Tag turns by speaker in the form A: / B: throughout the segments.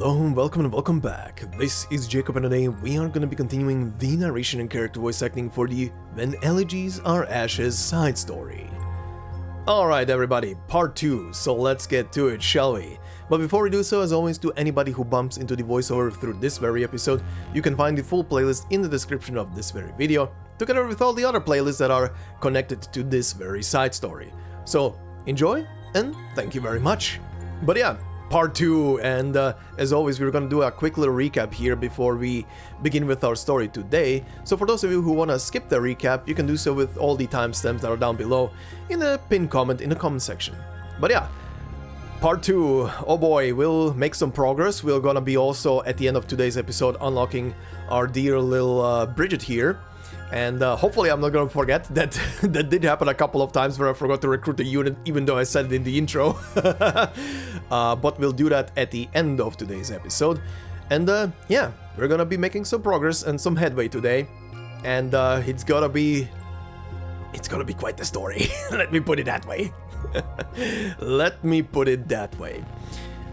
A: Hello, welcome and welcome back. This is Jacob, and today we are going to be continuing the narration and character voice acting for the When Elegies Are Ashes side story. Alright everybody, part 2, so let's get to it, shall we? But before we do so, as always, to anybody who bumps into the voiceover through this very episode, you can find the full playlist in the description of this very video, together with all the other playlists that are connected to this very side story. So, enjoy, and thank you very much. But yeah, part 2, and as always, we're gonna do a quick little recap here before we begin with our story today. So for those of you who wanna skip the recap, you can do so with all the timestamps that are down below in the pinned comment in the comment section. But yeah, part 2, oh boy, we'll make some progress. We're gonna be also, at the end of today's episode, unlocking our dear little Bridget here. And hopefully I'm not gonna forget that that did happen a couple of times where I forgot to recruit the unit, even though I said it in the intro. But we'll do that at the end of today's episode. And yeah, we're gonna be making some progress and some headway today. And it's gonna be quite the story. Let me put it that way. Let me put it that way.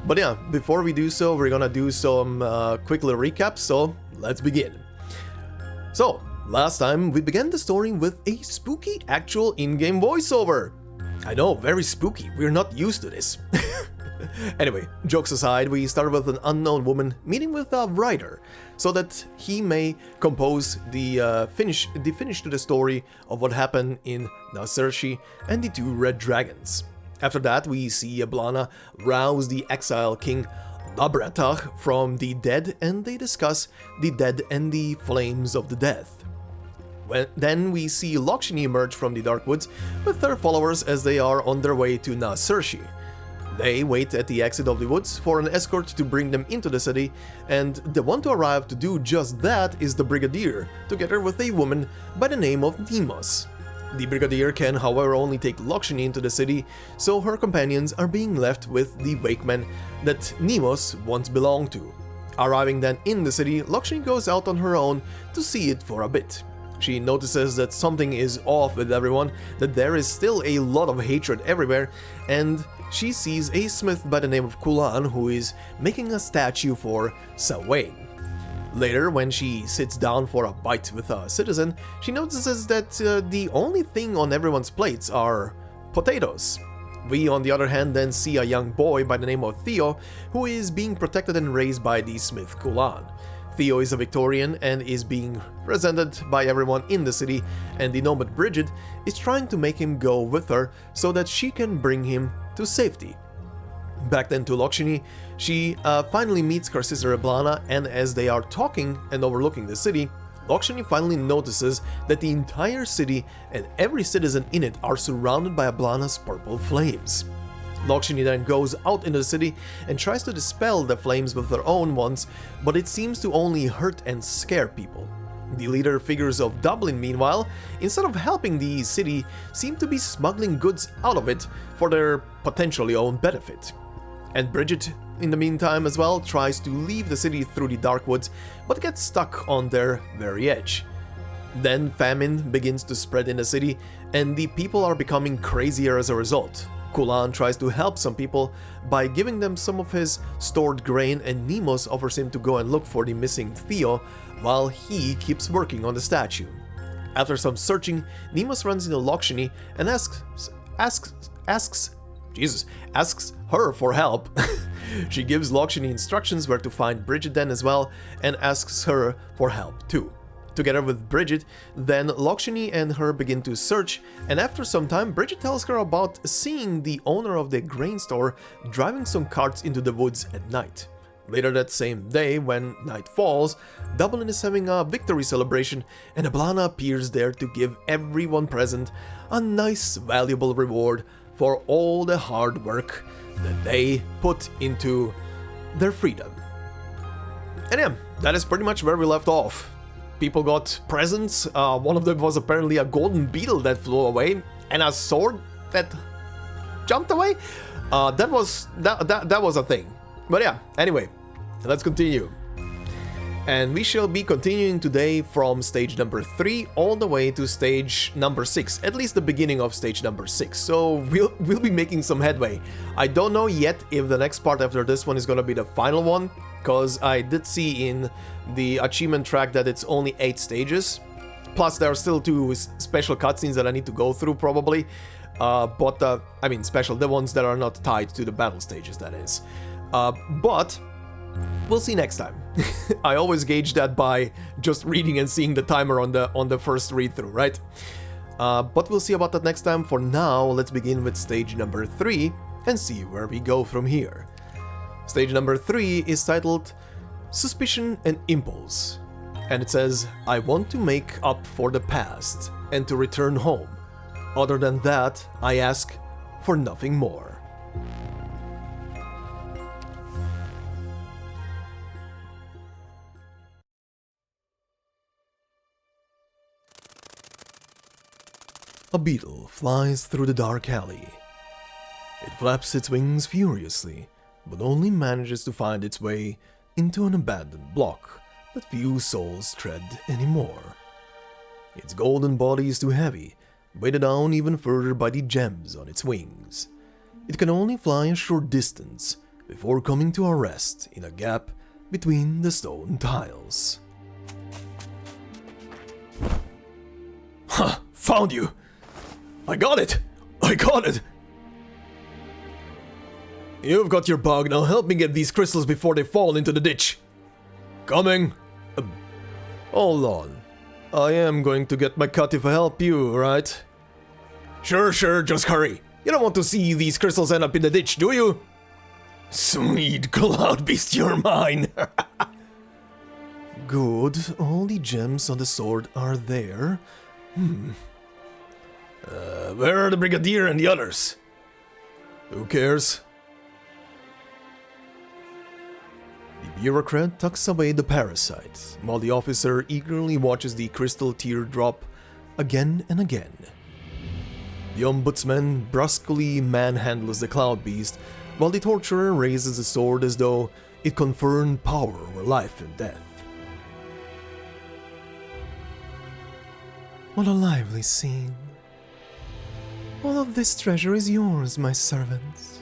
A: But yeah, before we do so, we're gonna do some quick little recaps, so let's begin. So, last time we began the story with a spooky actual in-game voiceover. I know, very spooky, we're not used to this. Anyway, jokes aside, we started with an unknown woman meeting with a writer, so that he may compose the finish to the story of what happened in Na Saoirsí and the two red dragons. After that, we see Eblana rouse the exile king Narrated from the dead, and they discuss the dead and the flames of the death. Then we see Loughshinny emerge from the dark woods with their followers as they are on their way to Na Saoirsí. They wait at the exit of the woods for an escort to bring them into the city, and the one to arrive to do just that is the brigadier, together with a woman by the name of Nemos. The brigadier can, however, only take Loughshinny into the city, so her companions are being left with the wakemen that Nemos once belonged to. Arriving then in the city, Loughshinny goes out on her own to see it for a bit. She notices that something is off with everyone, that there is still a lot of hatred everywhere, and she sees a smith by the name of Taran who is making a statue for Saoirsí. Later, when she sits down for a bite with a citizen, she notices that the only thing on everyone's plates are potatoes. We, on the other hand, then see a young boy by the name of Theo, who is being protected and raised by the smith Taran. Theo is a Victorian and is being presented by everyone in the city, and the nomad Bridget is trying to make him go with her so that she can bring him to safety. Back then to Loughshinny, she finally meets her sister Eblana, and as they are talking and overlooking the city, Loughshinny finally notices that the entire city and every citizen in it are surrounded by Eblana's purple flames. Loughshinny then goes out into the city and tries to dispel the flames with her own ones, but it seems to only hurt and scare people. The leader figures of Dublin, meanwhile, instead of helping the city, seem to be smuggling goods out of it for their potentially own benefit. And Bridget, in the meantime as well, tries to leave the city through the dark woods, but gets stuck on their very edge. Then famine begins to spread in the city, and the people are becoming crazier as a result. Taran tries to help some people by giving them some of his stored grain, and Nemos offers him to go and look for the missing Theo, while he keeps working on the statue. After some searching, Nemos runs into Loughshinny and asks her for help. She gives Loughshinny instructions where to find Bridget then as well, and asks her for help too. Together with Bridget, then Loughshinny and her begin to search, and after some time Bridget tells her about seeing the owner of the grain store driving some carts into the woods at night. Later that same day, when night falls, Dublin is having a victory celebration, and Eblana appears there to give everyone present a nice valuable reward for all the hard work that they put into their freedom. And yeah, that is pretty much where we left off. People got presents. One of them was apparently a golden beetle that flew away, and a sword that jumped away. That was a thing. But yeah, anyway, let's continue. And we shall be continuing today from stage number 3 all the way to stage number 6, at least the beginning of stage number 6, so we'll be making some headway. I don't know yet if the next part after this one is gonna be the final one, because I did see in the achievement track that it's only 8 stages. Plus, there are still 2 special cutscenes that I need to go through, probably. I mean, special, the ones that are not tied to the battle stages, that is. But we'll see next time. I always gauge that by just reading and seeing the timer on the first read-through, right? But we'll see about that next time. For now, let's begin with stage number 3 and see where we go from here. Stage number 3 is titled Suspicion and Impulse, and it says, I want to make up for the past and to return home. Other than that, I ask for nothing more. A beetle flies through the dark alley. It flaps its wings furiously, but only manages to find its way into an abandoned block that few souls tread anymore. Its golden body is too heavy, weighted down even further by the gems on its wings. It can only fly a short distance before coming to a rest in a gap between the stone tiles. Ha! Found you! I got it! I got it! You've got your bug, now help me get these crystals before they fall into the ditch. Coming! Hold on. I am going to get my cut if I help you, right? Sure, just hurry. You don't want to see these crystals end up in the ditch, do you? Sweet cloud beast, you're mine! Good, all the gems on the sword are there. Where are the brigadier and the others? Who cares? The bureaucrat tucks away the parasite, while the officer eagerly watches the crystal teardrop again and again. The ombudsman brusquely manhandles the cloud beast, while the torturer raises the sword as though it conferred power over life and death. What a lively scene. All of this treasure is yours, my servants.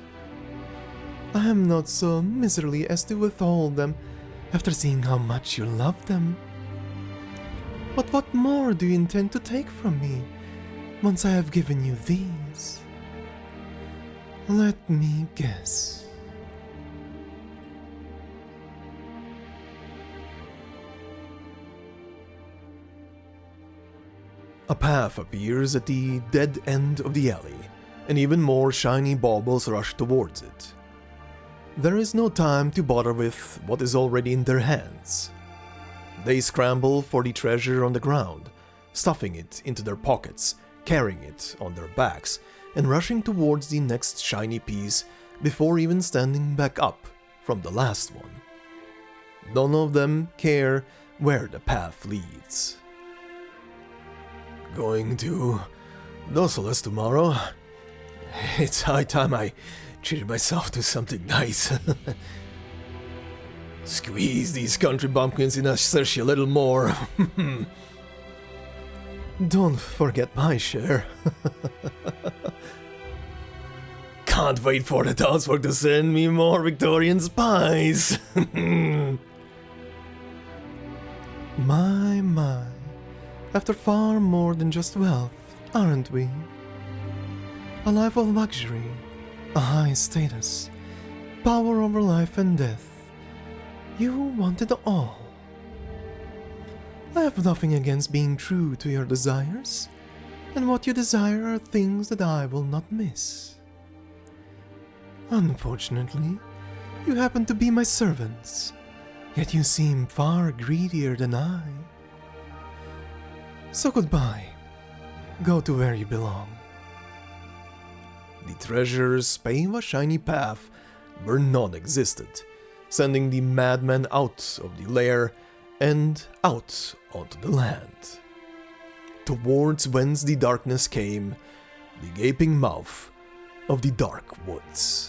A: I am not so miserly as to withhold them after seeing how much you love them. But what more do you intend to take from me once I have given you these? Let me guess. A path appears at the dead end of the alley, and even more shiny baubles rush towards it. There is no time to bother with what is already in their hands. They scramble for the treasure on the ground, stuffing it into their pockets, carrying it on their backs, and rushing towards the next shiny piece before even standing back up from the last one. None of them care where the path leads. Going to Dosolus tomorrow? It's high time I treated myself to something nice. Squeeze these country bumpkins in Na Saoirsí a little more. Don't forget my share. Can't wait for the townsfolk to send me more Victorian spies. My. After far more than just wealth, aren't we? A life of luxury, a high status, power over life and death. You want it all. I have nothing against being true to your desires, and what you desire are things that I will not miss. Unfortunately, you happen to be my servants, yet you seem far greedier than I. So goodbye. Go to where you belong. The treasures pave a shiny path where none existed, sending the madman out of the lair and out onto the land. Towards whence the darkness came, the gaping mouth of the dark woods.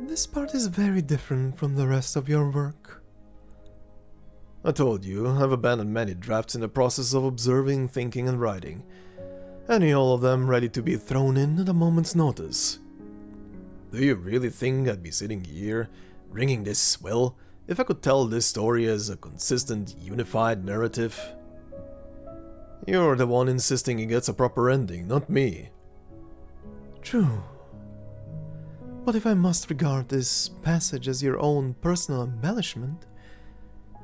A: This part is very different from the rest of your work. I told you, I've abandoned many drafts in the process of observing, thinking and writing. Any all of them ready to be thrown in at a moment's notice. Do you really think I'd be sitting here, ringing this well, if I could tell this story as a consistent, unified narrative? You're the one insisting it gets a proper ending, not me. True. But if I must regard this passage as your own personal embellishment,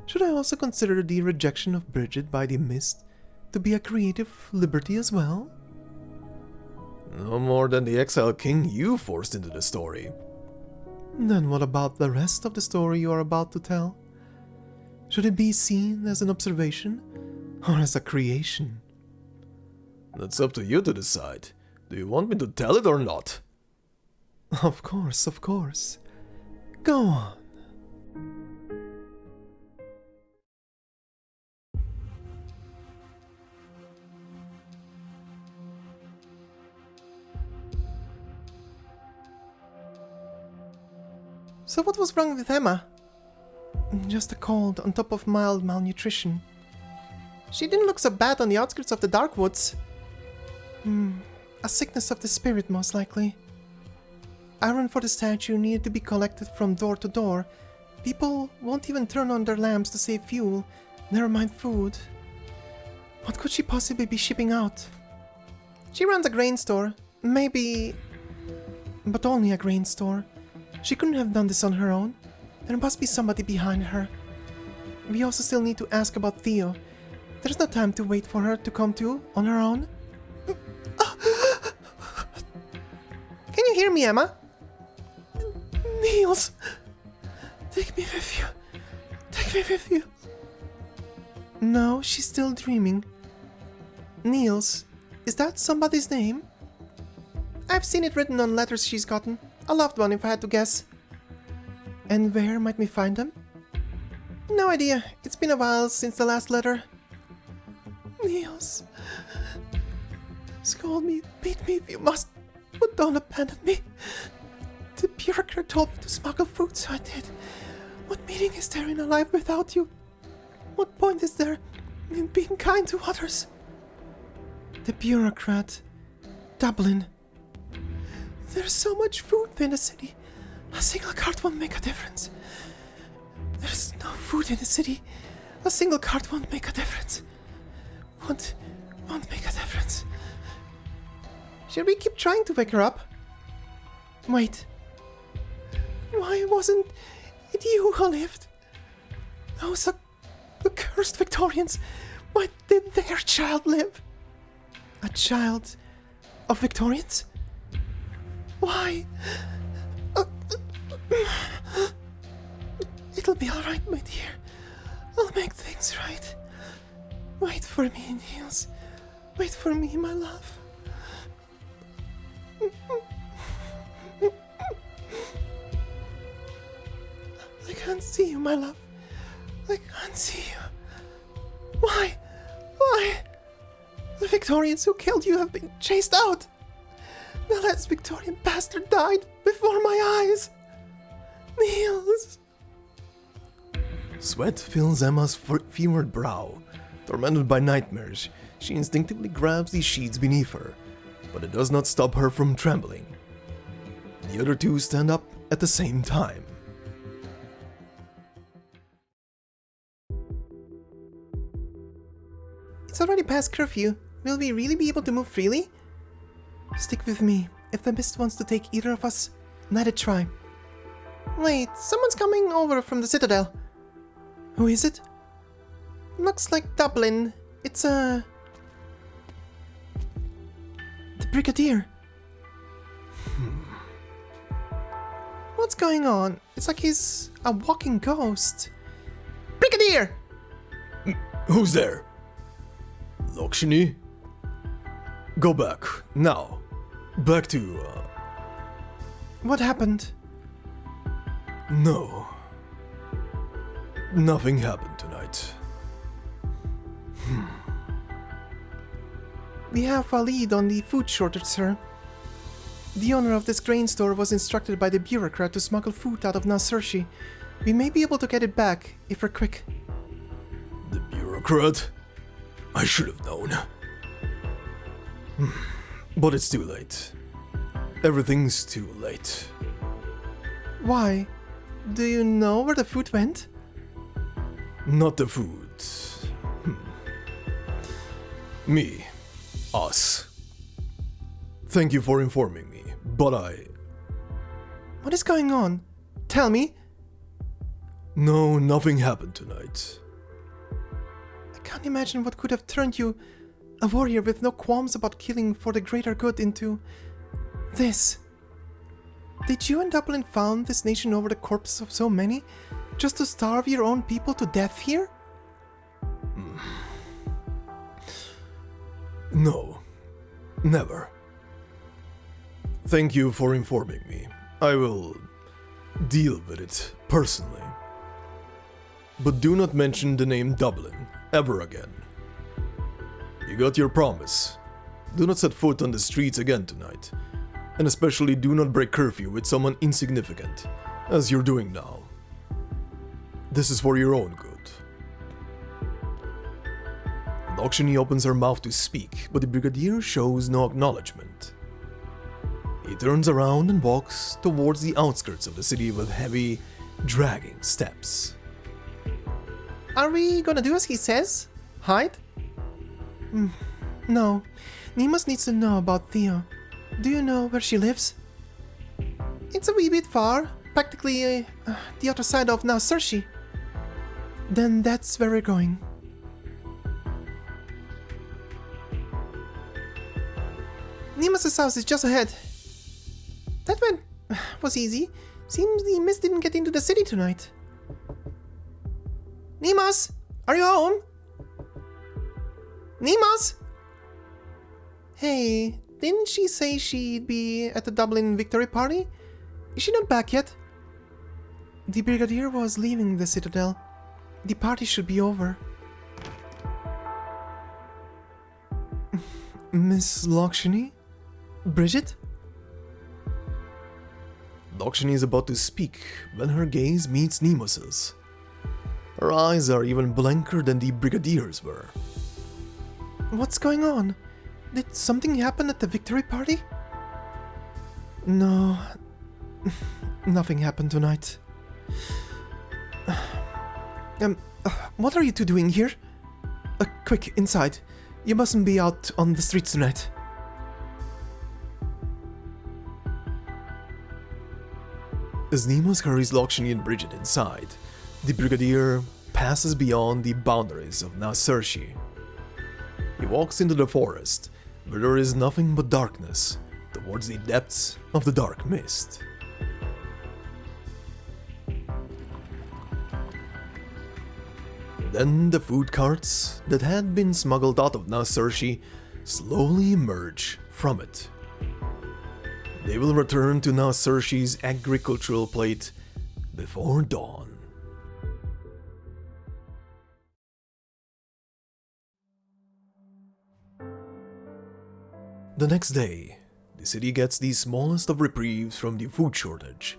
A: should I also consider the rejection of Bridget by the Mist to be a creative liberty as well? No more than the exiled king you forced into the story. Then what about the rest of the story you are about to tell? Should it be seen as an observation or as a creation? That's up to you to decide. Do you want me to tell it or not? Of course, of course. Go on. So what was wrong with Emma? Just a cold on top of mild malnutrition. She didn't look so bad on the outskirts of the dark woods. A sickness of the spirit, most likely. Iron for the statue needed to be collected from door to door. People won't even turn on their lamps to save fuel, never mind food. What could she possibly be shipping out? She runs a grain store. Maybe... but only a grain store. She couldn't have done this on her own. There must be somebody behind her. We also still need to ask about Theo. There's no time to wait for her to come to on her own. Can you hear me, Emma? Niels! Take me with you. Take me with you. No, she's still dreaming. Niels, is that somebody's name? I've seen it written on letters she's gotten. A loved one, if I had to guess. And where might we find them? No idea. It's been a while since the last letter. Niels. Scold me, beat me if you must, but don't abandon me. The bureaucrat told me to smuggle food, so I did. What meaning is there in a life without you? What point is there in being kind to others? The bureaucrat. Dublin. There's so much food in the city. A single cart won't make a difference. There's no food in the city. A single cart won't make a difference. Won't make a difference. Should we keep trying to wake her up? Wait. Why wasn't it you who lived? Those accursed Victorians. Why did their child live? A child of Victorians? Why? It'll be alright, my dear. I'll make things right. Wait for me, Niels. Wait for me, my love. I can't see you, my love. I can't see you. Why? Why? The Victorians who killed you have been chased out. The last Victorian bastard died before my eyes. Niels. Sweat fills Emma's fevered brow. Tormented by nightmares, she instinctively grabs the sheets beneath her, but it does not stop her from trembling. The other two stand up at the same time. It's already past curfew. Will we really be able to move freely? Stick with me. If the Mist wants to take either of us, let it try. Wait, someone's coming over from the Citadel. Who is it? Looks like Dublin. It's the brigadier. What's going on? It's like he's a walking ghost. Brigadier! Who's there? Loughshinny? Go back, now. Back to, What happened? No. Nothing happened tonight. We have a lead on the food shortage, sir. The owner of this grain store was instructed by the bureaucrat to smuggle food out of Na Saoirsí. We may be able to get it back, if we're quick. crud. I should have known. But it's too late. Everything's too late.
B: Why? Do you know where the food went?
A: Not the food. Me. Us. Thank you for informing me, but
B: What is going on? Tell me.
A: No, nothing happened tonight.
B: I can't imagine what could have turned you, a warrior with no qualms about killing for the greater good, into this. Did you and Dublin found this nation over the corpses of so many, just to starve your own people to death here?
A: No, never. Thank you for informing me. I will deal with it personally. But do not mention the name Dublin ever again. You got your promise. Do not set foot on the streets again tonight. And especially do not break curfew with someone insignificant, as you're doing now. This is for your own good. Loughshinny opens her mouth to speak, but the brigadier shows no acknowledgement. He turns around and walks towards the outskirts of the city with heavy, dragging steps.
B: Are we gonna do as he says? Hide? No. Nemus needs to know about Theo. Do you know where she lives? It's a wee bit far, practically the other side of Na Saoirsí. Then that's where we're going. Nemus's house is just ahead. That was easy. Seems the mist didn't get into the city tonight. Nemus, are you home? Nemus? Hey, didn't she say she'd be at the Dublin victory party? Is she not back yet? The brigadier was leaving the citadel. The party should be over.
A: Miss Loughshinny?
B: Bridget?
A: Loughshinny is about to speak when her gaze meets Nemus's. Her eyes are even blanker than the brigadier's were.
B: What's going on? Did something happen at the victory party? No, nothing happened tonight. What are you two doing here? Quick, inside. You mustn't be out on the streets tonight.
A: As Nemus hurries Loughshinny and Bridget inside, the brigadier passes beyond the boundaries of Na Saoirsí. He walks into the forest, where there is nothing but darkness, towards the depths of the dark mist. Then the food carts that had been smuggled out of Na Saoirsí slowly emerge from it. They will return to Na Saoirsí's agricultural plate before dawn. The next day, the city gets the smallest of reprieves from the food shortage.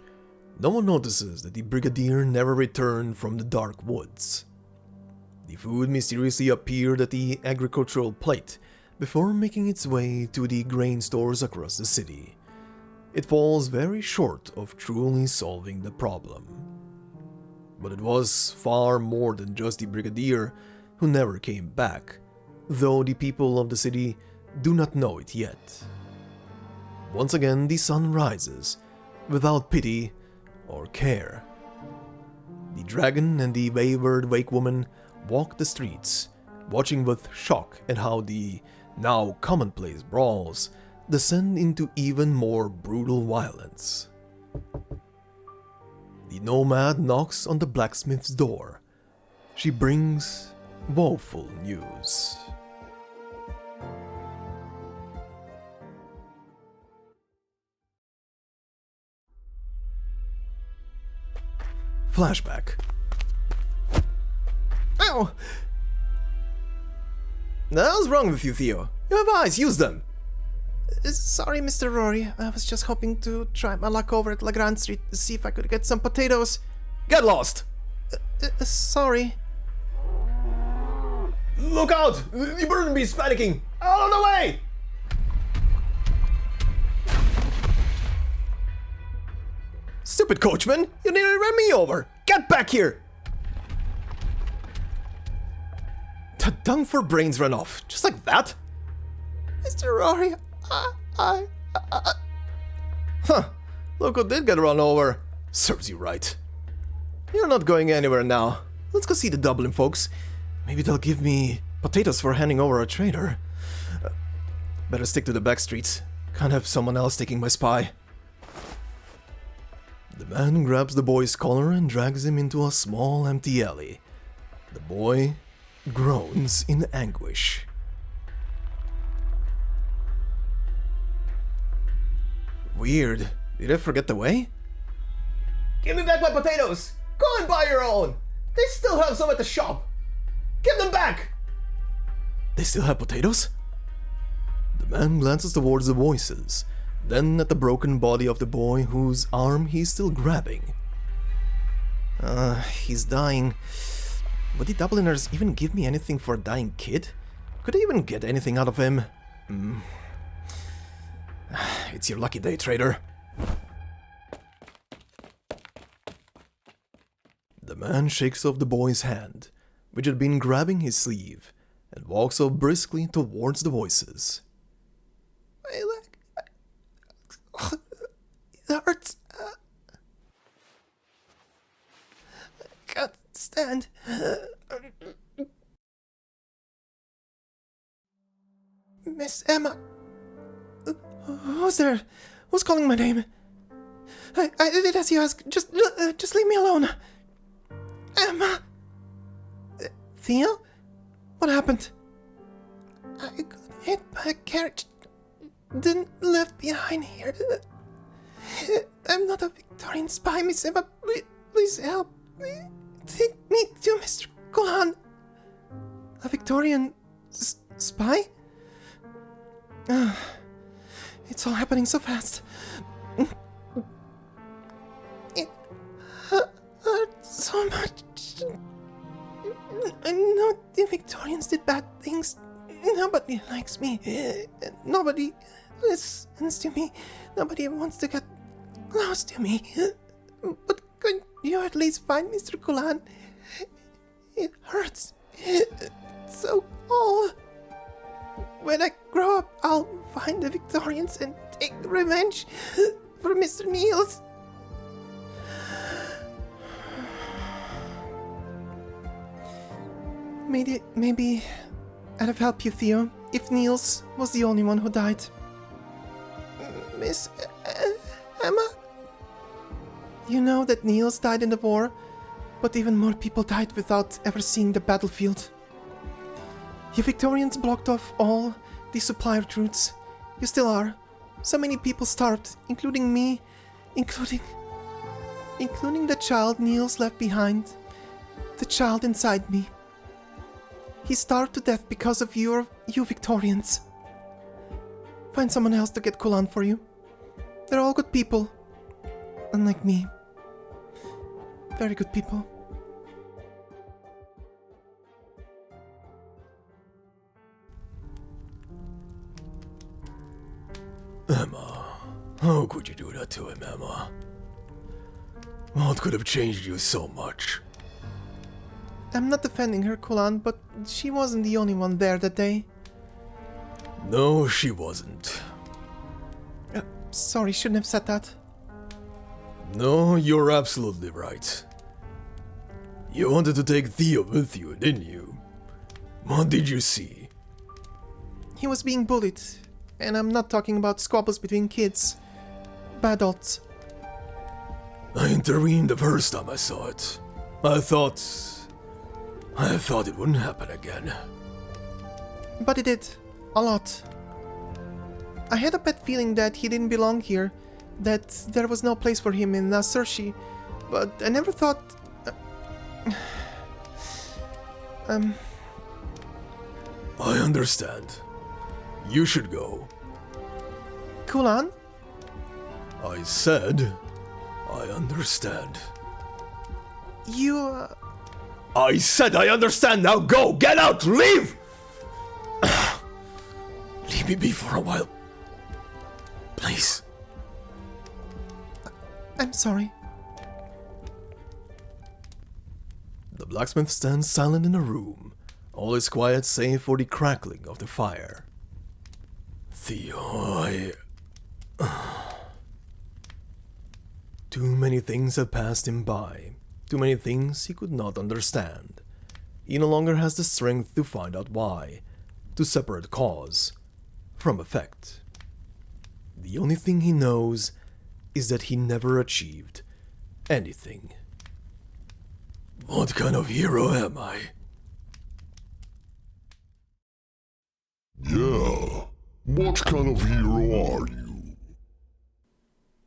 A: No one notices that the brigadier never returned from the dark woods. The food mysteriously appeared at the agricultural plate before making its way to the grain stores across the city. It falls very short of truly solving the problem. But it was far more than just the brigadier who never came back, though the people of the city do not know it yet. Once again, the sun rises, without pity or care. The dragon and the wayward wake woman walk the streets, watching with shock at how the now commonplace brawls descend into even more brutal violence. The nomad knocks on the blacksmith's door. She brings woeful news. Flashback.
B: Ow! What's wrong with you, Theo? You have eyes, use them! Sorry, Mr. Rory. I was just hoping to try my luck over at La Grande Street to see if I could get some potatoes.
A: Get lost!
B: Sorry.
A: Look out! You burden be panicking! Out of the way! Stupid coachman! You nearly ran me over! Get back here! The dung for brains ran off, just like that?
B: Mr. Rory,
A: Huh, look who did get run over. Serves you right. You're not going anywhere now. Let's go see the Dublin folks. Maybe they'll give me potatoes for handing over a traitor. Better stick to the back streets. Can't have someone else taking my spy. The man grabs the boy's collar and drags him into a small empty alley. The boy groans in anguish. Weird. Did I forget the way? Give me back my potatoes! Go and buy your own! They still have some at the shop! Give them back! They still have potatoes? The man glances towards the voices, then at the broken body of the boy whose arm he's still grabbing. He's dying. Would the Dubliners even give me anything for a dying kid? Could I even get anything out of him? It's your lucky day, traitor. The man shakes off the boy's hand, which had been grabbing his sleeve, and walks off briskly towards the voices.
B: my leg. It hurts. I can't stand. Miss Emma. Who's there? Who's calling my name? I did as you asked. Just leave me alone. Emma. Theo? What happened? I got hit by a carriage. Then left behind here. I'm not a Victorian spy, Miss Emma. Please help me. Take me to Mr. Golan. A Victorian spy? It's all happening so fast. It hurts so much. I know the Victorians did bad things. Nobody likes me. Nobody listens to me. Nobody wants to get close to me. But could you at least find Mr. Golan? It hurts so all. When I grow up, I'll find the Victorians and take revenge for Mr. Niels. Maybe I'd have helped you, Theo, if Niels was the only one who died. Miss Emma? You know that Niels died in the war, but even more people died without ever seeing the battlefield. You Victorians blocked off all the supply routes. You still are. So many people starved, including me, including the child Niels left behind. The child inside me. He starved to death because of you Victorians. Find someone else to get Golan for you. They're all good people. Unlike me. Very good people.
A: Emma, how could you do that to him, Emma? What could have changed you so much?
B: I'm not defending her, Golan, but she wasn't the only one there that day.
A: No, she wasn't.
B: Sorry, shouldn't have said that.
A: No, you're absolutely right. You wanted to take Theo with you, didn't you? What did you see?
B: He was being bullied. And I'm not talking about squabbles between kids. But adults.
A: I intervened the first time I saw it. I thought it wouldn't happen again.
B: But it did. A lot. I had a bad feeling that he didn't belong here. That there was no place for him in Na Saoirsí. But I never thought...
A: I understand. You should go.
B: Golan?
A: I said, I understand.
B: You,
A: I said I understand, now go! Get out! Leave! Leave me be for a while. Please.
B: I'm sorry.
A: The blacksmith stands silent in a room. All is quiet save for the crackling of the fire. Theo, Too many things have passed him by. Too many things he could not understand. He no longer has the strength to find out why, to separate cause from effect. The only thing he knows is that he never achieved anything. What kind of hero am I?
C: Yeah, what kind of hero are you?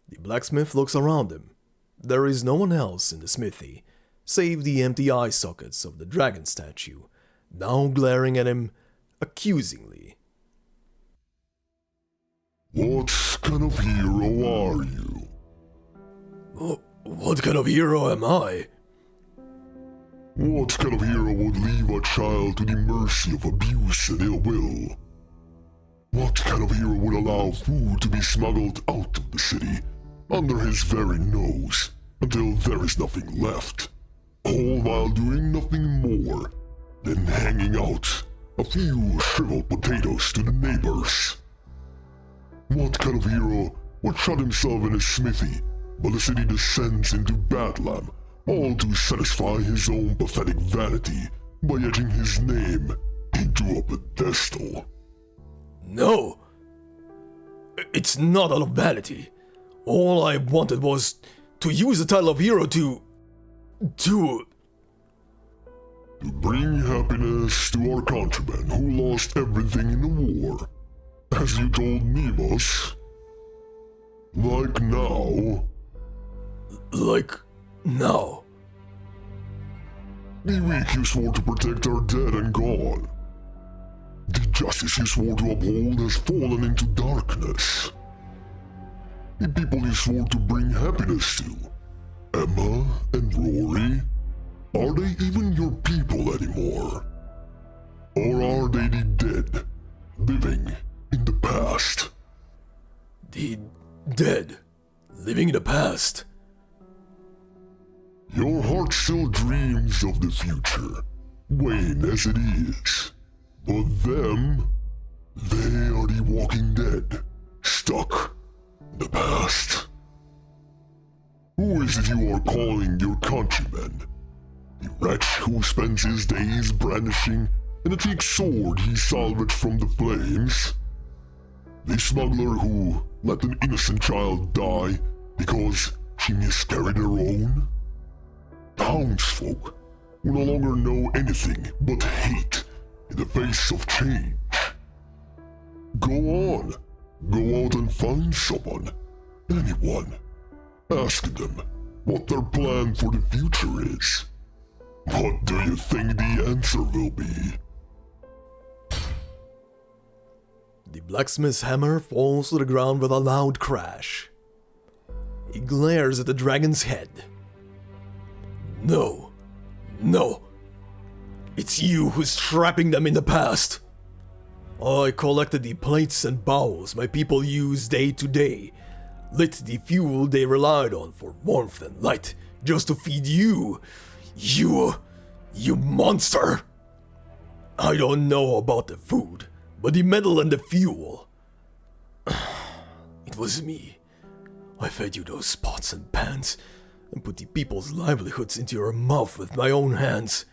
A: The blacksmith looks around him. There is no one else in the smithy, save the empty eye sockets of the dragon statue, now glaring at him accusingly.
C: What kind of hero are you?
A: What kind of hero am I?
C: What kind of hero would leave a child to the mercy of abuse and ill will? What kind of hero would allow food to be smuggled out of the city, under his very nose, until there is nothing left, all while doing nothing more than hanging out a few shriveled potatoes to the neighbors? What kind of hero would shut himself in a smithy while the city descends into Badlam, all to satisfy his own pathetic vanity by etching his name into a pedestal?
A: No! It's not out of vanity. All I wanted was to use the title of hero to
C: bring happiness to our countrymen who lost everything in the war. As you told Nemos. Like now.
A: Like now.
C: The weak you swore to protect are dead and gone. The justice you swore to uphold has fallen into darkness. The people you swore to bring happiness to, Emma and Rory, are they even your people anymore? Or are they the dead, living in the past?
A: The dead, living in the past.
C: Your heart still dreams of the future, vain as it is. But them, they are the walking dead, stuck in the past. Who is it you are calling your countrymen? The wretch who spends his days brandishing an antique sword he salvaged from the flames? The smuggler who let an innocent child die because she miscarried her own? Townsfolk who no longer know anything but hate in the face of change. Go on, go out and find someone, anyone. Ask them what their plan for the future is. What do you think the answer will be?
A: The blacksmith's hammer falls to the ground with a loud crash. He glares at the dragon's head. No, no. It's you who's trapping them in the past. I collected the plates and bowls my people use day to day, lit the fuel they relied on for warmth and light, just to feed you. You monster! I don't know about the food, but the metal and the fuel. It was me. I fed you those pots and pans, and put the people's livelihoods into your mouth with my own hands.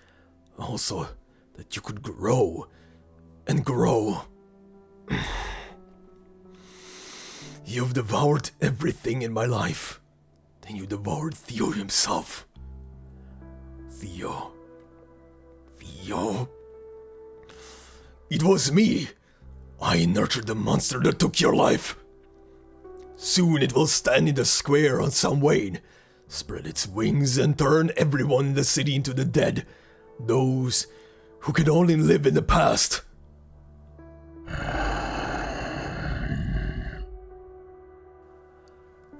A: Also, that you could grow and grow. You've devoured everything in my life. Then you devoured Theo himself. Theo. It was me. I nurtured the monster that took your life. Soon it will stand in the square on some wane, spread its wings and turn everyone in the city into the dead. Those who can only live in the past.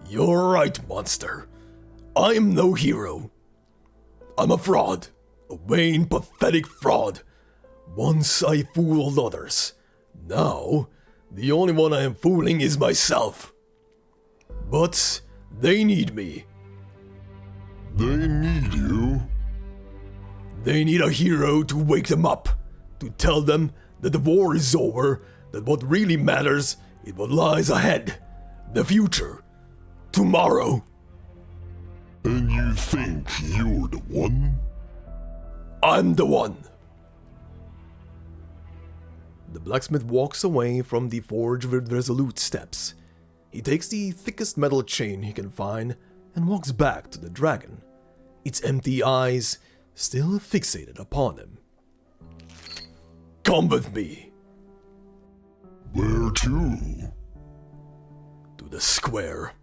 A: You're right, monster. I'm no hero. I'm a fraud, A vain, pathetic fraud. Once I fooled others. Now, the only one I am fooling is myself. But they need me.
C: They need you?
A: They need a hero to wake them up, to tell them that the war is over, that what really matters is what lies ahead, the future, tomorrow.
C: And you think you're the one?
A: I'm the one. The blacksmith walks away from the forge with resolute steps. He takes the thickest metal chain he can find and walks back to the dragon, its empty eyes still fixated upon him. Come with me.
C: Where to?
A: To the square.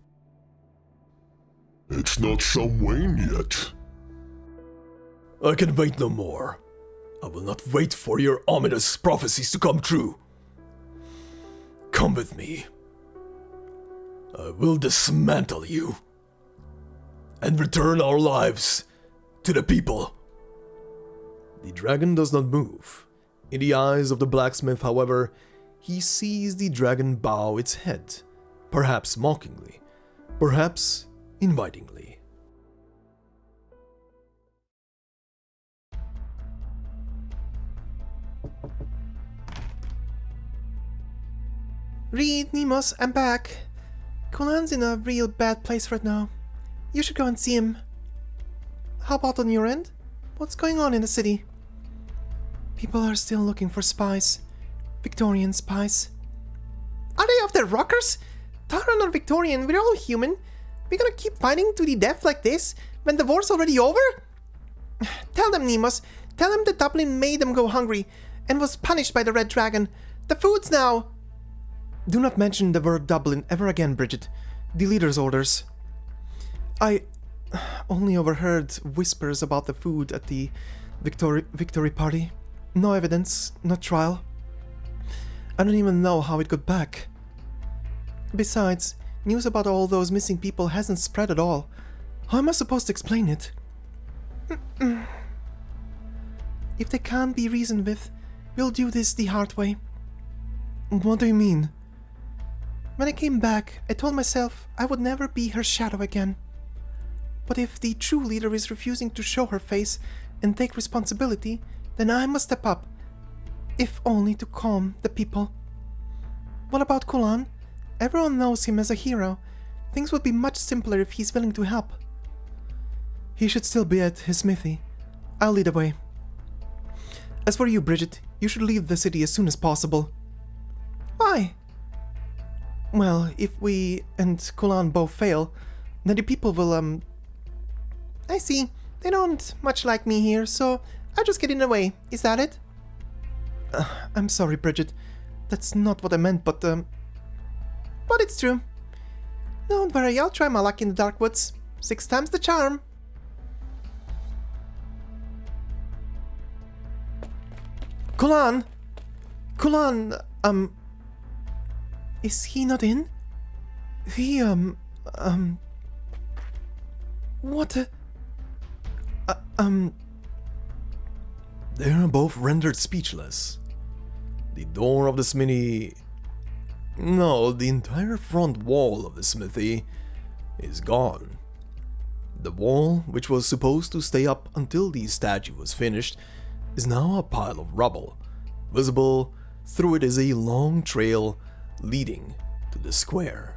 C: It's not some Wayne yet.
A: I can wait no more. I will not wait for your ominous prophecies to come true. Come with me. I will dismantle you and return our lives to the people. The dragon does not move. In the eyes of the blacksmith, however, he sees the dragon bow its head, perhaps mockingly, perhaps invitingly.
B: Reed, Nemos, I'm back. Kulan's in a real bad place right now. You should go and see him. How about on your end? What's going on in the city? People are still looking for spies. Victorian spies. Are they off their rockers? Taran or Victorian, we're all human. We're gonna keep fighting to the death like this when the war's already over? Tell them, Nemos. Tell them the Dublin made them go hungry and was punished by the Red Dragon. The food's now... Do not mention the word Dublin ever again, Bridget. The leader's orders. I only overheard whispers about the food at the victory party. No evidence, no trial. I don't even know how it got back. Besides, news about all those missing people hasn't spread at all. How am I supposed to explain it? If they can't be reasoned with, we'll do this the hard way. What do you mean? When I came back, I told myself I would never be her shadow again. But if the true leader is refusing to show her face and take responsibility, then I must step up, if only to calm the people. What about Kulan? Everyone knows him as a hero. Things would be much simpler if he's willing to help. He should still be at his smithy. I'll lead the way. As for you, Bridget, you should leave the city as soon as possible. Why? Well, if we and Kulan both fail, then the people will, I see. They don't much like me here, so I'll just get in the way. Is that it? I'm sorry, Bridget. That's not what I meant, but it's true. Don't worry, I'll try my luck in the dark woods. 6 times the charm. Kulan! Kulan, is he not in? He, what
A: They are both rendered speechless. The door of the smithy... No, the entire front wall of the smithy is gone. The wall, which was supposed to stay up until the statue was finished, is now a pile of rubble. Visible through it is a long trail leading to the square,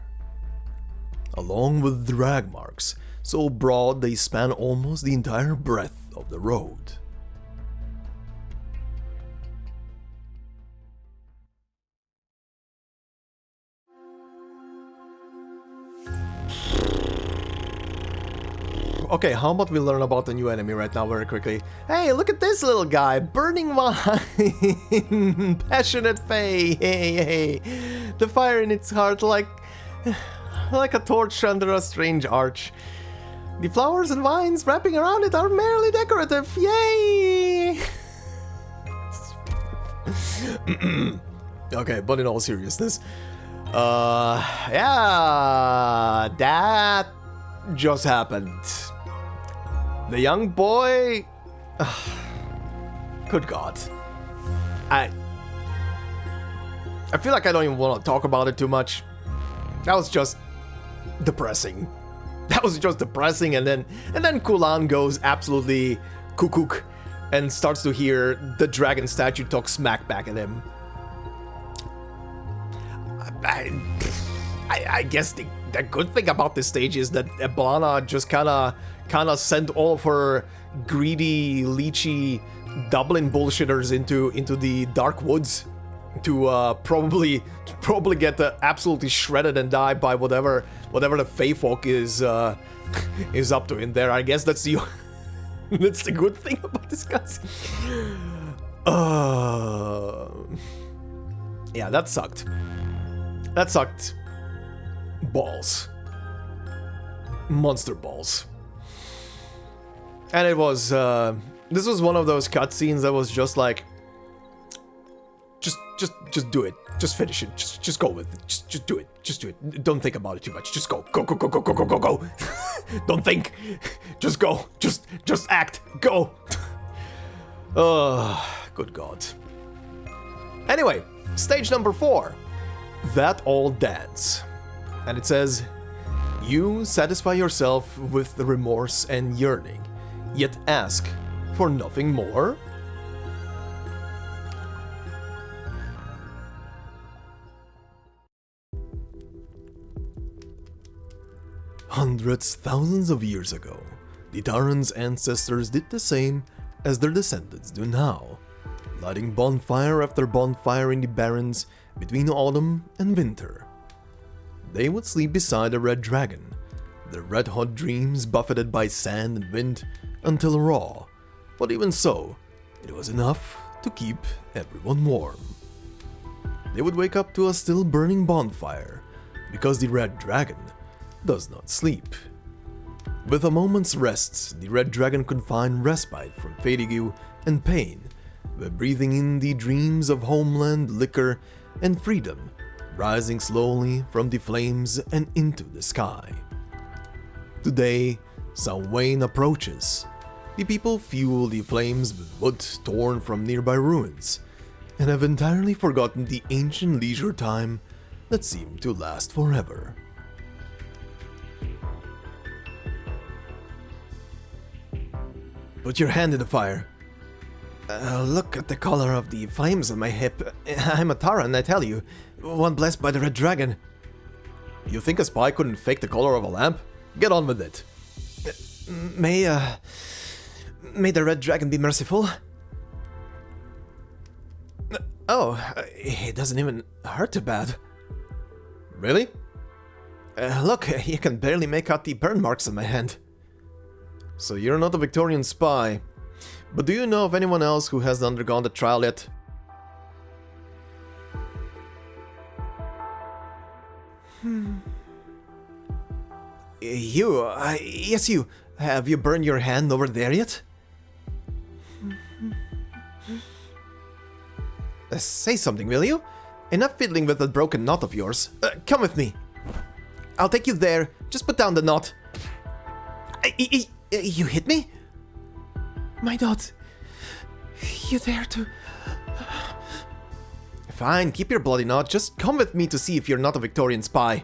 A: along with drag marks so broad they span almost the entire breadth of the road. Okay, how about we learn about the new enemy right now very quickly. Hey, look at this little guy! Burning wine! Passionate Fae! Hey. The fire in its heart like a torch under a strange arch. The flowers and vines wrapping around it are merely decorative. Yay! Okay, but in all seriousness, yeah, that just happened. The young boy Good God. I feel like I don't even want to talk about it too much. That was just depressing. That was just depressing, and then Kulan goes absolutely cuckoo and starts to hear the dragon statue talk smack back at him. I guess the good thing about this stage is that Eblana just kinda sent all of her greedy, leechy Dublin bullshitters into the dark woods to probably get absolutely shredded and die by whatever the Fey folk is up to in there. I guess that's the that's the good thing about this cutscene. Yeah, that sucked. That sucked. Balls. Monster balls. And it was, this was one of those cutscenes that was just like, just do it. Just finish it. Just go with it. Just do it. Just do it. Don't think about it too much. Just go. Go. Don't think. Just go. Just act. Go. Good God. Anyway, stage number 4. That Old Dance. And it says, you satisfy yourself with the remorse and yearning, yet ask for nothing more? Hundreds, thousands of years ago, the Tarans' ancestors did the same as their descendants do now, lighting bonfire after bonfire in the barrens between autumn and winter. They would sleep beside a red dragon, their red-hot dreams buffeted by sand and wind until raw, but even so, it was enough to keep everyone warm. They would wake up to a still burning bonfire, because the red dragon does not sleep. With a moment's rest, the red dragon could find respite from fatigue and pain by breathing in the dreams of homeland, liquor, and freedom, rising slowly from the flames and into the sky. Today, Samhain approaches. The people fuel the flames with wood torn from nearby ruins, and have entirely forgotten the ancient leisure time that seemed to last forever. Put your hand in the fire. Look at the color of the flames on my hip. I'm a Taran, I tell you. One blessed by the red dragon. You think a spy couldn't fake the color of a lamp? Get on with it. May the red dragon be merciful? Oh, it doesn't even hurt too bad. Really? Look, you can barely make out the burn marks on my hand. So you're not a Victorian spy. But do you know of anyone else who has undergone the trial yet? Yes you. Have you burned your hand over there yet? Say something, will you? Enough fiddling with that broken knot of yours. Come with me. I'll take you there. Just put down the knot. You hit me? My knot. You dare to... Fine, keep your bloody knot. Just come with me to see if you're not a Victorian spy.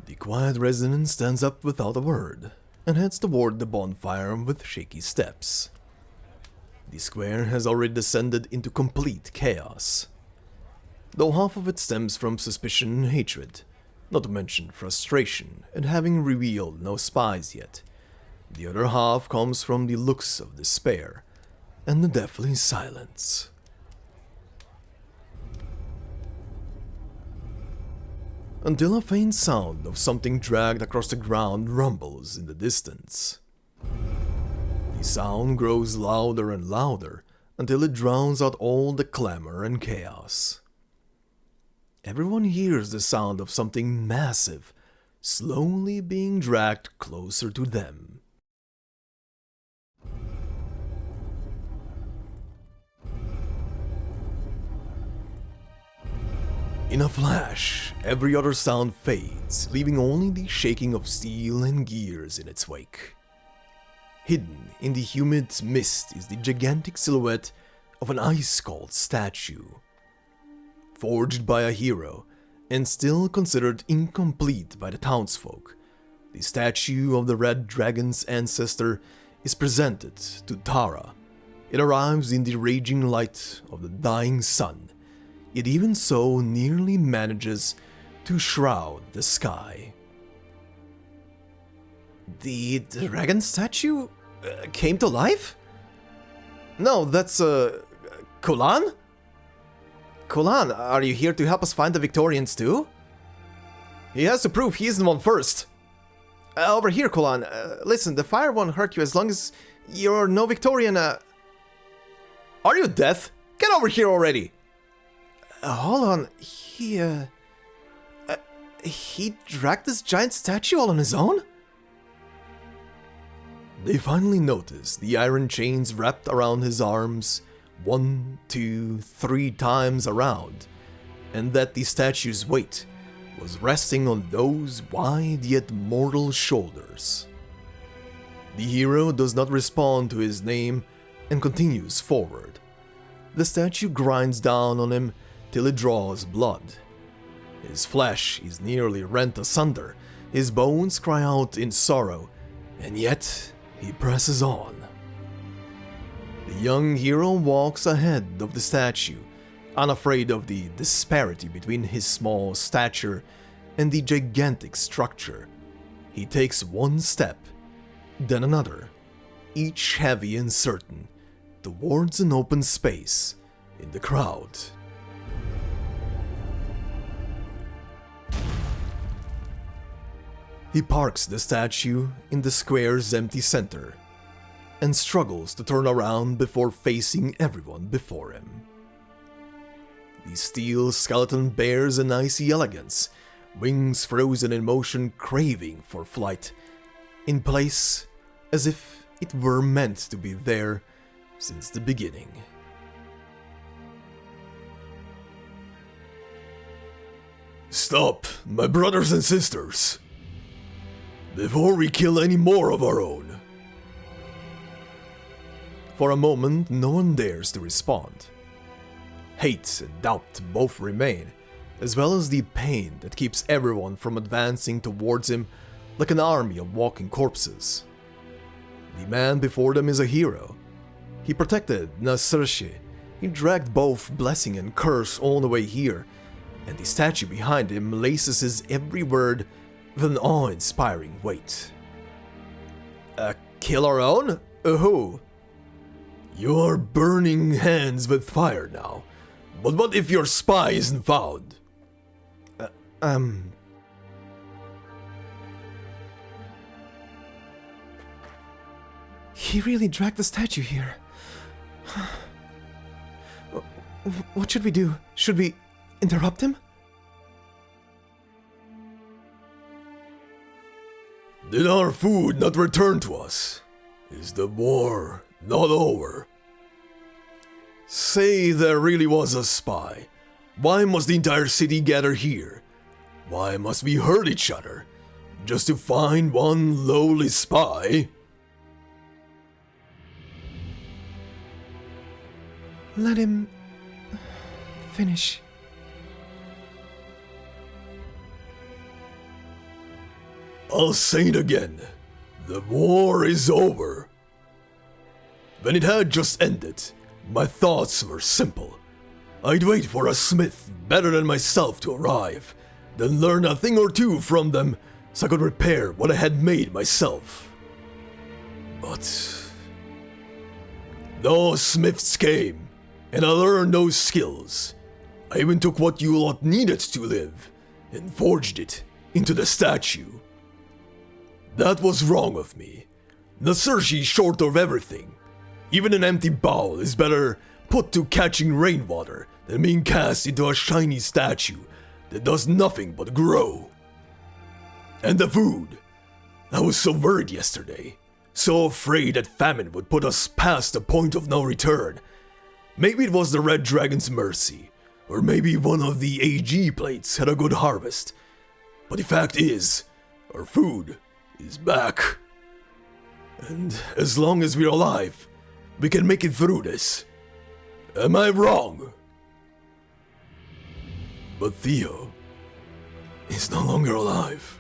A: The quiet resident stands up without a word and heads toward the bonfire with shaky steps. The square has already descended into complete chaos, though half of it stems from suspicion and hatred, not to mention frustration at having revealed no spies yet. The other half comes from the looks of despair and the deathly silence. Until a faint sound of something dragged across the ground rumbles in the distance. The sound grows louder and louder until it drowns out all the clamor and chaos. Everyone hears the sound of something massive slowly being dragged closer to them. In a flash, every other sound fades, leaving only the shaking of steel and gears in its wake. Hidden in the humid mist is the gigantic silhouette of an ice-cold statue. Forged by a hero, and still considered incomplete by the townsfolk, the statue of the Red Dragon's ancestor is presented to Tara. It arrives in the raging light of the dying sun, yet even so nearly manages to shroud the sky.
B: The dragon statue came to life? No, that's Kulan? Kulan, are you here to help us find the Victorians too? He has to prove he isn't one first. Over here, Kulan. Listen, the fire won't hurt you as long as you're no Victorian. Are you deaf? Get over here already! Hold on, he dragged this giant statue all on his own?
A: They finally notice the iron chains wrapped around his arms 1, 2, 3 times around, and that the statue's weight was resting on those wide yet mortal shoulders. The hero does not respond to his name and continues forward. The statue grinds down on him till it draws blood. His flesh is nearly rent asunder, his bones cry out in sorrow, and yet he presses on. The young hero walks ahead of the statue, unafraid of the disparity between his small stature and the gigantic structure. He takes one step, then another, each heavy and certain, towards an open space in the crowd. He parks the statue in the square's empty center and struggles to turn around before facing everyone before him. The steel skeleton bears an icy elegance, wings frozen in motion, craving for flight, in place as if it were meant to be there since the beginning. Stop, my brothers and sisters, before we kill any more of our own. For a moment, no one dares to respond. Hate and doubt both remain, as well as the pain that keeps everyone from advancing towards him like an army of walking corpses. The man before them is a hero. He protected Na Saoirsí. He dragged both blessing and curse all the way here, and the statue behind him laces his every word with an awe-inspiring weight.
B: Kill our own? Who?
A: You're burning hands with fire now, but what if your spy isn't found?
B: He really dragged the statue here. What should we do? Should we interrupt him?
A: Did our food not return to us? Is the war not over? Say there really was a spy. Why must the entire city gather here? Why must we hurt each other? Just to find one lowly spy?
B: Let him finish.
A: I'll say it again. The war is over. When it had just ended, my thoughts were simple. I'd wait for a smith better than myself to arrive, then learn a thing or two from them so I could repair what I had made myself. But no smiths came, and I learned those skills. I even took what you lot needed to live and forged it into the statue. That was wrong of me. Na Saoirsí is short of everything. Even an empty bowl is better put to catching rainwater than being cast into a shiny statue that does nothing but grow. And the food. I was so worried yesterday, so afraid that famine would put us past the point of no return. Maybe it was the Red Dragon's mercy, or maybe one of the AG plates had a good harvest. But the fact is, our food is back. And as long as we're alive, we can make it through this. Am I wrong? But Theo is no longer alive.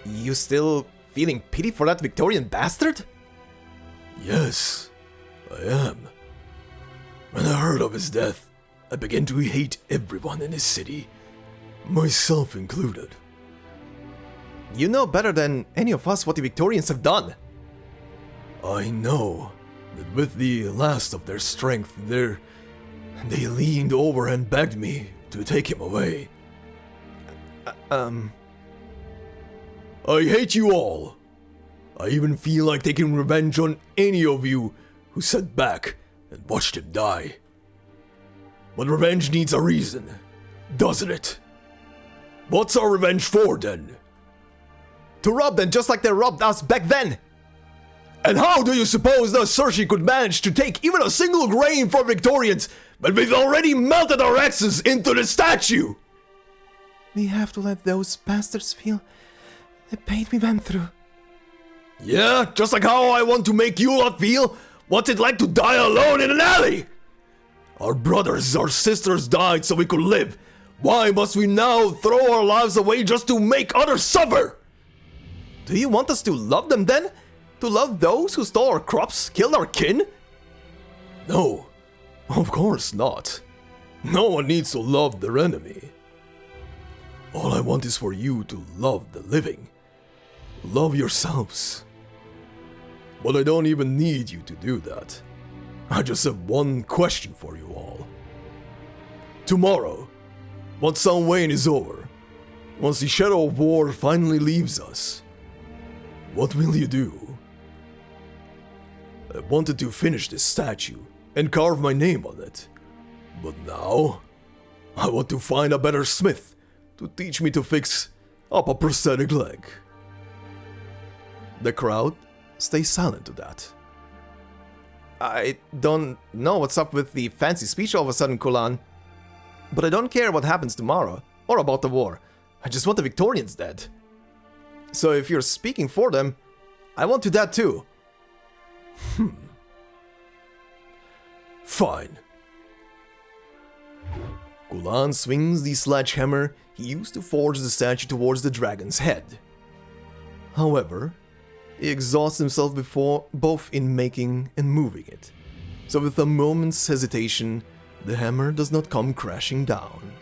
B: You still feeling pity for that Victorian bastard?
A: Yes, I am. When I heard of his death, I began to hate everyone in this city, myself included.
B: You know better than any of us what the Victorians have done.
A: I know that with the last of their strength, they leaned over and begged me to take him away. I hate you all. I even feel like taking revenge on any of you who sat back and watched him die. But revenge needs a reason, doesn't it? What's our revenge for then?
B: To rob them just like they robbed us back then.
A: And how do you suppose Na Saoirsí could manage to take even a single grain from Victorians when we've already melted our axes into the statue?
B: We have to let those bastards feel the pain we went through.
A: Yeah, just like how I want to make you lot feel what's it like to die alone in an alley. Our brothers, our sisters died so we could live. Why must we now throw our lives away just to make others suffer?
B: Do you want us to love them then? To love those who stole our crops, killed our kin?
A: No, of course not. No one needs to love their enemy. All I want is for you to love the living. Love yourselves. But I don't even need you to do that. I just have one question for you all. Tomorrow, once Samhain is over, once the shadow of war finally leaves us, what will you do? I wanted to finish this statue and carve my name on it, but now I want to find a better smith to teach me to fix up a prosthetic leg.
B: The crowd stays silent to that. I don't know what's up with the fancy speech all of a sudden, Kulan. But I don't care what happens tomorrow, or about the war. I just want the Victorians dead. So if you're speaking for them, I want to that too.
A: Fine. Kulan swings the sledgehammer he used to forge the statue towards the dragon's head. However, he exhausts himself before both in making and moving it, so with a moment's hesitation, the hammer does not come crashing down.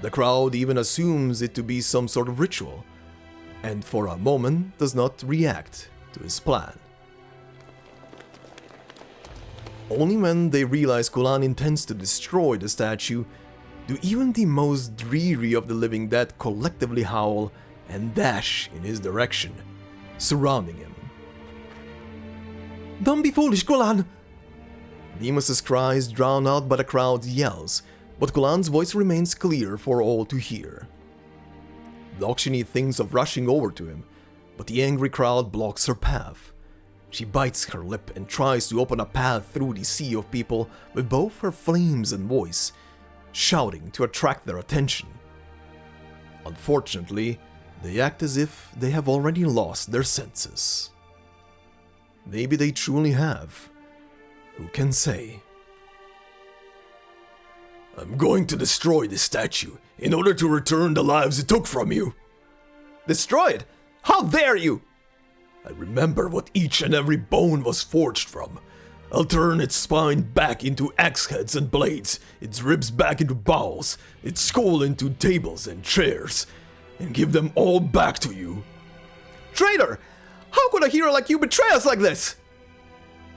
A: The crowd even assumes it to be some sort of ritual, and for a moment does not react to his plan. Only when they realize Kulan intends to destroy the statue do even the most dreary of the living dead collectively howl and dash in his direction, surrounding him.
B: Don't be foolish, Kulan!
A: Deimos' cries drown out by the crowd's yells, but Kulan's voice remains clear for all to hear. Loughshinny thinks of rushing over to him, but the angry crowd blocks her path. She bites her lip and tries to open a path through the sea of people with both her flames and voice, shouting to attract their attention. Unfortunately, they act as if they have already lost their senses. Maybe they truly have. Who can say? I'm going to destroy this statue in order to return the lives it took from you.
B: Destroy it? How dare you?
A: I remember what each and every bone was forged from. I'll turn its spine back into axe heads and blades, its ribs back into bowels, its skull into tables and chairs, and give them all back to you.
B: Traitor! How could a hero like you betray us like this?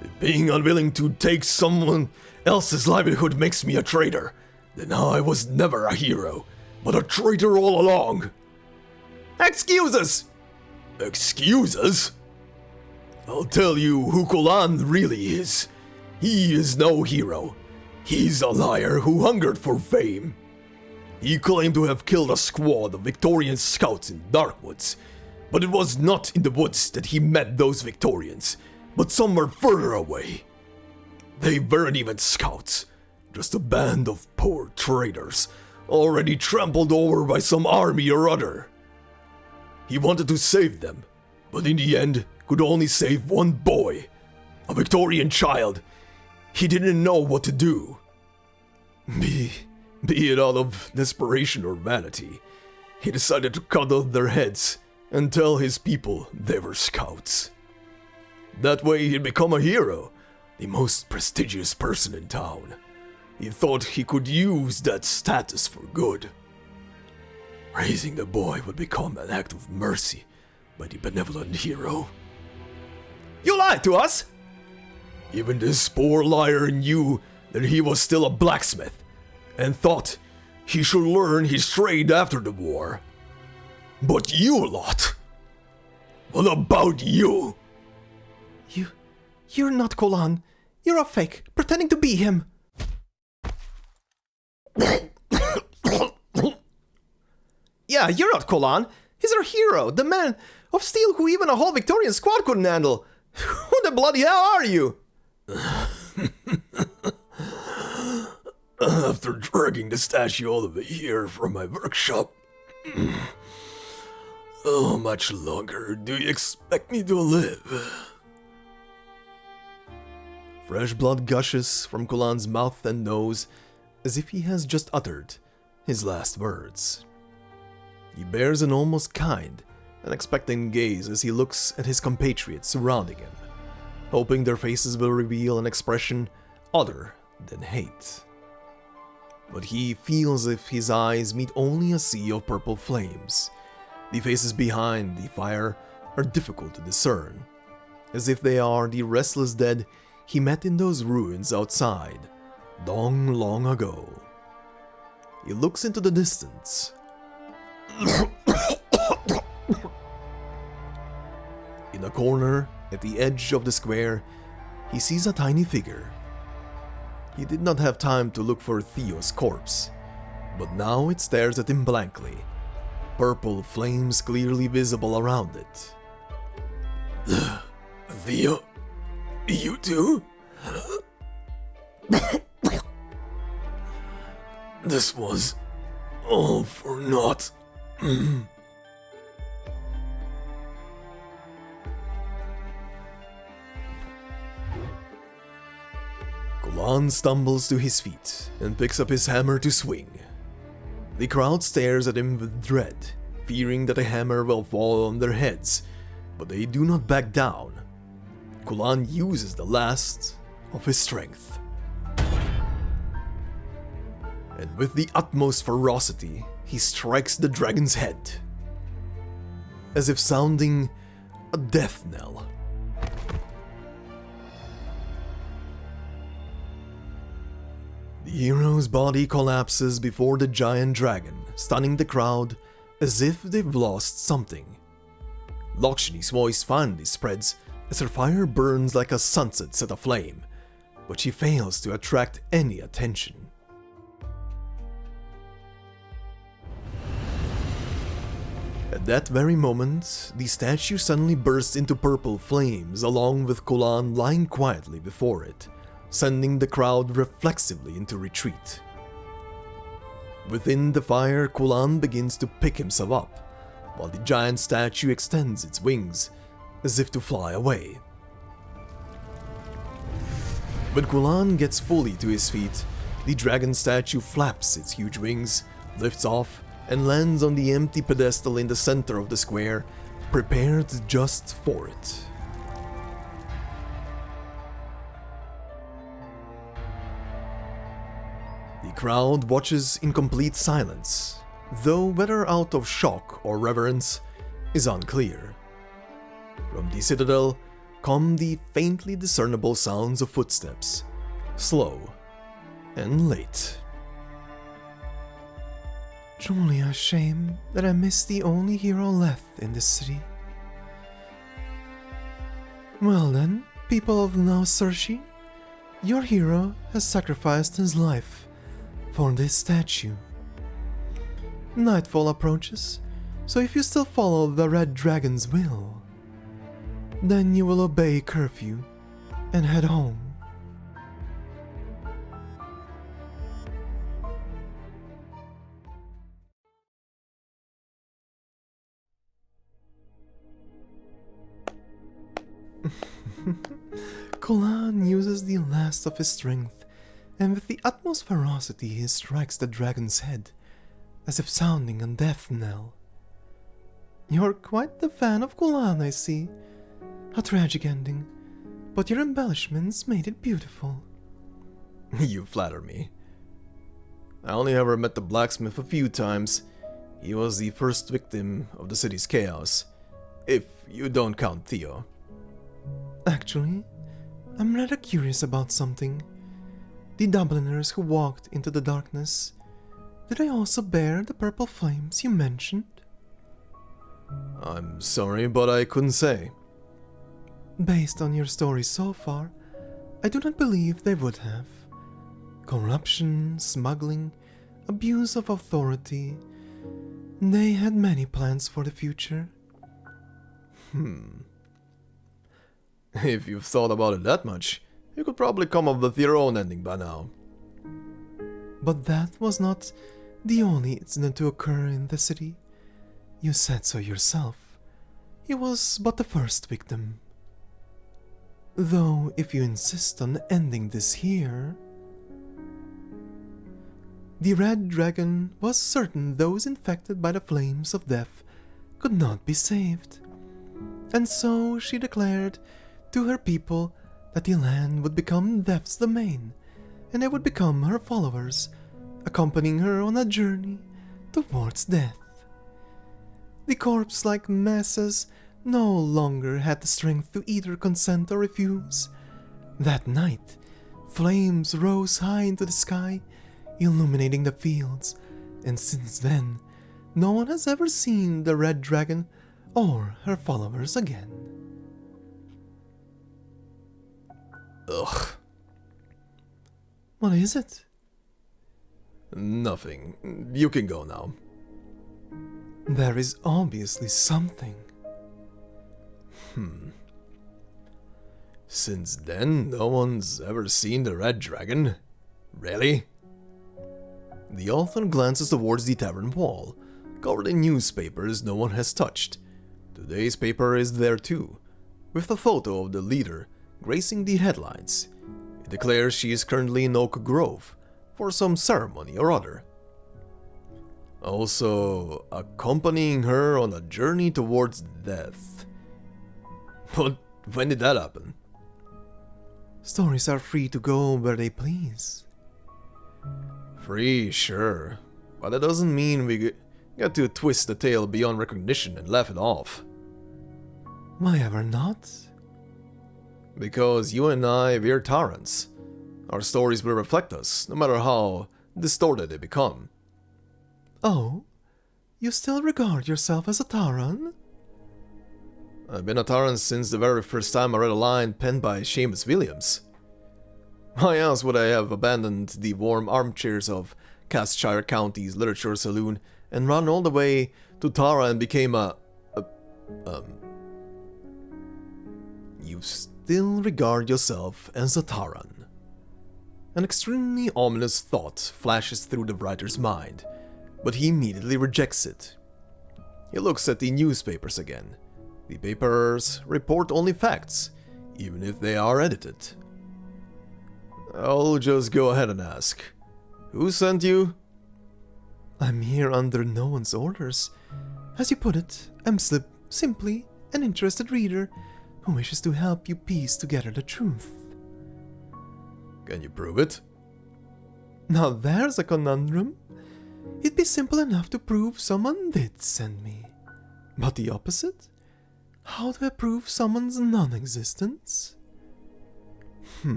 A: If being unwilling to take someone else's livelihood makes me a traitor, then I was never a hero, but a traitor all along.
B: Excuses!
A: Excuses? I'll tell you who Kulan really is. He is no hero. He's a liar who hungered for fame. He claimed to have killed a squad of Victorian scouts in Darkwoods, but it was not in the woods that he met those Victorians, but somewhere further away. They weren't even scouts, Just a band of poor traitors, already trampled over by some army or other. He wanted to save them, but in the end could only save one boy, a Victorian child. He didn't know what to do. Be it out of desperation or vanity, he decided to cut off their heads and tell his people they were scouts. That way he'd become a hero, the most prestigious person in town. He thought he could use that status for good. Raising the boy would become an act of mercy by the benevolent hero.
B: You lied to us!
A: Even this poor liar knew that he was still a blacksmith, and thought he should learn his trade after the war. But you lot! What about you?
B: You're not Kolan. You're a fake, pretending to be him. Yeah, you're not Kolan. He's our hero, the man of steel who even a whole Victorian squad couldn't handle. Who the bloody hell are you?
A: After dragging the statue all the way here from my workshop, how much longer do you expect me to live?
B: Fresh blood gushes from Kolan's mouth and nose as if he has just uttered his last words. He bears an almost kind and expectant gaze as he looks at his compatriots surrounding him, hoping their faces will reveal an expression other than hate. But he feels as if his eyes meet only a sea of purple flames. The faces behind the fire are difficult to discern, as if they are the restless dead he met in those ruins outside, long, long ago. He looks into the distance. In a corner, at the edge of the square, he sees a tiny figure. He did not have time to look for Theo's corpse, but now it stares at him blankly, purple flames clearly visible around it.
A: Theo, you too? This was all for naught.
B: Kolan stumbles to his feet and picks up his hammer to swing. The crowd stares at him with dread, fearing that the hammer will fall on their heads, but they do not back down. Kolan uses the last of his strength. And with the utmost ferocity, he strikes the dragon's head, as if sounding a death knell. The hero's body collapses before the giant dragon, stunning the crowd as if they've lost something. Loughshinny's voice finally spreads as her fire burns like a sunset set aflame, but she fails to attract any attention. At that very moment, the statue suddenly bursts into purple flames along with Kolan lying quietly before it, sending the crowd reflexively into retreat. Within the fire, Kolan begins to pick himself up, while the giant statue extends its wings, as if to fly away. When Kolan gets fully to his feet, the dragon statue flaps its huge wings, lifts off, and lands on the empty pedestal in the center of the square, prepared just for it. The crowd watches in complete silence, though whether out of shock or reverence is unclear. From the citadel come the faintly discernible sounds of footsteps, slow and late. Truly a shame that I missed the only hero left in this city. Well then, people of Na Saoirsí, your hero has sacrificed his life for this statue. Nightfall approaches, so if you still follow the Red Dragon's will, then you will obey curfew and head home. Kolan uses the last of his strength, and with the utmost ferocity he strikes the dragon's head, as if sounding a death knell. You're quite the fan of Kolan, I see. A tragic ending, but your embellishments made it beautiful.
A: You flatter me. I only ever met the blacksmith a few times. He was the first victim of the city's chaos, if you don't count Theo.
B: Actually, I'm rather curious about something. The Dubliners who walked into the darkness, did they also bear the purple flames you mentioned?
A: I'm sorry, but I couldn't say.
B: Based on your story so far, I do not believe they would have. Corruption, smuggling, abuse of authority. They had many plans for the future.
A: If you've thought about it that much, you could probably come up with your own ending by now.
B: But that was not the only incident to occur in the city. You said so yourself. He was but the first victim. Though, if you insist on ending this here... The Red Dragon was certain those infected by the flames of death could not be saved. And so she declared to her people that the land would become Death's domain, and they would become her followers, accompanying her on a journey towards death. The corpse-like masses no longer had the strength to either consent or refuse. That night, flames rose high into the sky, illuminating the fields, and since then, no one has ever seen the Red Dragon or her followers again.
A: Ugh.
B: What is it?
A: Nothing. You can go now.
B: There is obviously something.
A: Since then, no one's ever seen the Red Dragon? Really? The author glances towards the tavern wall, covered in newspapers no one has touched. Today's paper is there too, with a photo of the leader gracing the headlines. It declares she is currently in Oak Grove for some ceremony or other. Also, accompanying her on a journey towards death. But when did that happen?
B: Stories are free to go where they please.
A: Free, sure, but that doesn't mean we get to twist the tale beyond recognition and laugh it off.
B: Why ever not?
A: Because you and I, we're Tarans. Our stories will reflect us, no matter how distorted they become.
B: Oh? You still regard yourself as a Taran?
A: I've been a Taran since the very first time I read a line penned by Seamus Williams. Why else would I have abandoned the warm armchairs of Castershire County's literature saloon and run all the way to Tara and became You still regard yourself as a Taran. An extremely ominous thought flashes through the writer's mind, but he immediately rejects it. He looks at the newspapers again. The papers report only facts, even if they are edited. I'll just go ahead and ask. Who sent you?
B: I'm here under no one's orders. As you put it, I'm simply an interested reader who wishes to help you piece together the truth.
A: Can you prove it?
B: Now there's a conundrum. It'd be simple enough to prove someone did send me. But the opposite? How do I prove someone's non-existence?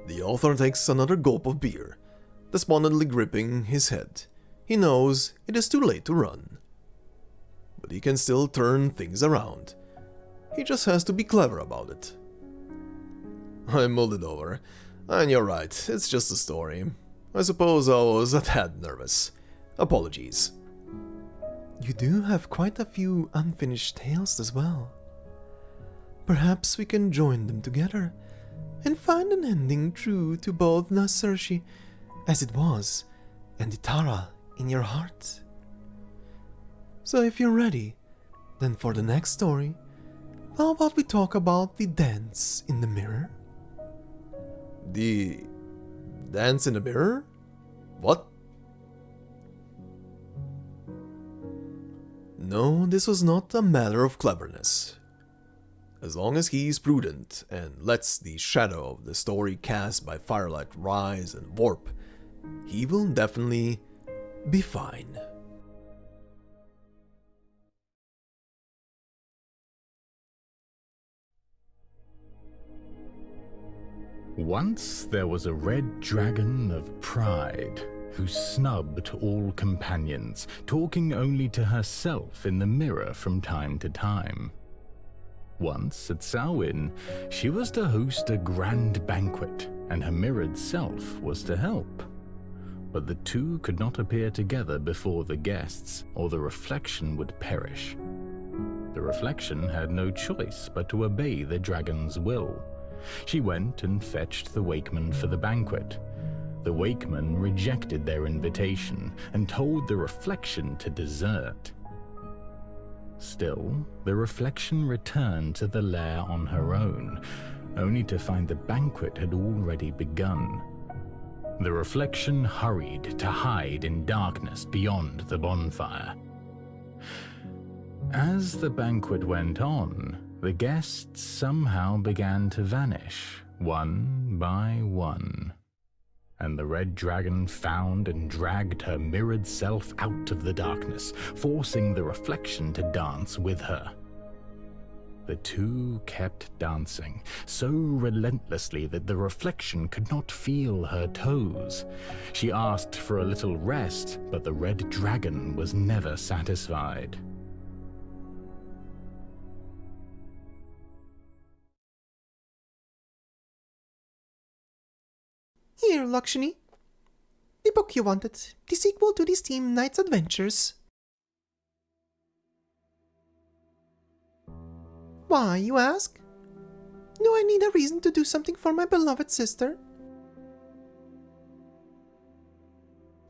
A: The author takes another gulp of beer, despondently gripping his head. He knows it is too late to run. But he can still turn things around. He just has to be clever about it. I mulled it over, and you're right, it's just a story. I suppose I was a tad nervous. Apologies.
B: You do have quite a few unfinished tales as well. Perhaps we can join them together and find an ending true to both Na Saoirsí, as it was, and the Tara in your heart. So if you're ready, then for the next story, How about we talk about the dance in the mirror?
A: The dance in the mirror? What? No, this was not a matter of cleverness. As long as he is prudent and lets the shadow of the story cast by firelight rise and warp, he will definitely be fine.
D: Once there was a red dragon of pride who snubbed all companions, talking only to herself in the mirror from time to time. Once at Samhain, she was to host a grand banquet, and her mirrored self was to help. But the two could not appear together before the guests, or the reflection would perish. The reflection had no choice but to obey the dragon's will. She went and fetched the wakeman for the banquet. The wakeman rejected their invitation and told the reflection to desert. Still, the reflection returned to the lair on her own, only to find the banquet had already begun. The reflection hurried to hide in darkness beyond the bonfire. As the banquet went on, the guests somehow began to vanish, one by one. And the red dragon found and dragged her mirrored self out of the darkness, forcing the reflection to dance with her. The two kept dancing, so relentlessly that the reflection could not feel her toes. She asked for a little rest, but the red dragon was never satisfied.
B: Here, Loughshinny. The book you wanted, the sequel to the Steam Knight's adventures. Why, you ask? Do I need a reason to do something for my beloved sister?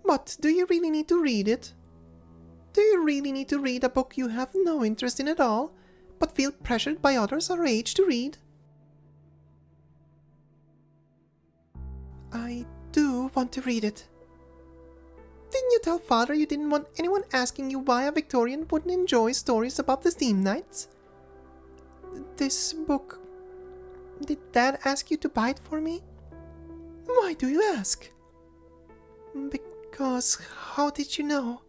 B: But do you really need to read it? Do you really need to read a book you have no interest in at all, but feel pressured by others our age to read? I do want to read it. Didn't you tell Father you didn't want anyone asking you why a Victorian wouldn't enjoy stories about the Steam Knights? This book... Did Dad ask you to buy it for me? Why do you ask? Because how did you know?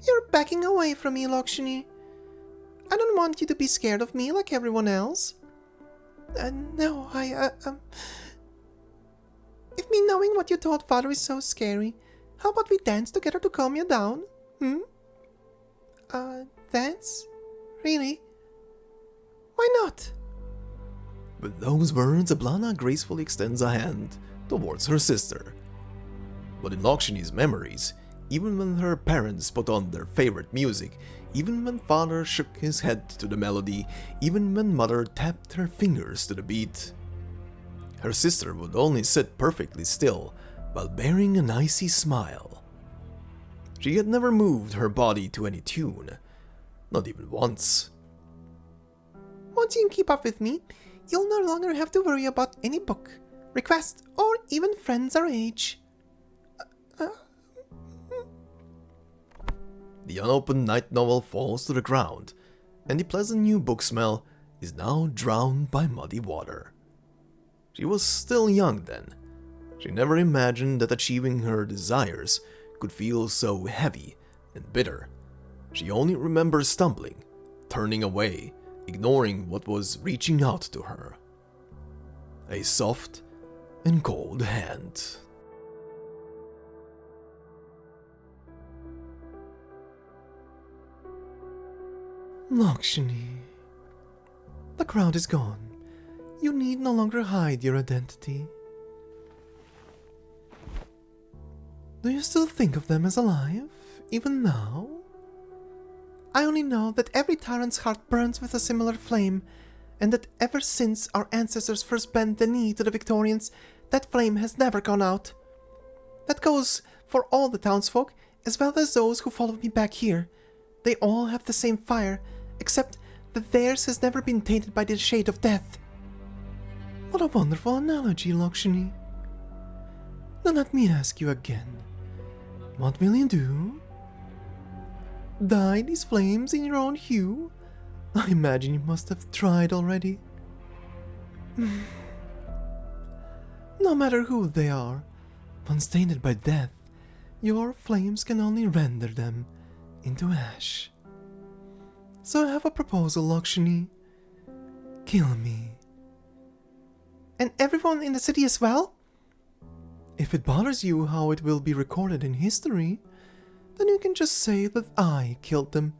B: You're backing away from me, Loughshinny. I don't want you to be scared of me like everyone else. No, If me knowing what you told Father is so scary, how about we dance together to calm you down? Dance? Really? Why not?
A: With those words, Eblana gracefully extends a hand towards her sister. But in Loughshinny's memories, even when her parents put on their favorite music, even when Father shook his head to the melody, even when Mother tapped her fingers to the beat, her sister would only sit perfectly still while bearing an icy smile. She had never moved her body to any tune, not even once.
B: Once you keep up with me, you'll no longer have to worry about any book, request, or even friends our age.
A: The unopened night novel falls to the ground, and the pleasant new book smell is now drowned by muddy water. She was still young then. She never imagined that achieving her desires could feel so heavy and bitter. She only remembers stumbling, turning away, ignoring what was reaching out to her. A soft and cold hand.
B: Loughshinny, the crowd is gone. You need no longer hide your identity. Do you still think of them as alive, even now? I only know that every Taran's heart burns with a similar flame, and that ever since our ancestors first bent the knee to the Victorians, that flame has never gone out. That goes for all the townsfolk, as well as those who followed me back here. They all have the same fire, except that theirs has never been tainted by the shade of death. What a wonderful analogy, Loughshinny. Now let me ask you again. What will you do? Dye these flames in your own hue? I imagine you must have tried already. No matter who they are, once tainted by death, your flames can only render them into ash. So I have a proposal, Loughshinny. Kill me. And everyone in the city as well? If it bothers you how it will be recorded in history, then you can just say that I killed them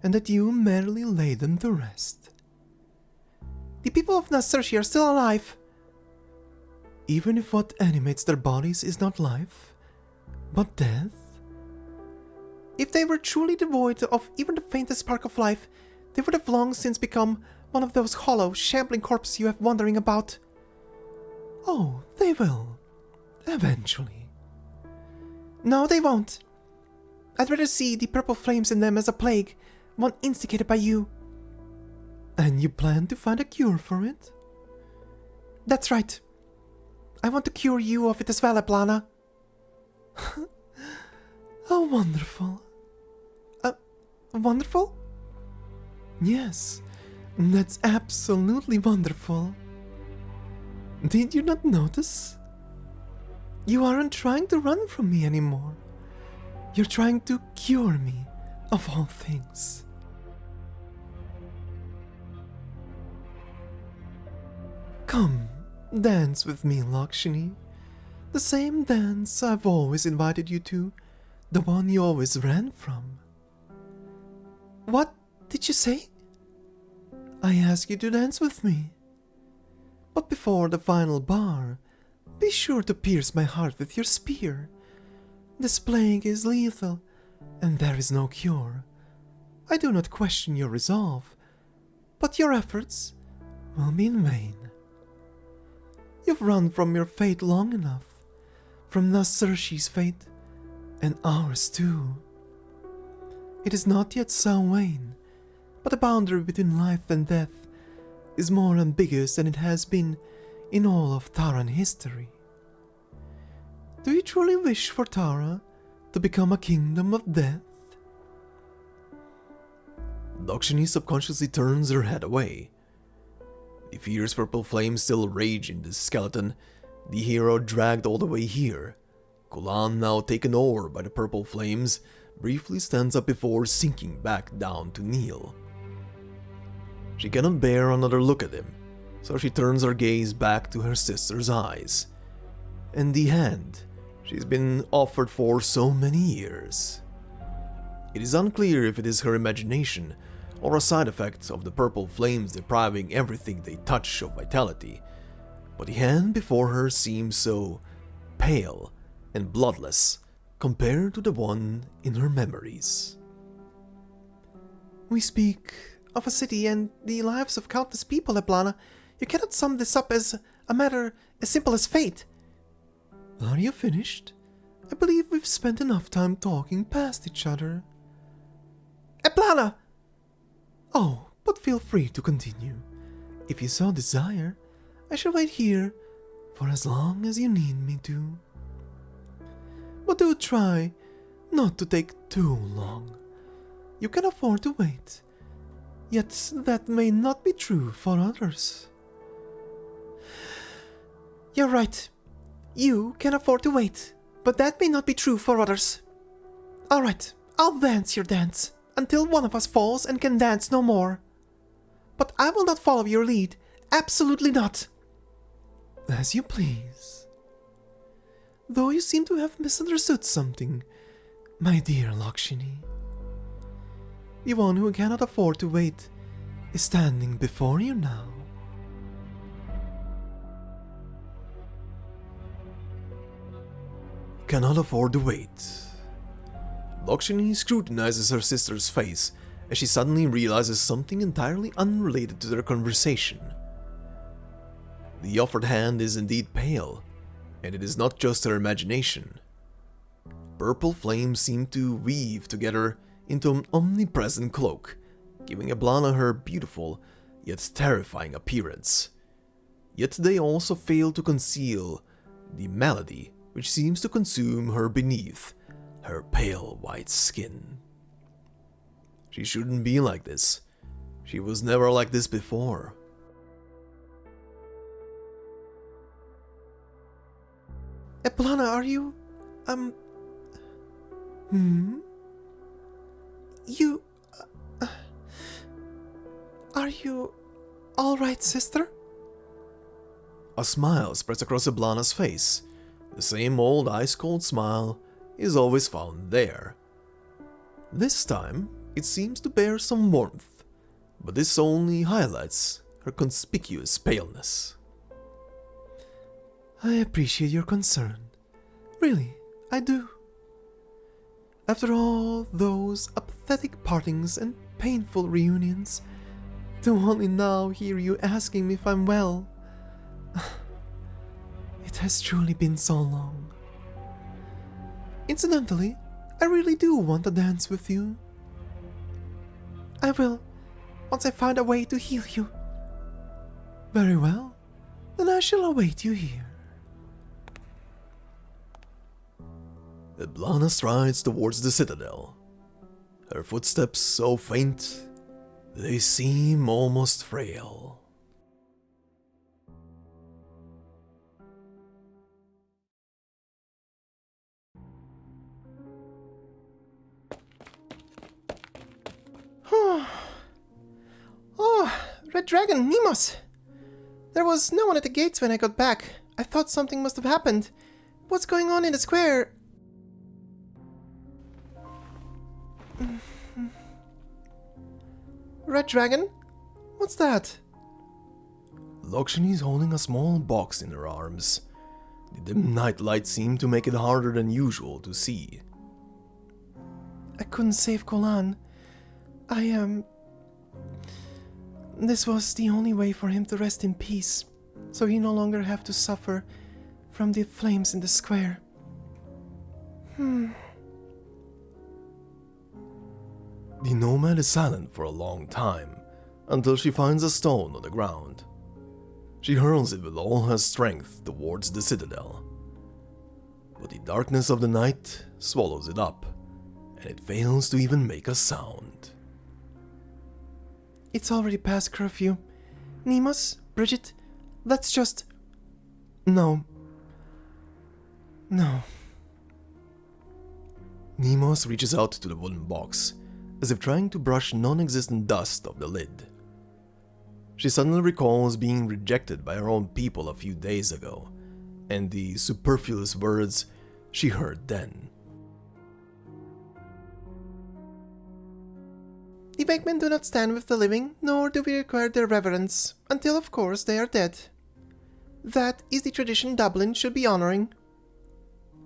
B: and that you merely laid them to rest. The people of Na Saoirsí are still alive. Even if what animates their bodies is not life, but death? If they were truly devoid of even the faintest spark of life, they would have long since become one of those hollow, shambling corpses you have wandering about. Oh, they will. Eventually. No, they won't. I'd rather see the purple flames in them as a plague, one instigated by you. And you plan to find a cure for it? That's right. I want to cure you of it as well, Eblana. Oh, wonderful. Wonderful? Yes, that's absolutely wonderful. Did you not notice? You aren't trying to run from me anymore. You're trying to cure me, of all things. Come, dance with me, Loughshinny. The same dance I've always invited you to, the one you always ran from. What did you say? I ask you to dance with me. But before the final bar, be sure to pierce my heart with your spear. This plague is lethal, and there is no cure. I do not question your resolve, but your efforts will be in vain. You've run from your fate long enough, from Na Saoirsí's fate, and ours too. It is not yet Samhain, but the boundary between life and death is more ambiguous than it has been in all of Taran history. Do you truly wish for Tara to become a kingdom of death?
A: Loughshinny subconsciously turns her head away. The fierce purple flames still rage in the skeleton, the hero dragged all the way here. Kulan, now taken over by the purple flames, briefly stands up before sinking back down to kneel. She cannot bear another look at him, so she turns her gaze back to her sister's eyes, and the hand she's been offered for so many years. It is unclear if it is her imagination or a side effect of the purple flames depriving everything they touch of vitality, but the hand before her seems so pale and bloodless compared to the one in her memories.
B: We speak of a city and the lives of countless people, Eblana. You cannot sum this up as a matter as simple as fate.
A: Are you finished?
B: I believe we've spent enough time talking past each other. Eblana! Oh, but feel free to continue. If you so desire, I shall wait here for as long as you need me to. But do try not to take too long. You can afford to wait, yet that may not be true for others. You're right. You can afford to wait, but that may not be true for others. All right, I'll dance your dance until one of us falls and can dance no more. But I will not follow your lead. Absolutely not.
A: As you please.
B: Though you seem to have misunderstood something, my dear Loughshinny. The one who cannot afford to wait is standing before you now.
A: Cannot afford to wait. Loughshinny scrutinizes her sister's face as she suddenly realizes something entirely unrelated to their conversation. The offered hand is indeed pale, and it is not just her imagination. Purple flames seem to weave together into an omnipresent cloak, giving Eblana her beautiful yet terrifying appearance. Yet they also fail to conceal the malady which seems to consume her beneath her pale white skin. She shouldn't be like this. She was never like this before.
B: Eblana, are you... You... Are you... alright, sister?
A: A smile spreads across Eblana's face. The same old ice-cold smile is always found there. This time, it seems to bear some warmth, but this only highlights her conspicuous paleness.
B: I appreciate your concern. Really, I do. After all those apathetic partings and painful reunions, to only now hear you asking me if I'm well. It has truly been so long. Incidentally, I really do want to dance with you. I will, once I find a way to heal you. Very well, then I shall await you here.
A: Eblana strides towards the citadel. Her footsteps so faint, they seem almost frail.
B: Oh, Red Dragon, Neemos! There was no one at the gates when I got back. I thought something must have happened. What's going on in the square? Red Dragon? What's that?
A: Loughshinny is holding a small box in her arms. The dim night light seemed to make it harder than usual to see.
B: I couldn't save Kolan. This was the only way for him to rest in peace, so he no longer have to suffer from the flames in the square.
A: The nomad is silent for a long time, until she finds a stone on the ground. She hurls it with all her strength towards the citadel. But the darkness of the night swallows it up, and it fails to even make a sound.
B: It's already past curfew. Neemos, Bridget, let's just... No.
A: Neemos reaches out to the wooden box, as if trying to brush non-existent dust off the lid. She suddenly recalls being rejected by her own people a few days ago, and the superfluous words she heard then.
B: The Wakemen do not stand with the living, nor do we require their reverence, until of course they are dead. That is the tradition Dublin should be honoring.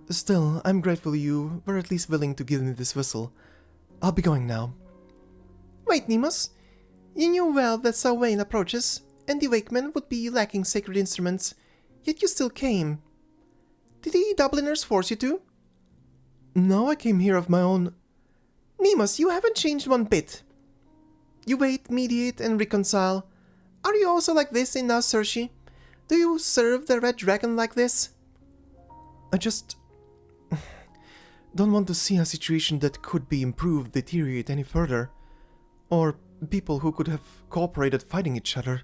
A: Still, I'm grateful you were at least willing to give me this whistle. I'll be going now.
B: Wait, Neemos. You knew well that Samhain approaches, and the Wakemen would be lacking sacred instruments, yet you still came. Did the Dubliners force you to?
A: No, I came here of my own...
B: Neemos, you haven't changed one bit. You wait, mediate, and reconcile. Are you also like this in Na Saoirsí? Do you serve the Red Dragon like this?
A: I just... don't want to see a situation that could be improved deteriorate any further. Or people who could have cooperated fighting each other.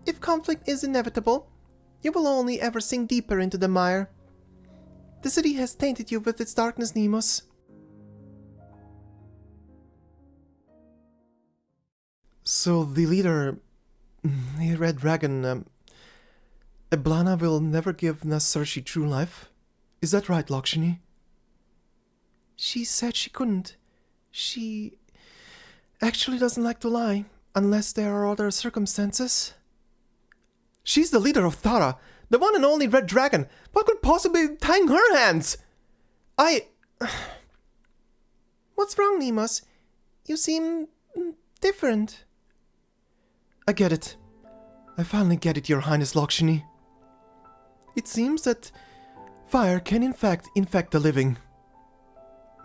B: If conflict is inevitable, you will only ever sink deeper into the mire. The city has tainted you with its darkness, Neemos.
A: So the leader, the Red Dragon, Eblana will never give Na Saoirsí true life? Is that right, Loughshinny?
B: She said she couldn't. She actually doesn't like to lie, unless there are other circumstances.
A: She's the leader of Tara, the one and only Red Dragon. What could possibly tie her hands?
B: What's wrong, Neemos? You seem different.
A: I get it. I finally get it, Your Highness Loughshinny. It seems that fire can in fact infect the living.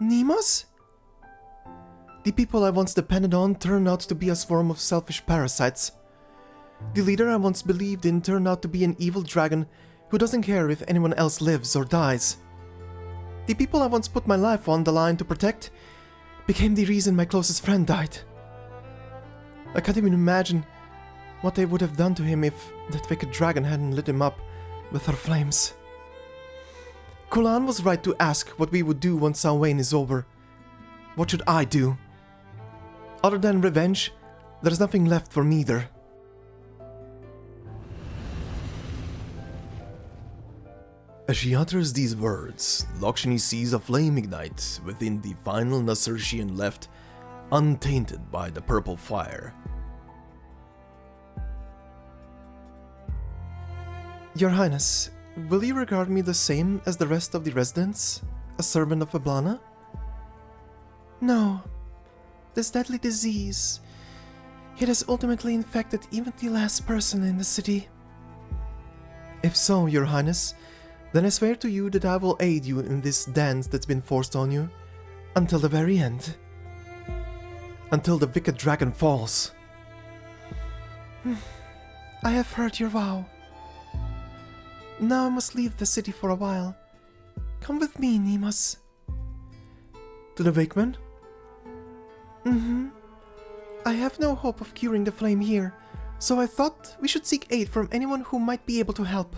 B: Neemos? The people I once depended on turned out to be a swarm of selfish parasites. The leader I once believed in turned out to be an evil dragon who doesn't care if anyone else lives or dies. The people I once put my life on the line to protect became the reason my closest friend died. I can't even imagine what they would have done to him if that wicked dragon hadn't lit him up with her flames. Kulan was right to ask what we would do once Samhain is over. What should I do? Other than revenge, there's nothing left for me either.
A: As she utters these words, Loughshinny sees a flame ignite within the final Na Saoirsí left, untainted by the purple fire.
B: Your Highness, will you regard me the same as the rest of the residents? A servant of Eblana? No. This deadly disease, it has ultimately infected even the last person in the city. If so, Your Highness, then I swear to you that I will aid you in this dance that's been forced on you, until the very end. Until the wicked dragon falls. I have heard your vow. Now I must leave the city for a while. Come with me, Nemus.
A: To the Wakeman?
B: I have no hope of curing the flame here, so I thought we should seek aid from anyone who might be able to help.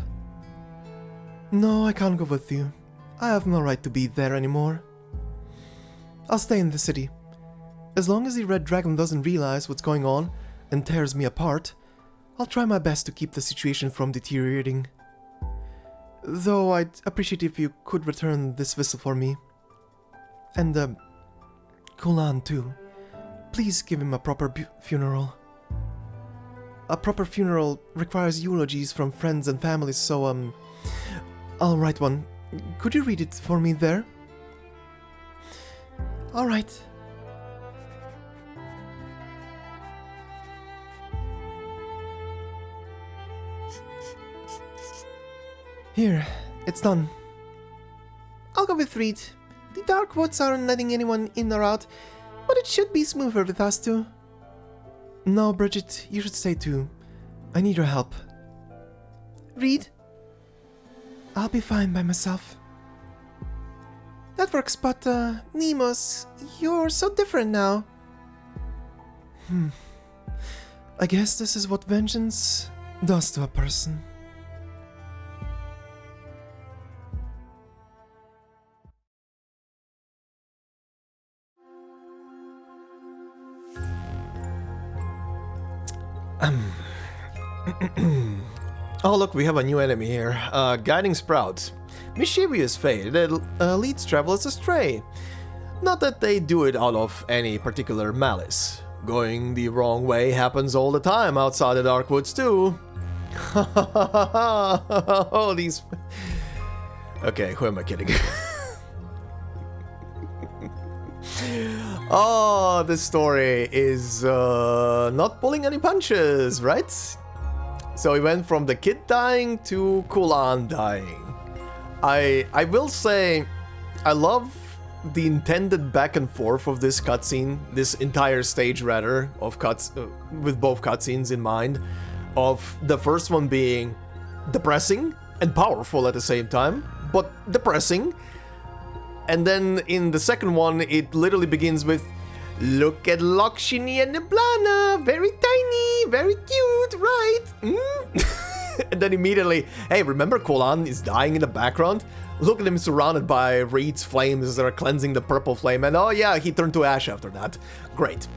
A: No, I can't go with you. I have no right to be there anymore.
B: I'll stay in the city. As long as the red dragon doesn't realize what's going on and tears me apart, I'll try my best to keep the situation from deteriorating. Though I'd appreciate if you could return this vessel for me. And, Kulan too. Please give him a proper funeral. A proper funeral requires eulogies from friends and families, so, I'll write one. Could you read it for me there? Alright. Here, it's done. I'll go with Reed. The dark woods aren't letting anyone in or out, but it should be smoother with us two. No, Bridget, you should stay too. I need your help. Reed? I'll be fine by myself. That works, but, Nemus, you're so different now. I guess this is what vengeance does to a person.
A: Oh look, we have a new enemy here. Guiding Sprouts. Mischievous fate that leads travelers astray. Not that they do it out of any particular malice. Going the wrong way happens all the time outside the dark woods too. Oh, these... Okay, who am I kidding? Oh, this story is not pulling any punches, right? So we went from the kid dying to Kulan dying. I will say, I love the intended back and forth of this cutscene, this entire stage rather, of with both cutscenes in mind, of the first one being depressing and powerful at the same time, but depressing. And then in the second one, it literally begins with, "Look at Loughshinny and Eblana, very tiny, very cute, right?" And then immediately, hey, remember Kulan is dying in the background? Look at him surrounded by Reed's flames that are cleansing the purple flame, and oh yeah, he turned to ash after that. Great.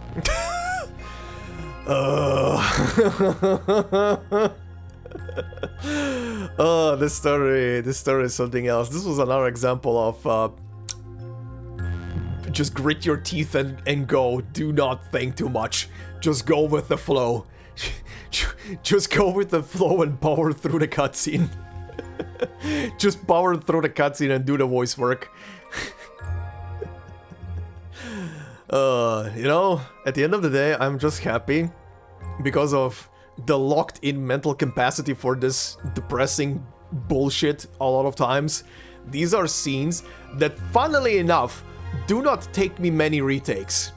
A: Oh, this story is something else. This was another example of just grit your teeth and go. Do not think too much. Just go with the flow. Just go with the flow and power through the cutscene. Just power through the cutscene and do the voice work. You know, at the end of the day, I'm just happy because of the locked-in mental capacity for this depressing bullshit a lot of times. These are scenes that, funnily enough, do not take me many retakes.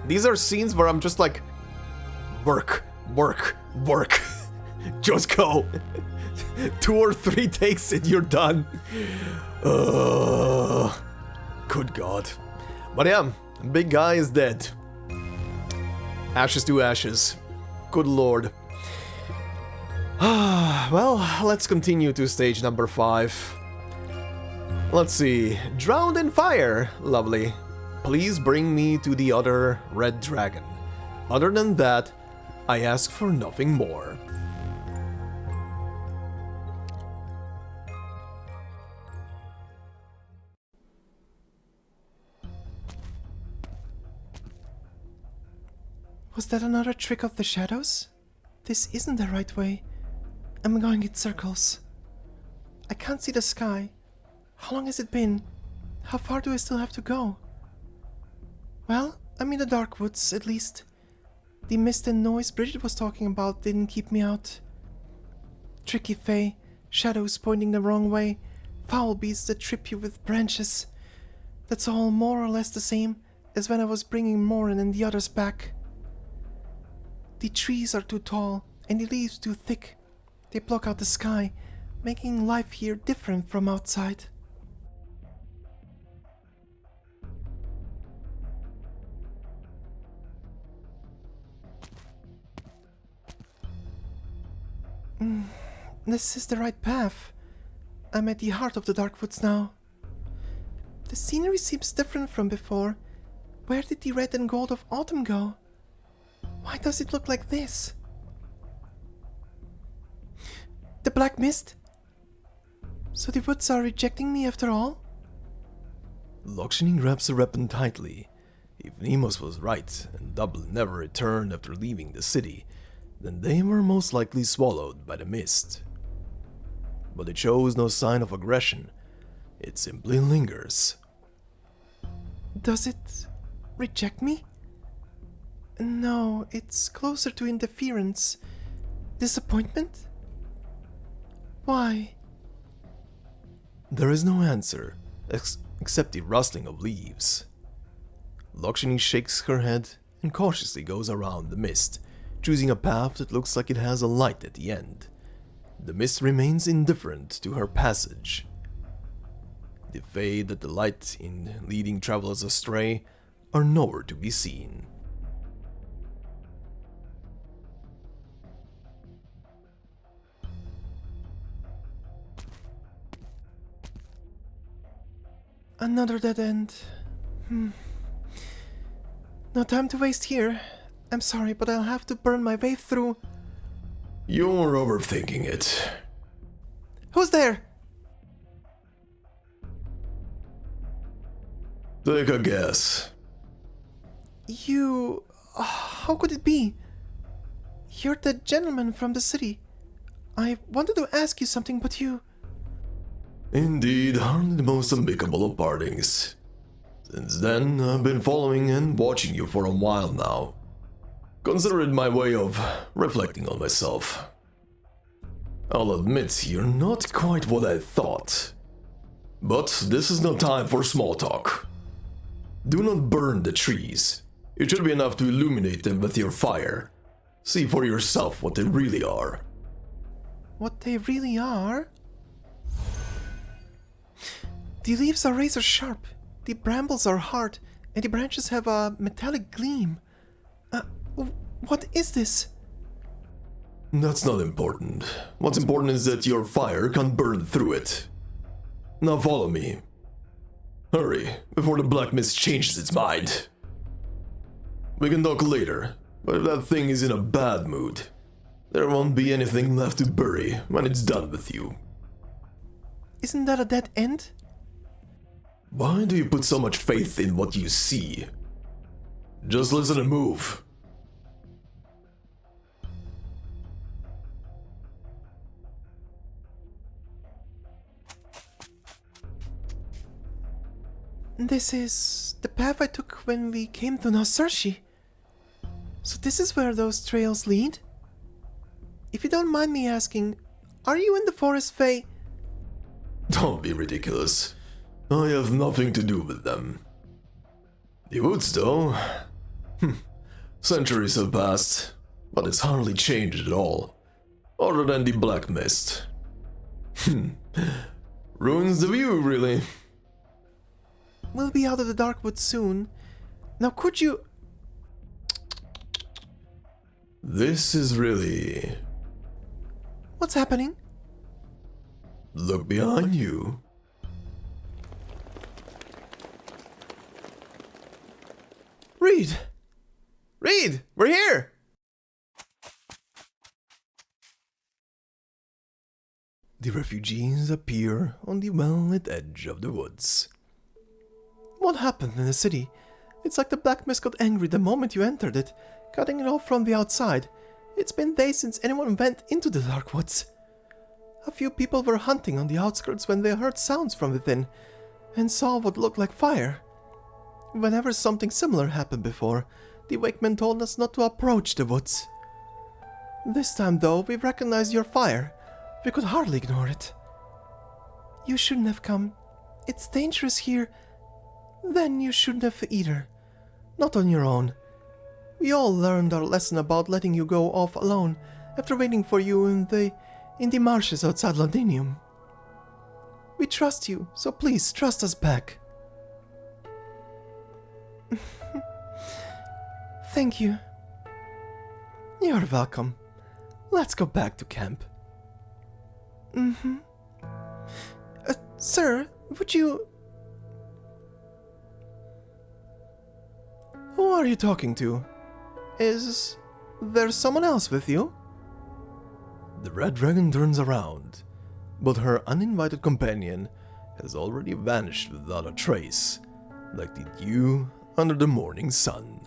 A: These are scenes where I'm just like, work, work, work. Just go. 2 or 3 takes and you're done. Good God. But yeah, big guy is dead. Ashes to ashes. Good Lord. Well, let's continue to stage number 5. Let's see. Drowned in fire. Lovely. Please bring me to the other red dragon. Other than that, I ask for nothing more.
B: Was that another trick of the shadows? This isn't the right way. I'm going in circles. I can't see the sky. How long has it been? How far do I still have to go? Well, I'm in the dark woods, at least. The mist and noise Bridget was talking about didn't keep me out. Tricky fae, shadows pointing the wrong way, foul beasts that trip you with branches. That's all more or less the same as when I was bringing Morin and the others back. The trees are too tall and the leaves too thick. They block out the sky, making life here different from outside. This is the right path. I'm at the heart of the dark woods now. The scenery seems different from before. Where did the red and gold of autumn go? Why does it look like this? The black mist? So the woods are rejecting me after all?
A: Loughshinny grabs the weapon tightly. If Nemus was right, and Dublin never returned after leaving the city, then they were most likely swallowed by the mist. But it shows no sign of aggression. It simply lingers.
B: Does it reject me? No, it's closer to indifference. Disappointment? Why?
A: There is no answer, except the rustling of leaves. Loughshinny shakes her head and cautiously goes around the mist, choosing a path that looks like it has a light at the end. The mist remains indifferent to her passage. The fae that delight in leading travelers astray are nowhere to be seen.
B: Another dead end. No time to waste here. I'm sorry, but I'll have to burn my way through.
A: You're overthinking it.
B: Who's there?
A: Take a guess.
B: You... how could it be? You're the gentleman from the city. I wanted to ask you something, but you...
A: Indeed, hardly the most amicable of partings. Since then, I've been following and watching you for a while now. Consider it my way of reflecting on myself. I'll admit you're not quite what I thought. But this is no time for small talk. Do not burn the trees. It should be enough to illuminate them with your fire. See for yourself what they really are.
B: What they really are? The leaves are razor sharp, the brambles are hard, and the branches have a metallic gleam. What is this?
A: That's not important. What's important is that your fire can't burn through it. Now follow me. Hurry, before the black mist changes its mind. We can talk later, but if that thing is in a bad mood, there won't be anything left to bury when it's done with you.
B: Isn't that a dead end?
A: Why do you put so much faith in what you see? Just listen and move.
B: This is the path I took when we came to Na Saoirsí. So this is where those trails lead? If you don't mind me asking, are you in the forest fae?
A: Don't be ridiculous. I have nothing to do with them. The woods, though, Centuries have passed, but it's hardly changed at all, other than the black mist. Ruins the view, really.
B: We'll be out of the dark woods soon. Now could you...
A: This is really...
B: What's happening?
A: Look behind you.
B: Reed! Reed! We're here!
A: The refugees appear on the well-lit edge of the woods.
B: What happened in the city? It's like the black mist got angry the moment you entered it, cutting it off from the outside. It's been days since anyone went into the dark woods. A few people were hunting on the outskirts when they heard sounds from within, and saw what looked like fire. Whenever something similar happened before, the wakemen told us not to approach the woods. This time though, we recognized your fire. We could hardly ignore it. You shouldn't have come. It's dangerous here. Then you shouldn't have either. Not on your own. We all learned our lesson about letting you go off alone after waiting for you in the marshes outside Londinium. We trust you, so please trust us back. Thank you. You're welcome. Let's go back to camp. Sir, would you... Who are you talking to? Is there someone else with you?
A: The red dragon turns around, but her uninvited companion has already vanished without a trace, like the dew under the morning sun.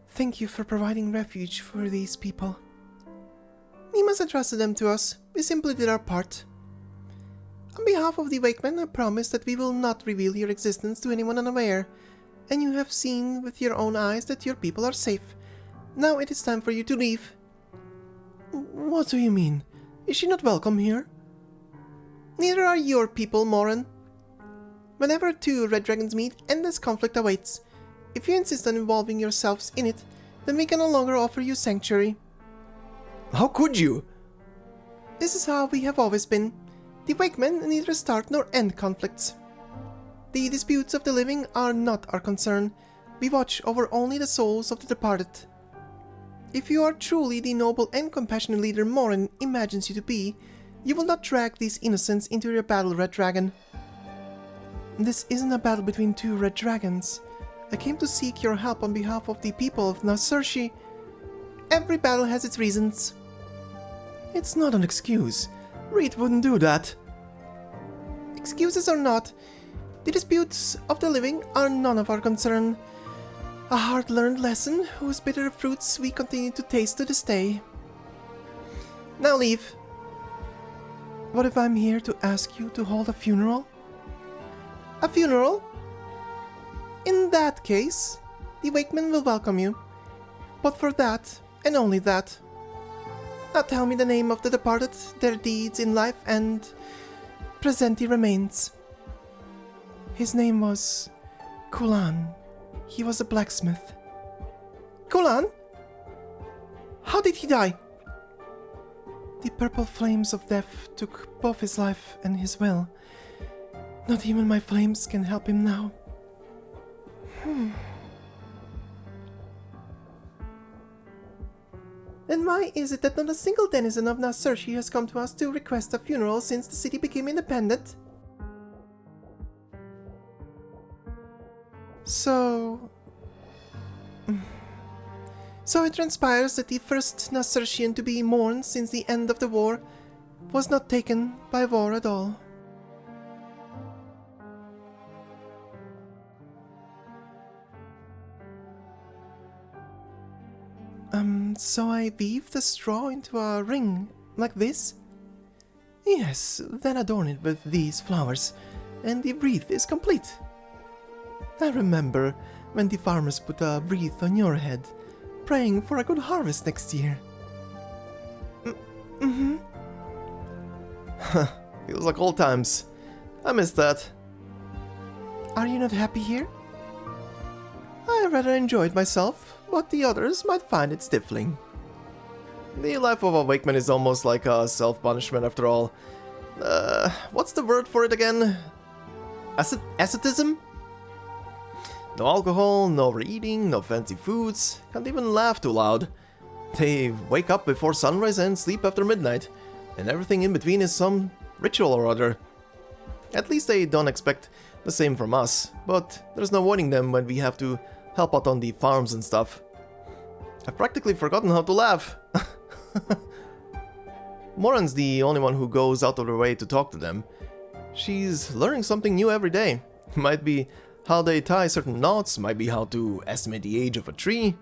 B: Thank you for providing refuge for these people. You must have trusted them to us. We simply did our part. On behalf of the Wakemen, I promise that we will not reveal your existence to anyone unaware, and you have seen with your own eyes that your people are safe. Now it is time for you to leave. What do you mean? Is she not welcome here? Neither are your people, Moran. Whenever two red dragons meet, endless conflict awaits. If you insist on involving yourselves in it, then we can no longer offer you sanctuary.
A: How could you?
B: This is how we have always been. The Wakemen neither start nor end conflicts. The disputes of the living are not our concern. We watch over only the souls of the departed. If you are truly the noble and compassionate leader Moran imagines you to be, you will not drag these innocents into your battle, Red Dragon. This isn't a battle between two red dragons. I came to seek your help on behalf of the people of Na Saoirsí. Every battle has its reasons.
A: It's not an excuse. Reed wouldn't do that.
B: Excuses or not, the disputes of the living are none of our concern. A hard-learned lesson whose bitter fruits we continue to taste to this day. Now leave.
A: What if I'm here to ask you to hold a funeral?
B: A funeral? In that case, the Wakemen will welcome you. But for that, and only that. Now tell me the name of the departed, their deeds in life, and present the remains.
A: His name was Kulan. He was a blacksmith.
B: Kulan? How did he die?
A: The purple flames of death took both his life and his will. Not even my flames can help him now.
B: Then why is it that not a single denizen of Na Saoirsí has come to us to request a funeral since the city became independent? So it transpires that the first Na Saoirsian to be mourned since the end of the war was not taken by war at all.
A: So I weave the straw into a ring, like this?
B: Yes, then adorn it with these flowers, and the wreath is complete. I remember when the farmers put a wreath on your head, praying for a good harvest next year.
A: Feels like old times. I miss that.
B: Are you not happy here? I rather enjoyed myself, but the others might find it stifling.
A: The life of a wakeman is almost like a self-punishment after all. What's the word for it again? Asceticism? No alcohol, no overeating, no fancy foods, can't even laugh too loud. They wake up before sunrise and sleep after midnight, and everything in between is some ritual or other. At least they don't expect the same from us, but there's no avoiding them when we have to help out on the farms and stuff. I've practically forgotten how to laugh. Moran's the only one who goes out of her way to talk to them. She's learning something new every day. Might be how they tie certain knots, might be how to estimate the age of a tree.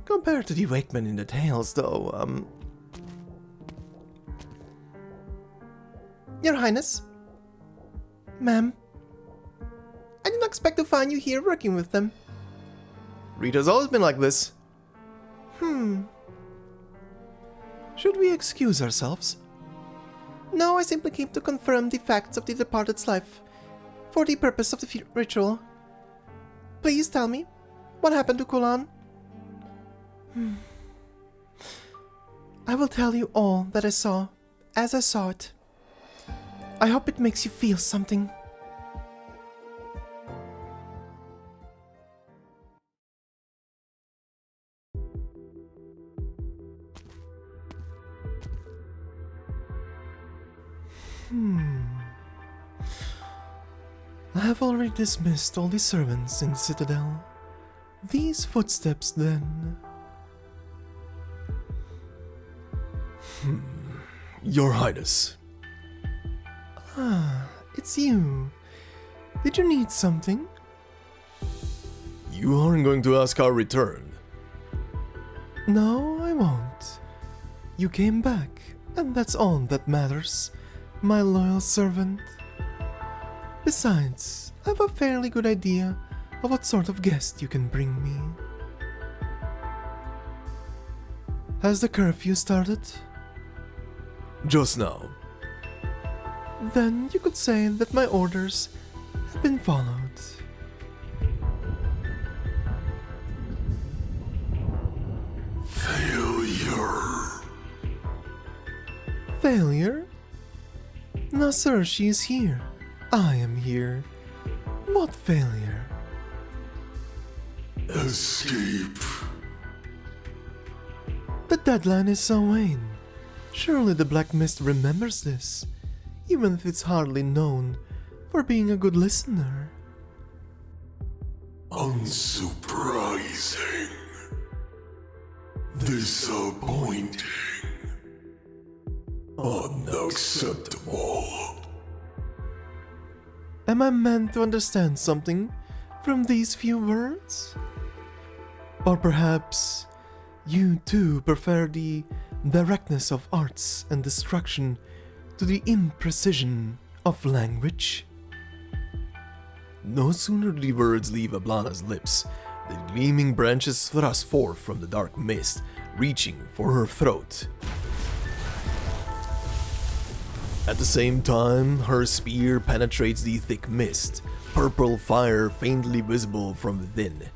A: Compared to the wakemen in the tales, though,
B: Your Highness? Ma'am? I didn't expect to find you here working with them.
A: Rita's always been like this.
B: Should we excuse ourselves? No, I simply came to confirm the facts of the departed's life, for the purpose of the ritual. Please tell me, what happened to Kulan? I will tell you all that I saw, as I saw it. I hope it makes you feel something. I have already dismissed all the servants in the citadel. These footsteps, then.
A: Your Highness.
B: Ah, it's you. Did you need something?
A: You aren't going to ask our return.
B: No, I won't. You came back, and that's all that matters, my loyal servant. Besides, I have a fairly good idea of what sort of guest you can bring me. Has the curfew started?
A: Just now.
B: Then you could say that my orders have been followed.
C: Failure.
B: Failure? Na Saoirsí is here. I am here. What failure?
C: Escape.
B: The deadline is Saoirsí. Surely the Black Mist remembers this, even if it's hardly known for being a good listener.
C: Unsurprising. Disappointing. Unacceptable.
B: Am I meant to understand something from these few words? Or perhaps you too prefer the directness of arts and destruction to the imprecision of language?
A: No sooner do the words leave Eblana's lips, the gleaming branches thrust forth from the dark mist, reaching for her throat. At the same time, her spear penetrates the thick mist, purple fire faintly visible from within.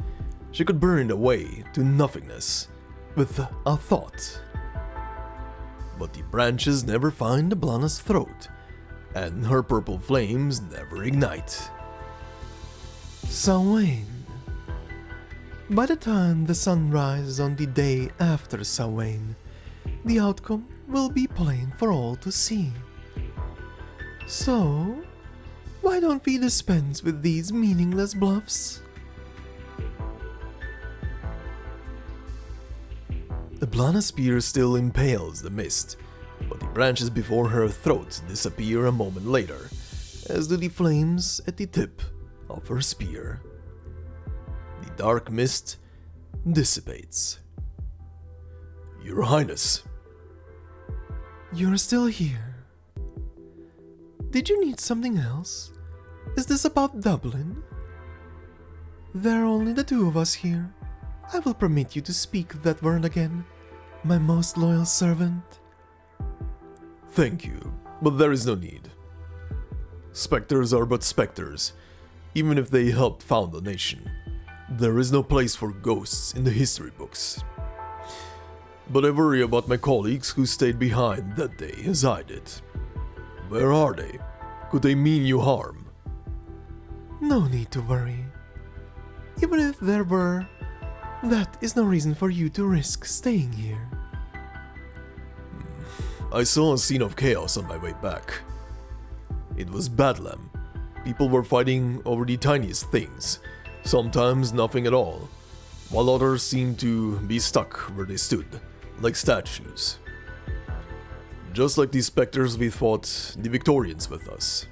A: She could burn away to nothingness with a thought. But the branches never find Eblana's throat, and her purple flames never ignite.
B: Saoirsí. By the time the sun rises on the day after Saoirsí, the outcome will be plain for all to see. So, why don't we dispense with these meaningless bluffs?
A: Eblana's spear still impales the mist, but the branches before her throat disappear a moment later, as do the flames at the tip of her spear. The dark mist dissipates. Your Highness.
B: You're still here. Did you need something else? Is this about Dublin? There are only the two of us here. I will permit you to speak that word again, my most loyal servant.
A: Thank you, but there is no need. Spectres are but spectres, even if they helped found a nation. There is no place for ghosts in the history books. But I worry about my colleagues who stayed behind that day as I did. Where are they? Could they mean you harm?
B: No need to worry. Even if there were, that is no reason for you to risk staying here.
A: I saw a scene of chaos on my way back. It was bedlam. People were fighting over the tiniest things, sometimes nothing at all, while others seemed to be stuck where they stood, like statues. Just like these specters we fought the Victorians with us.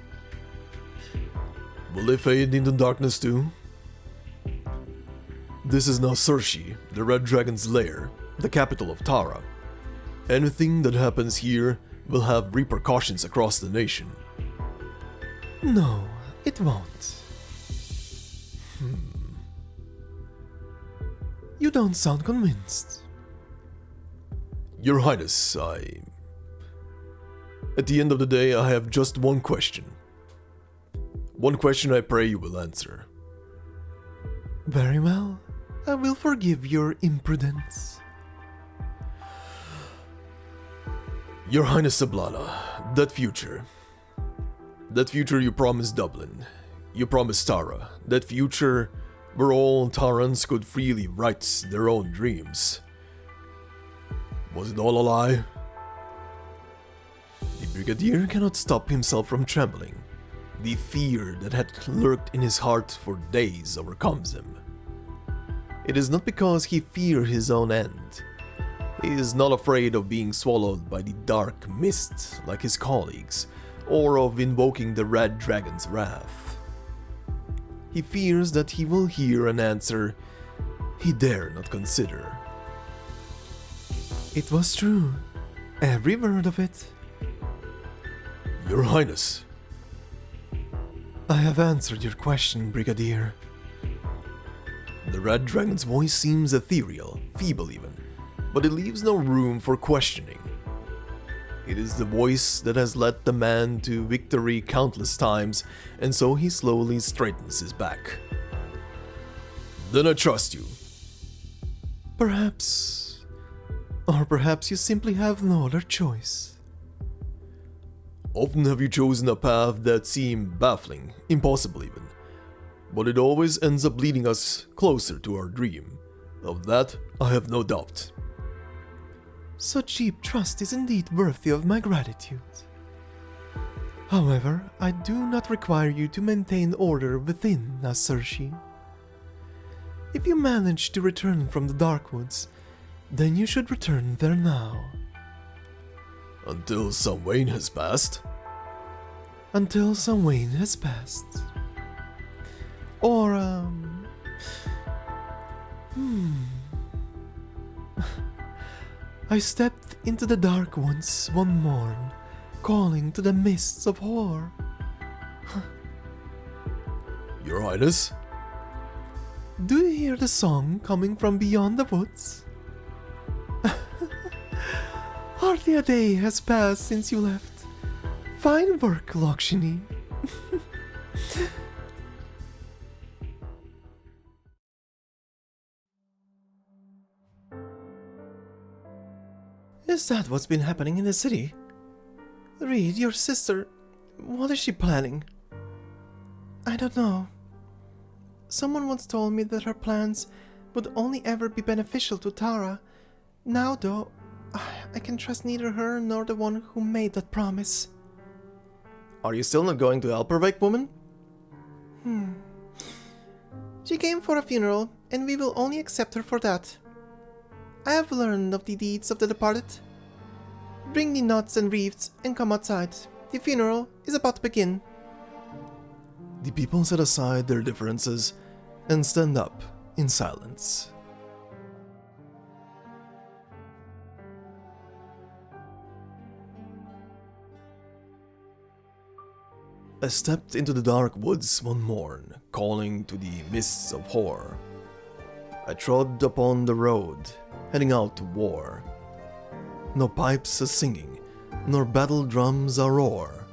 A: Will they fade into darkness too? This is Na Saoirsí, the Red Dragon's lair, the capital of Taran. Anything that happens here will have repercussions across the nation.
B: No, it won't. You don't sound convinced.
A: Your Highness, At the end of the day, I have just one question. One question I pray you will answer.
B: Very well. I will forgive your imprudence.
A: Your Highness Eblana, that future you promised Dublin, you promised Tara, that future where all Tarans could freely write their own dreams. Was it all a lie? The brigadier cannot stop himself from trembling. The fear that had lurked in his heart for days overcomes him. It is not because he fears his own end. He is not afraid of being swallowed by the dark mist like his colleagues, or of invoking the Red Dragon's wrath. He fears that he will hear an answer he dare not consider.
B: It was true, every word of it.
A: Your Highness.
B: I have answered your question, Brigadier.
A: The Red Dragon's voice seems ethereal, feeble even, but it leaves no room for questioning. It is the voice that has led the man to victory countless times, and so he slowly straightens his back. Then I trust you.
B: Perhaps. Or perhaps you simply have no other choice.
A: Often have you chosen a path that seemed baffling, impossible even, but it always ends up leading us closer to our dream. Of that, I have no doubt.
B: Such cheap trust is indeed worthy of my gratitude. However, I do not require you to maintain order within Na Saoirsí. If you manage to return from the Darkwoods, then you should return there now.
A: Until some wane has passed?
B: Until some wane has passed. Or, I stepped into the Darkwoods one morn, calling to the mists of horror.
A: Your Highness?
B: Do you hear the song coming from beyond the woods? Hardly a day has passed since you left. Fine work, Loughshinny. Is that what's been happening in the city? Reed, your sister, what is she planning? I don't know. Someone once told me that her plans would only ever be beneficial to Tara. Now, though, I can trust neither her nor the one who made that promise.
A: Are you still not going to help her, white woman?
B: She came for a funeral, and we will only accept her for that. I have learned of the deeds of the departed. Bring the knots and wreaths and come outside. The funeral is about to begin.
A: The people set aside their differences and stand up in silence. I stepped into the dark woods one morn, calling to the mists of horror. I trod upon the road, heading out to war. No pipes a singing, nor battle drums a roar.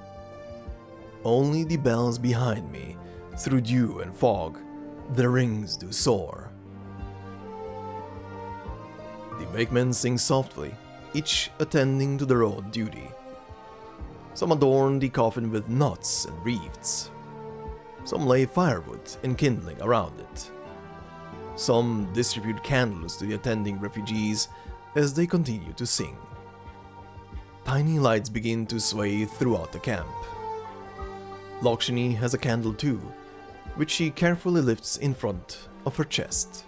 A: Only the bells behind me, through dew and fog, their rings do soar. The wakemen sing softly, each attending to their own duty. Some adorn the coffin with knots and wreaths. Some lay firewood and kindling around it. Some distribute candles to the attending refugees as they continue to sing. Tiny lights begin to sway throughout the camp. Loughshinny has a candle too, which she carefully lifts in front of her chest.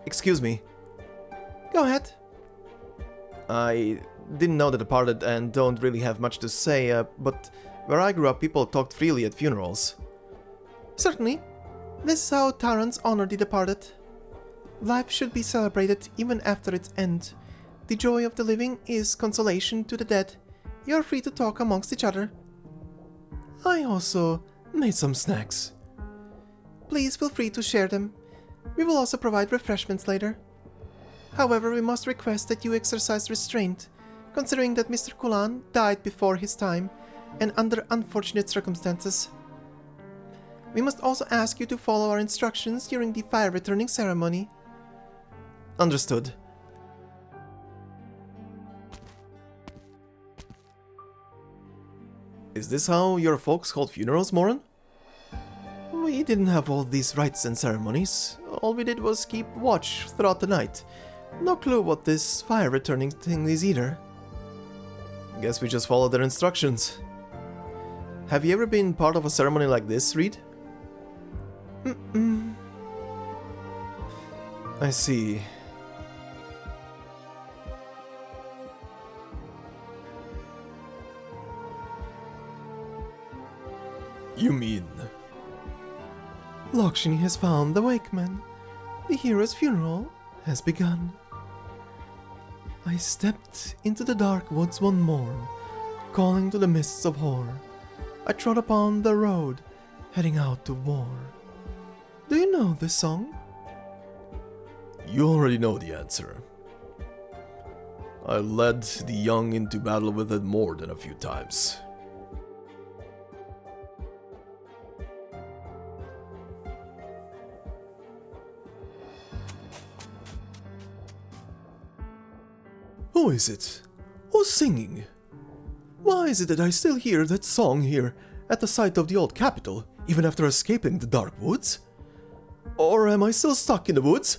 A: Excuse me.
B: Go ahead.
A: I didn't know the departed and don't really have much to say, but where I grew up, people talked freely at funerals.
B: Certainly. This is how Tarans honor the departed. Life should be celebrated even after its end. The joy of the living is consolation to the dead. You are free to talk amongst each other.
A: I also made some snacks.
B: Please feel free to share them. We will also provide refreshments later. However, we must request that you exercise restraint, considering that Mr. Kulan died before his time and under unfortunate circumstances. We must also ask you to follow our instructions during the fire returning ceremony.
A: Understood. Is this how your folks hold funerals, Moran? We didn't have all these rites and ceremonies. All we did was keep watch throughout the night. No clue what this fire returning thing is either. Guess we just followed their instructions. Have you ever been part of a ceremony like this, Reed? I see. You mean...
B: Loughshinny has found the wakeman. The hero's funeral has begun. I stepped into the dark woods one morn, calling to the mists of horror. I trod upon the road, heading out to war. Do you know this song?
A: You already know the answer. I led the young into battle with it more than a few times. Who is it? Who's singing? Why is it that I still hear that song here at the site of the old capital, even after escaping the dark woods? Or am I still stuck in the woods?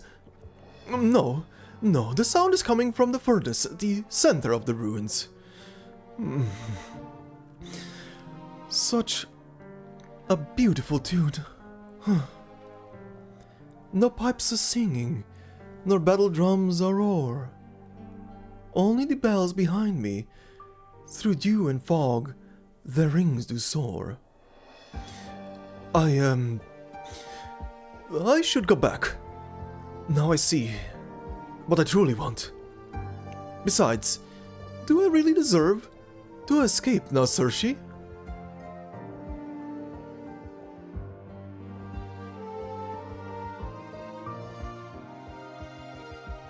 A: No, the sound is coming from the furnace, the center of the ruins. Such a beautiful tune. No pipes are singing, nor battle drums are roar. Only the bells behind me, through dew and fog, their rings do soar. I should go back. Now I see what I truly want. Besides, do I really deserve to escape Na Saoirsí?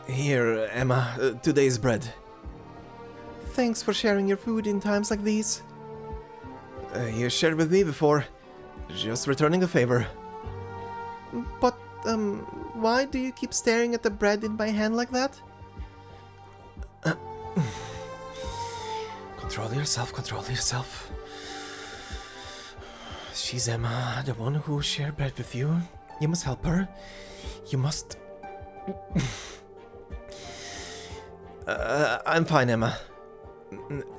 A: Here, Emma, today's bread.
B: Thanks for sharing your food in times like these.
A: You shared with me before. Just returning a favor.
B: But, why do you keep staring at the bread in my hand like that?
A: Control yourself. She's Emma, the one who shared bread with you. You must help her. You must... I'm fine, Emma.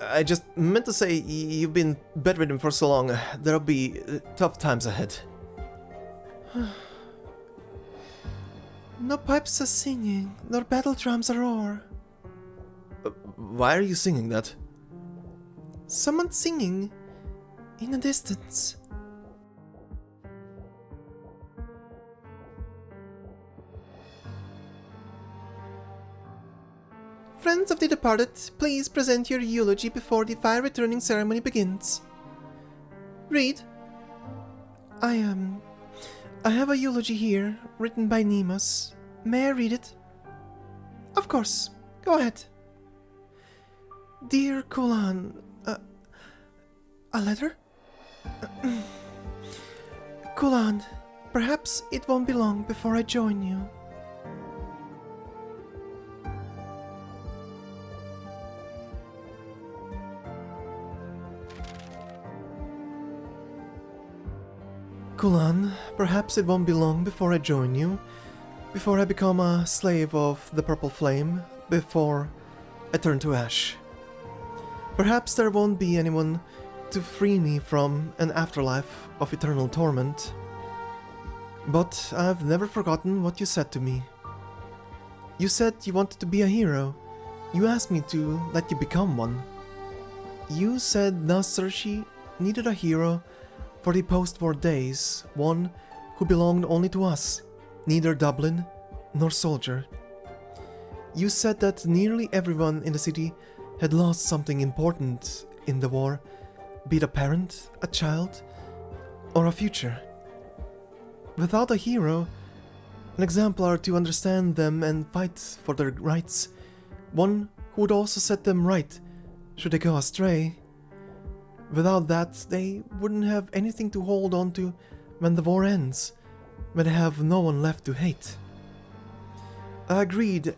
A: I just meant to say you've been bedridden for so long. There'll be tough times ahead.
B: No pipes are singing, nor battle drums are roar.
A: Why are you singing that?
B: Someone's singing in the distance. Friends of the departed, please present your eulogy before the fire returning ceremony begins. Read. I have a eulogy here, written by Nemus. May I read it? Of course. Go ahead. Dear Kulan, A letter? Kulan, perhaps it won't be long before I join you. Kulan, perhaps it won't be long before I join you, before I become a slave of the purple flame, before I turn to ash. Perhaps there won't be anyone to free me from an afterlife of eternal torment. But I've never forgotten what you said to me. You said you wanted to be a hero. You asked me to let you become one. You said Na Saoirsí needed a hero for the post-war days, one who belonged only to us, neither Dublin nor soldier. You said that nearly everyone in the city had lost something important in the war, be it a parent, a child, or a future. Without a hero, an exemplar to understand them and fight for their rights, one who would also set them right should they go astray. Without that, they wouldn't have anything to hold on to when the war ends, when they have no one left to hate. I agreed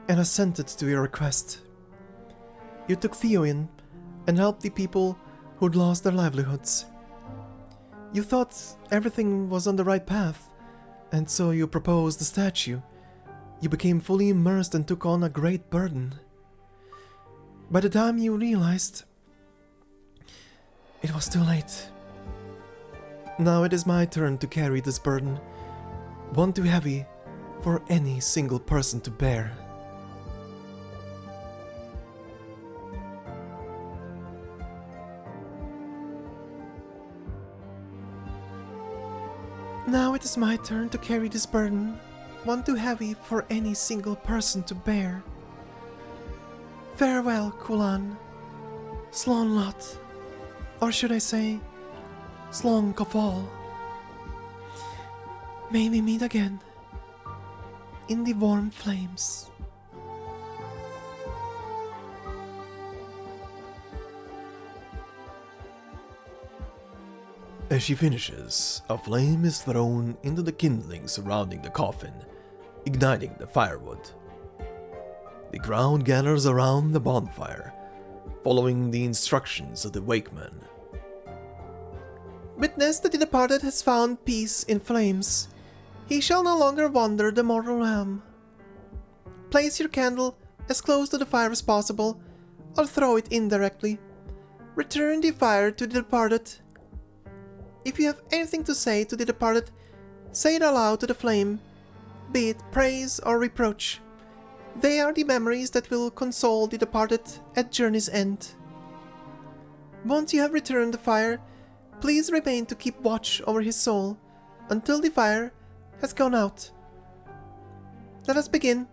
B: and assented to your request. You took Theo in and helped the people who'd lost their livelihoods. You thought everything was on the right path, and so you proposed the statue. You became fully immersed and took on a great burden. By the time you realized, it was too late. Now it is my turn to carry this burden, one too heavy for any single person to bear. Now it is my turn to carry this burden, one too heavy for any single person to bear. Farewell, Kulan. Slán Lot. Or should I say, Slán Kafal. May we meet again in the warm flames.
A: As she finishes, a flame is thrown into the kindling surrounding the coffin, igniting the firewood. The crowd gathers around the bonfire, following the instructions of the wakeman.
B: Witness that the departed has found peace in flames. He shall no longer wander the mortal realm. Place your candle as close to the fire as possible, or throw it indirectly. Return the fire to the departed. If you have anything to say to the departed, say it aloud to the flame, be it praise or reproach. They are the memories that will console the departed at journey's end. Once you have returned the fire, please remain to keep watch over his soul until the fire has gone out. Let us begin.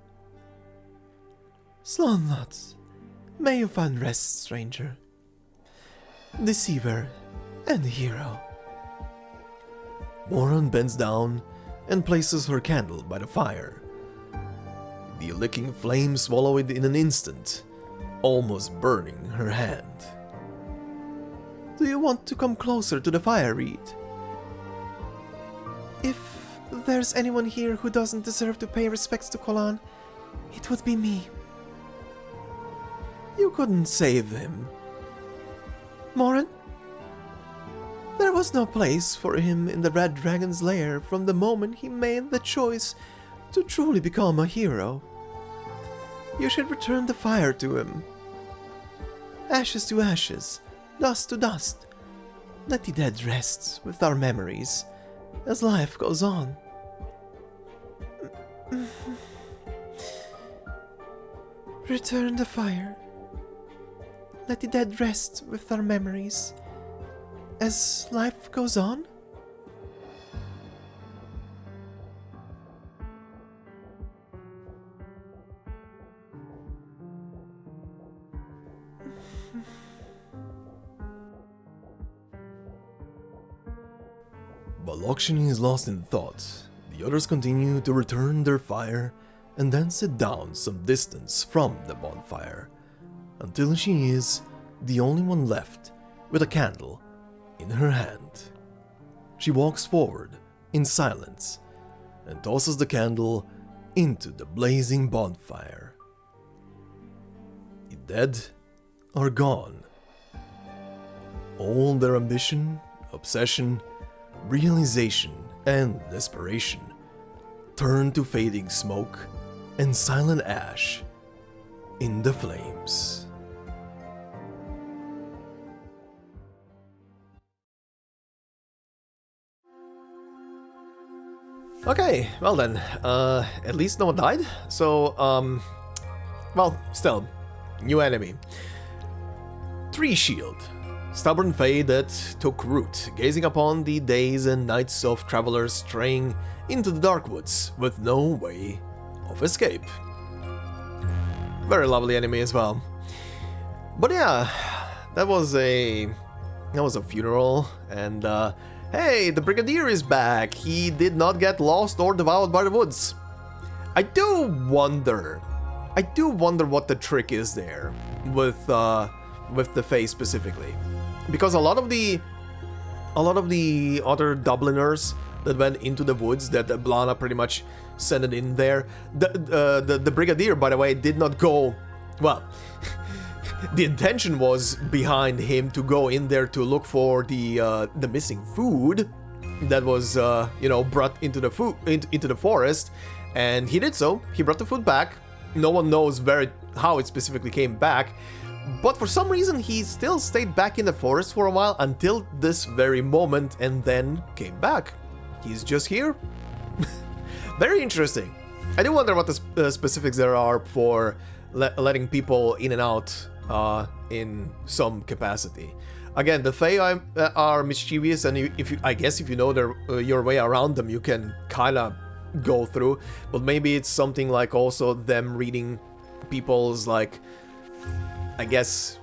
A: Slán Lot, may you find rest, stranger. Deceiver and hero. Moran bends down and places her candle by the fire. The licking flame swallow it in an instant, almost burning her hand. Do you want to come closer to the fire, Reed?
B: If there's anyone here who doesn't deserve to pay respects to Kulan, it would be me.
A: You couldn't save him.
B: Moran?
A: There was no place for him in the Red Dragon's lair from the moment he made the choice to truly become a hero. You should return the fire to him. Ashes to ashes, dust to dust. Let the dead rest with our memories as life goes on.
B: Return the fire. Let the dead rest with our memories as life goes on?
A: While Loughshinny is lost in thought, the others continue to return their fire and then sit down some distance from the bonfire, until she is the only one left with a candle in her hand. She walks forward in silence and tosses the candle into the blazing bonfire. The dead are gone. All their ambition, obsession, realization, and desperation turn to fading smoke and silent ash in the flames. Okay, well then, at least no one died, so, well, still, new enemy. Tree Shield, stubborn fate that took root, gazing upon the days and nights of travelers straying into the dark woods with no way of escape. Very lovely enemy as well. But yeah, that was a funeral, and hey, the brigadier is back. He did not get lost or devoured by the woods. I do wonder what the trick is there with the face specifically, because a lot of the other Dubliners that went into the woods that Eblana pretty much sent it in there. The brigadier, by the way, did not go. Well, the intention was behind him to go in there to look for the missing food that was brought into the forest, and he did so. He brought the food back. No one knows how it specifically came back, but for some reason he still stayed back in the forest for a while until this very moment, and then came back. He's just here. Very interesting. I do wonder what the specifics there are for letting people in and out in some capacity. Again, the Fae are mischievous, and I guess if you know your way around them, you can kind of go through. But maybe it's something like also them reading people's, like, I guess,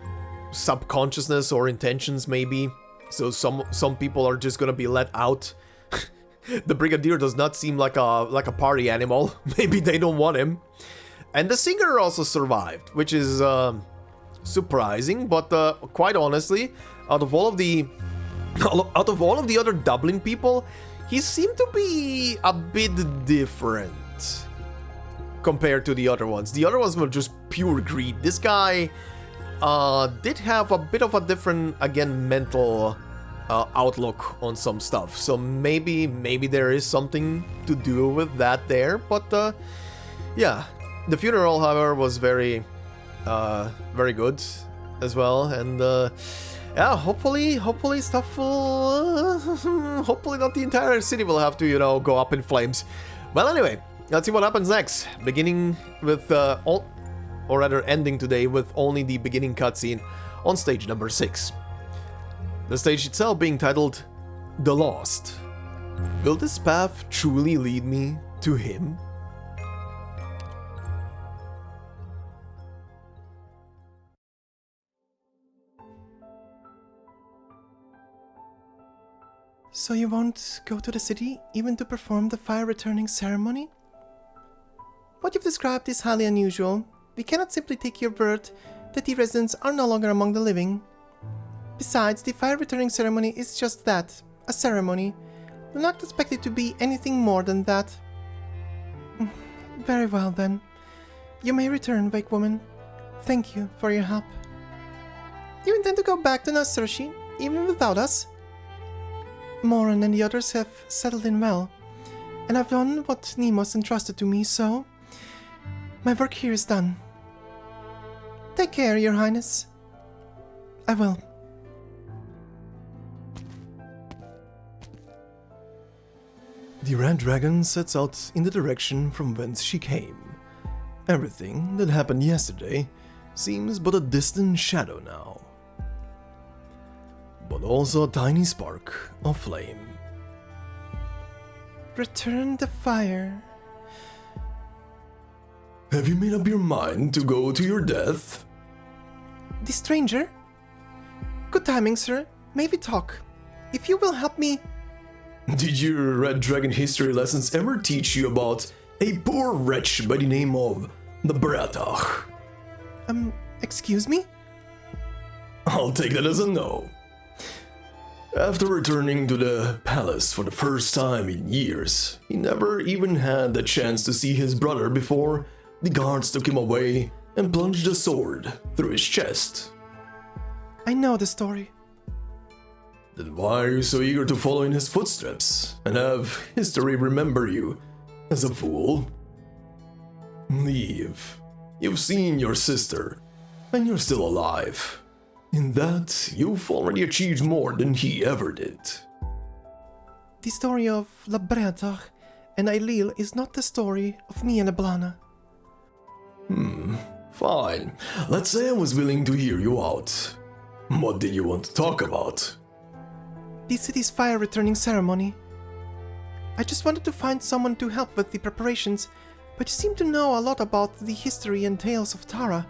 A: subconsciousness or intentions maybe. So some people are just gonna be let out. The brigadier does not seem like a party animal. Maybe they don't want him. And the singer also survived, which is surprising, but quite honestly, out of all of the other Dublin people, he seemed to be a bit different compared to the other ones. The other ones were just pure greed. This guy did have a bit of a different, again, mental outlook on some stuff. So maybe there is something to do with that there. But yeah, the funeral, however, was very good as well. And yeah, hopefully stuff will hopefully not the entire city will have to, go up in flames. Well, anyway, let's see what happens next. Beginning with or rather ending today with only the beginning cutscene on stage number 6. The stage itself being titled The Lost. Will this path truly lead me to him?
B: So you won't go to the city even to perform the fire returning ceremony? What you've described is highly unusual. We cannot simply take your word that the residents are no longer among the living. Besides, the fire returning ceremony is just that, a ceremony. Do not expect it to be anything more than that. Very well then. You may return, Wake Woman. Thank you for your help. You intend to go back to Na Saoirsí, even without us? Moran and the others have settled in well, and I've done what Nemo's entrusted to me, so my work here is done. Take care, Your Highness. I will.
A: The Red Dragon sets out in the direction from whence she came. Everything that happened yesterday seems but a distant shadow now, but also a tiny spark of flame.
B: Return the fire.
A: Have you made up your mind to go to your death?
B: The stranger? Good timing, sir. May we talk? If you will help me...
A: Did your Red Dragon history lessons ever teach you about a poor wretch by the name of the Bratach?
B: Excuse me?
A: I'll take that as a no. After returning to the palace for the first time in years, he never even had the chance to see his brother before the guards took him away and plunged a sword through his chest.
B: I know the story.
A: Then why are you so eager to follow in his footsteps and have history remember you as a fool? Leave. You've seen your sister, and you're still alive. In that, you've already achieved more than he ever did.
B: The story of La Breatach and Ailil is not the story of me and Eblana.
A: Fine. Let's say I was willing to hear you out. What did you want to talk about?
B: The city's fire returning ceremony. I just wanted to find someone to help with the preparations, but you seem to know a lot about the history and tales of Tara,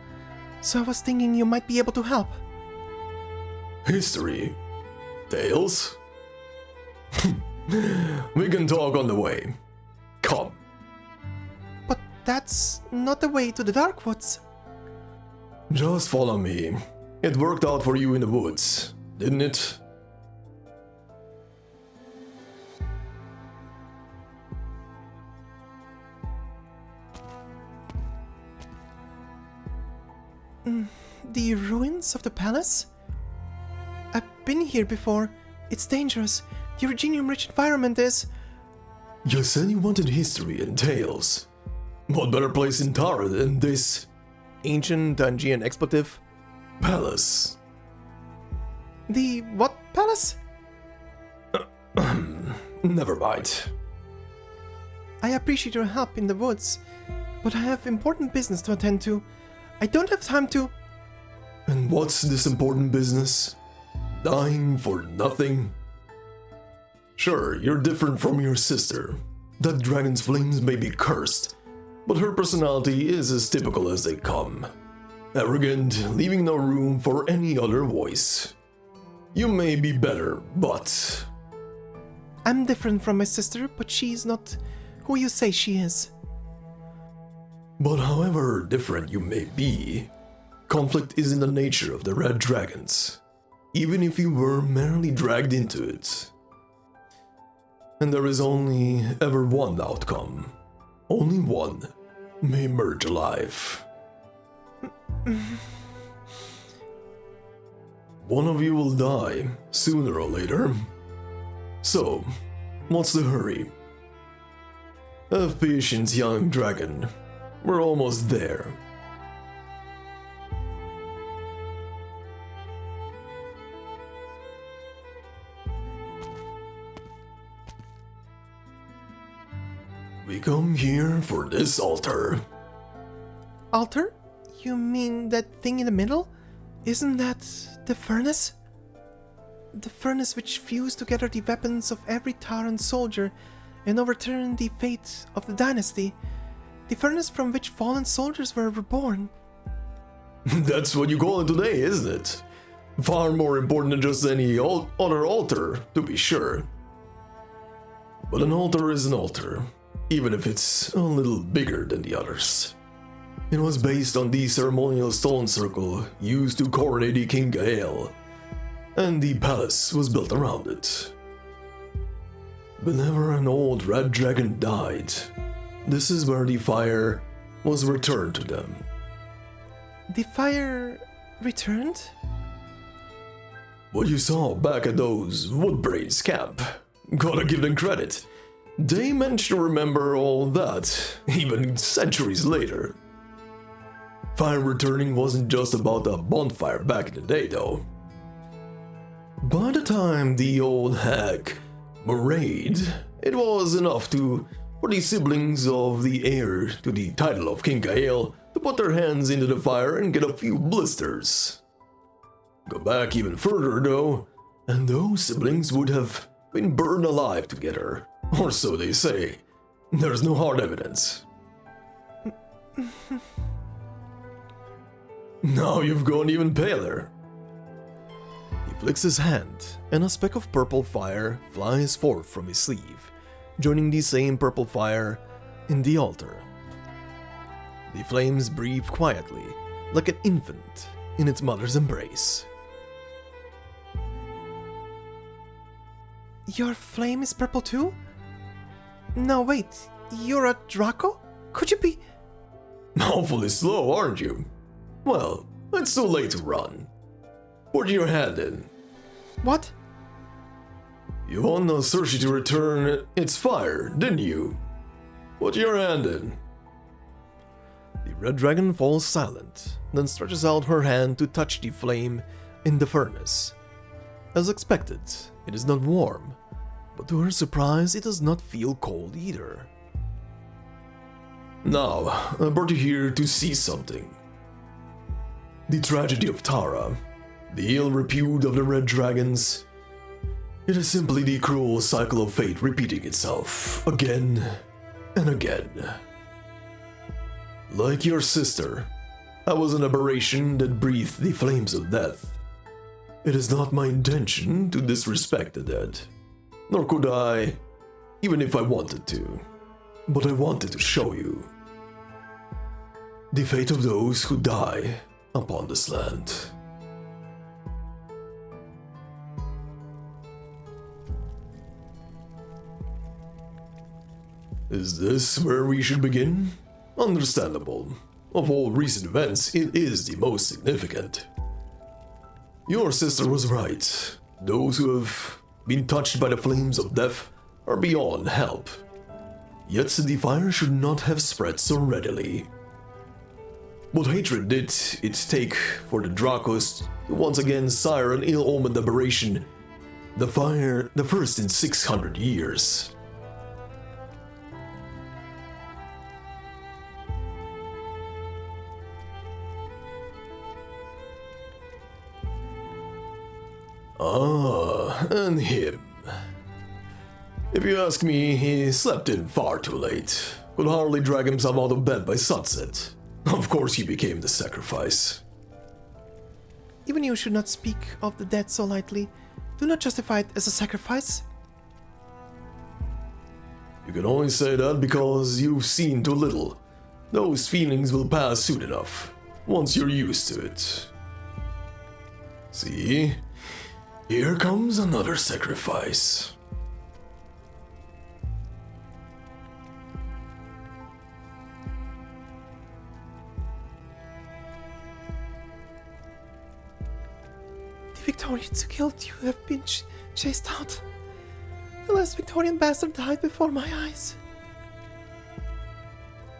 B: so I was thinking you might be able to help.
A: History? Tales? We can talk on the way. Come.
B: But that's not the way to the Darkwoods.
A: Just follow me. It worked out for you in the woods, didn't it?
B: The ruins of the palace? I've been here before. It's dangerous. The uranium-rich environment is...
A: You said you wanted history and tales. What better place in Tara than this
B: Ancient Dungeon expletive.
A: palace?
B: The what palace?
A: Never mind.
B: I appreciate your help in the woods, but I have important business to attend to. I don't have time to...
A: And what's this important business? Dying for nothing? Sure, you're different from your sister. That dragon's flames may be cursed, but her personality is as typical as they come. Arrogant, leaving no room for any other voice. You may be better, but...
B: I'm different from my sister, but she's not who you say she is.
A: But however different you may be, conflict is in the nature of the Red Dragons, even if you were merely dragged into it. And there is only ever one outcome. Only one may emerge alive. One of you will die, sooner or later. So, what's the hurry? Have patience, young dragon. We're almost there. We come here for this altar.
B: Altar? You mean that thing in the middle? Isn't that the furnace? The furnace which fused together the weapons of every Taran soldier and overturned the fate of the dynasty. The furnace from which fallen soldiers were reborn.
A: That's what you call it today, isn't it? Far more important than just any other altar, to be sure. But an altar is an altar, even if it's a little bigger than the others. It was based on the ceremonial stone circle used to coronate King Gael, and the palace was built around it. Whenever an old red dragon died, this is where the fire was returned to them.
B: The fire returned?
A: What you saw back at those Woodbraid's camp, gotta give them credit. They managed to remember all that, even centuries later. Fire returning wasn't just about a bonfire back in the day, though. By the time the old hag married, it was enough for the siblings of the heir to the title of King Gael to put their hands into the fire and get a few blisters. Go back even further, though, and those siblings would have been burned alive together, or so they say. There's no hard evidence. Now you've gone even paler. He flicks his hand, and a speck of purple fire flies forth from his sleeve, joining the same purple fire in the altar. The flames breathe quietly, like an infant in its mother's embrace.
B: Your flame is purple too? No, wait, you're a Draco? Could you be...
A: Awfully slow, aren't you? Well, it's too late to run. Put your hand in.
B: What?
A: You want Na Saoirsí to return its fire, didn't you? Put your hand in. The red dragon falls silent, then stretches out her hand to touch the flame in the furnace. As expected, it is not warm, but to her surprise, it does not feel cold either. Now, I brought you here to see something. The tragedy of Tara, the ill repute of the red dragons. It is simply the cruel cycle of fate repeating itself, again and again. Like your sister, I was an aberration that breathed the flames of death. It is not my intention to disrespect the dead, nor could I, even if I wanted to. But I wanted to show you the fate of those who die upon this land. Is this where we should begin? Understandable. Of all recent events, it is the most significant. Your sister was right. Those who have been touched by the flames of death are beyond help. Yet the fire should not have spread so readily. What hatred did it take for the Dracos to once again sire an ill-omened aberration? The fire, the first in 600 years. Ah, and him. If you ask me, he slept in far too late. Could hardly drag himself out of bed by sunset. Of course he became the sacrifice.
B: Even you should not speak of the dead so lightly. Do not justify it as a sacrifice.
A: You can only say that because you've seen too little. Those feelings will pass soon enough, once you're used to it. See? Here comes another sacrifice.
B: The Victorians who killed you have been chased out. The last Victorian bastard died before my eyes.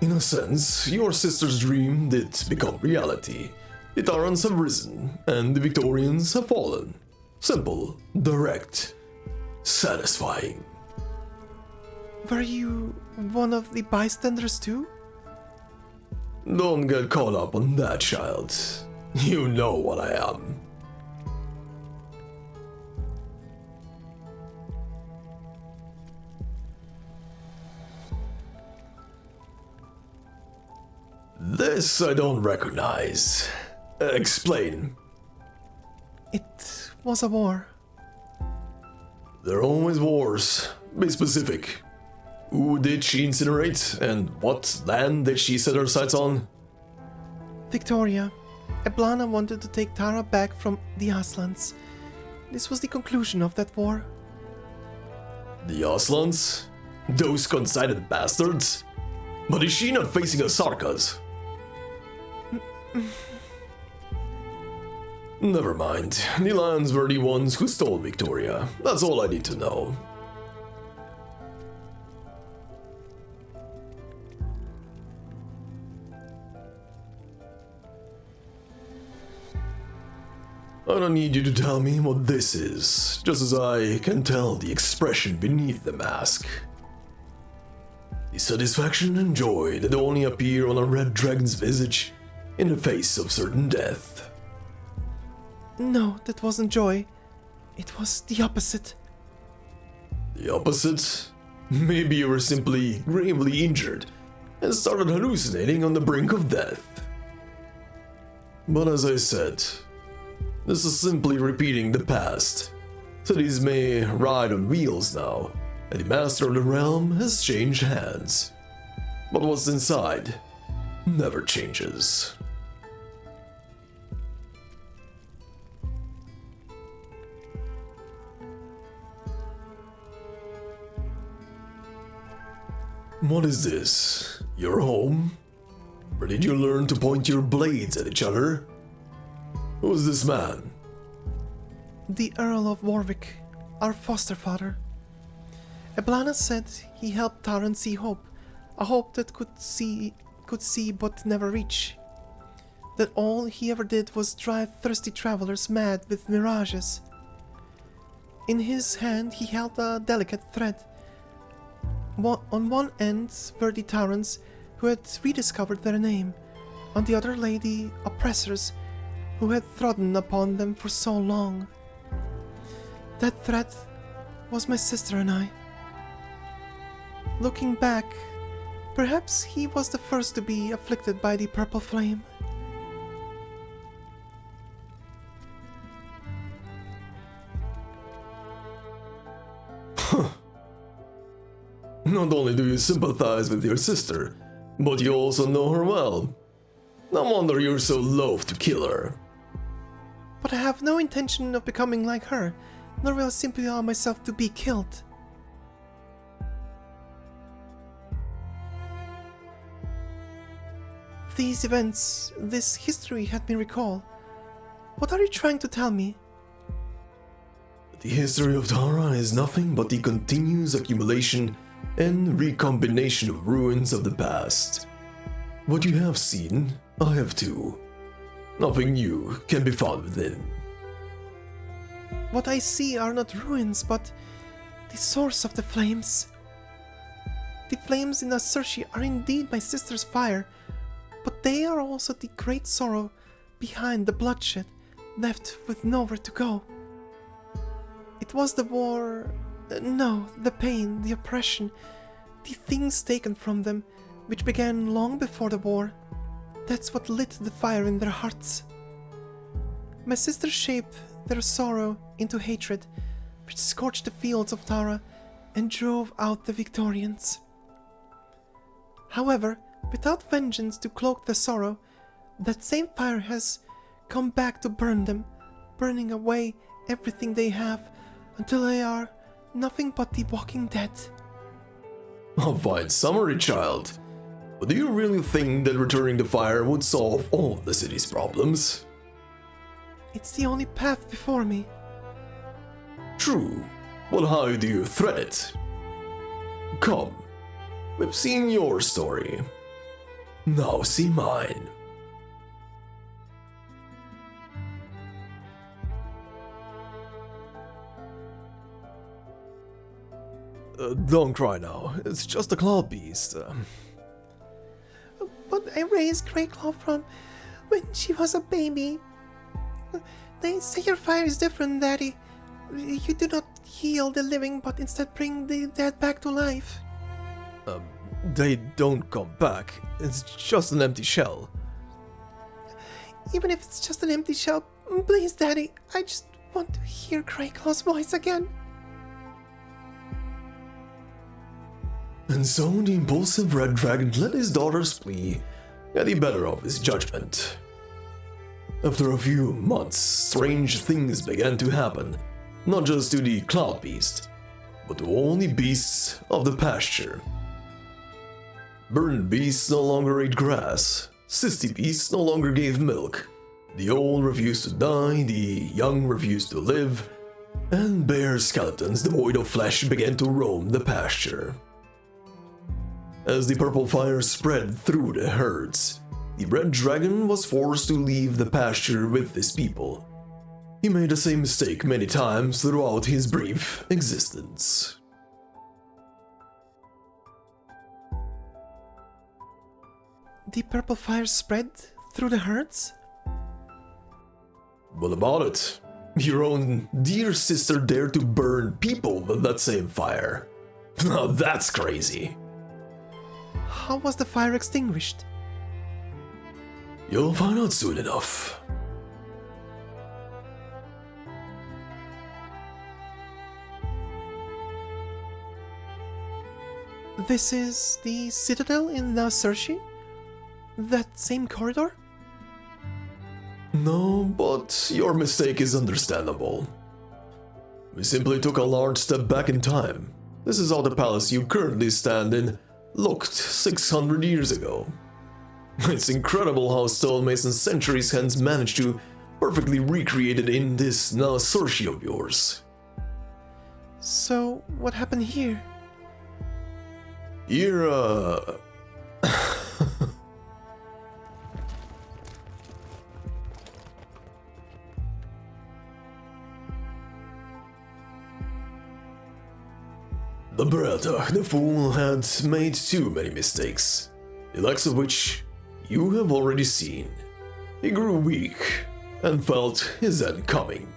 A: In a sense, your sister's dream did become reality. The Tarans have risen, and the Victorians have fallen. Simple, direct, satisfying.
B: Were you one of the bystanders too?
A: Don't get caught up on that, child. You know what I am. This I don't recognize. Explain.
B: It was a war.
A: There are always wars. Be specific. Who did she incinerate, and what land did she set her sights on?
B: Victoria. Eblana wanted to take Tara back from the Aslands. This was the conclusion of that war.
A: The Aslans? Those conceited bastards? But is she not facing a Sarkas? Never mind. The lands were the ones who stole Victoria. That's all I need to know. I don't need you to tell me what this is, just as I can tell the expression beneath the mask. The satisfaction and joy that only appear on a red dragon's visage in the face of certain death.
B: No, that wasn't joy. It was the opposite.
A: The opposite? Maybe you were simply gravely injured and started hallucinating on the brink of death. But as I said, this is simply repeating the past. Cities may ride on wheels now, and the master of the realm has changed hands. But what's inside never changes. What is this? Your home? Where did you learn to point your blades at each other? Who's this man?
B: The Earl of Warwick, our foster father. Eblana said he helped Taran see hope, a hope that could see but never reach. That all he ever did was drive thirsty travelers mad with mirages. In his hand he held a delicate thread. On one end were the Tarans, who had rediscovered their name. On the other lay the oppressors, who had trodden upon them for so long. That thread was my sister and I. Looking back, perhaps he was the first to be afflicted by the purple flame.
A: Not only do you sympathize with your sister, but you also know her well. No wonder you're so loath to kill her.
B: But I have no intention of becoming like her, nor will I simply allow myself to be killed. These events, this history had me recall. What are you trying to tell me?
A: The history of Taran is nothing but the continuous accumulation and recombination of ruins of the past. What you have seen, I have too. Nothing new can be found within.
B: What I see are not ruins, but the source of the flames. The flames in Na Saoirsí are indeed my sister's fire, but they are also the great sorrow behind the bloodshed, left with nowhere to go. It was the war, no, the pain, the oppression, the things taken from them, which began long before the war. That's what lit the fire in their hearts. My sister shaped their sorrow into hatred, which scorched the fields of Tara and drove out the Victorians. However, without vengeance to cloak the sorrow, that same fire has come back to burn them, burning away everything they have, until they are nothing but the walking dead.
A: A fine summary, child. But do you really think that returning the fire would solve all the city's problems?
B: It's the only path before me.
A: True. Well, how do you thread it? Come. We've seen your story. Now see mine. Don't cry now. It's just a cloud beast.
B: But I raised Greyclaw from when she was a baby. They say your fire is different, Daddy. You do not heal the living, but instead bring the dead back to life.
A: They don't come back. It's just an empty shell.
B: Even if it's just an empty shell, please, Daddy, I just want to hear Greyclaw's voice again.
A: And so the impulsive red dragon let his daughter's plea get the better of his judgment. After a few months, strange things began to happen, not just to the cloud beast, but to all the beasts of the pasture. Burned beasts no longer ate grass, cysty beasts no longer gave milk, the old refused to die, the young refused to live, and bare skeletons devoid of flesh began to roam the pasture. As the purple fire spread through the herds, the red dragon was forced to leave the pasture with his people. He made the same mistake many times throughout his brief existence.
B: The purple fire spread through the herds?
A: What about it? Your own dear sister dared to burn people with that same fire. Now that's crazy.
B: How was the fire extinguished?
A: You'll find out soon enough.
B: This is the citadel in Na Saoirsí? That same corridor?
A: No, but your mistake is understandable. We simply took a large step back in time. This is how the palace you currently stand in looked 600 years ago. It's incredible how stonemasons centuries hence managed to perfectly recreate it in this Na Saoirsí of yours.
B: So, what happened here?
A: You're, The Brata, the fool, had made too many mistakes, the likes of which you have already seen. He grew weak and felt his end coming.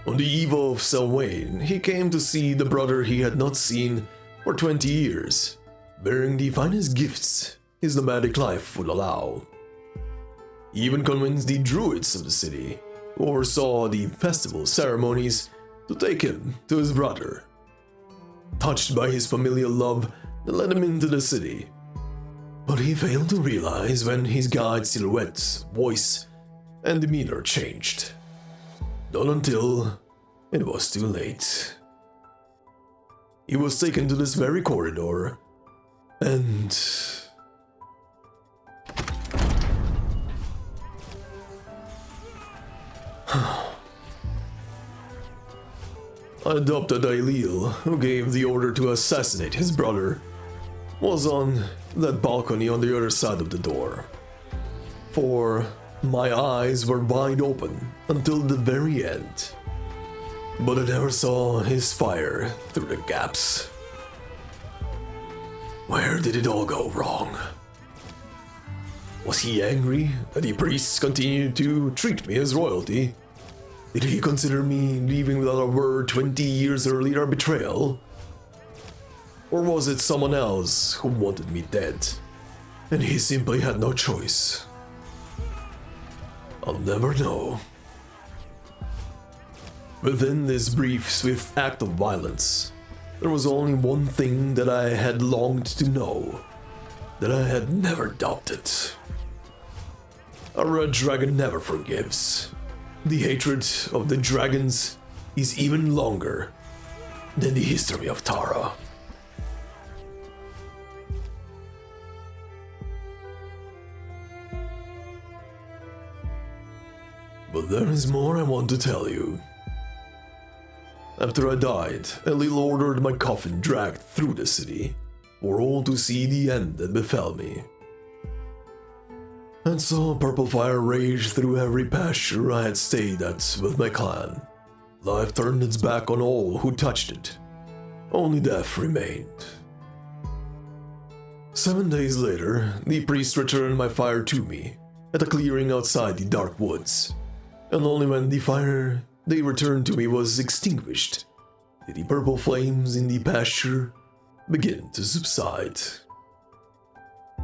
A: On the eve of Samhain, he came to see the brother he had not seen for 20 years, bearing the finest gifts his nomadic life would allow. He even convinced the druids of the city, who oversaw the festival ceremonies, to take him to his brother. Touched by his familial love, they led him into the city. But he failed to realize when his guide's silhouette, voice, and demeanor changed. Not until it was too late. He was taken to this very corridor, and adopted Ailil, who gave the order to assassinate his brother, was on that balcony on the other side of the door. For my eyes were wide open until the very end, but I never saw his fire through the gaps. Where did it all go wrong? Was he angry that the priests continued to treat me as royalty? Did he consider me leaving without a word 20 years earlier a betrayal? Or was it someone else who wanted me dead, and he simply had no choice? I'll never know. Within this brief, swift act of violence, there was only one thing that I had longed to know, that I had never doubted. A red dragon never forgives. The hatred of the dragons is even longer than the history of Tara. But there is more I want to tell you. After I died, Elil ordered my coffin dragged through the city, for all to see the end that befell me. And saw purple fire rage through every pasture I had stayed at with my clan. Life turned its back on all who touched it. Only death remained. 7 days later, the priest returned my fire to me, at a clearing outside the dark woods. And only when the fire they returned to me was extinguished, did the purple flames in the pasture begin to subside.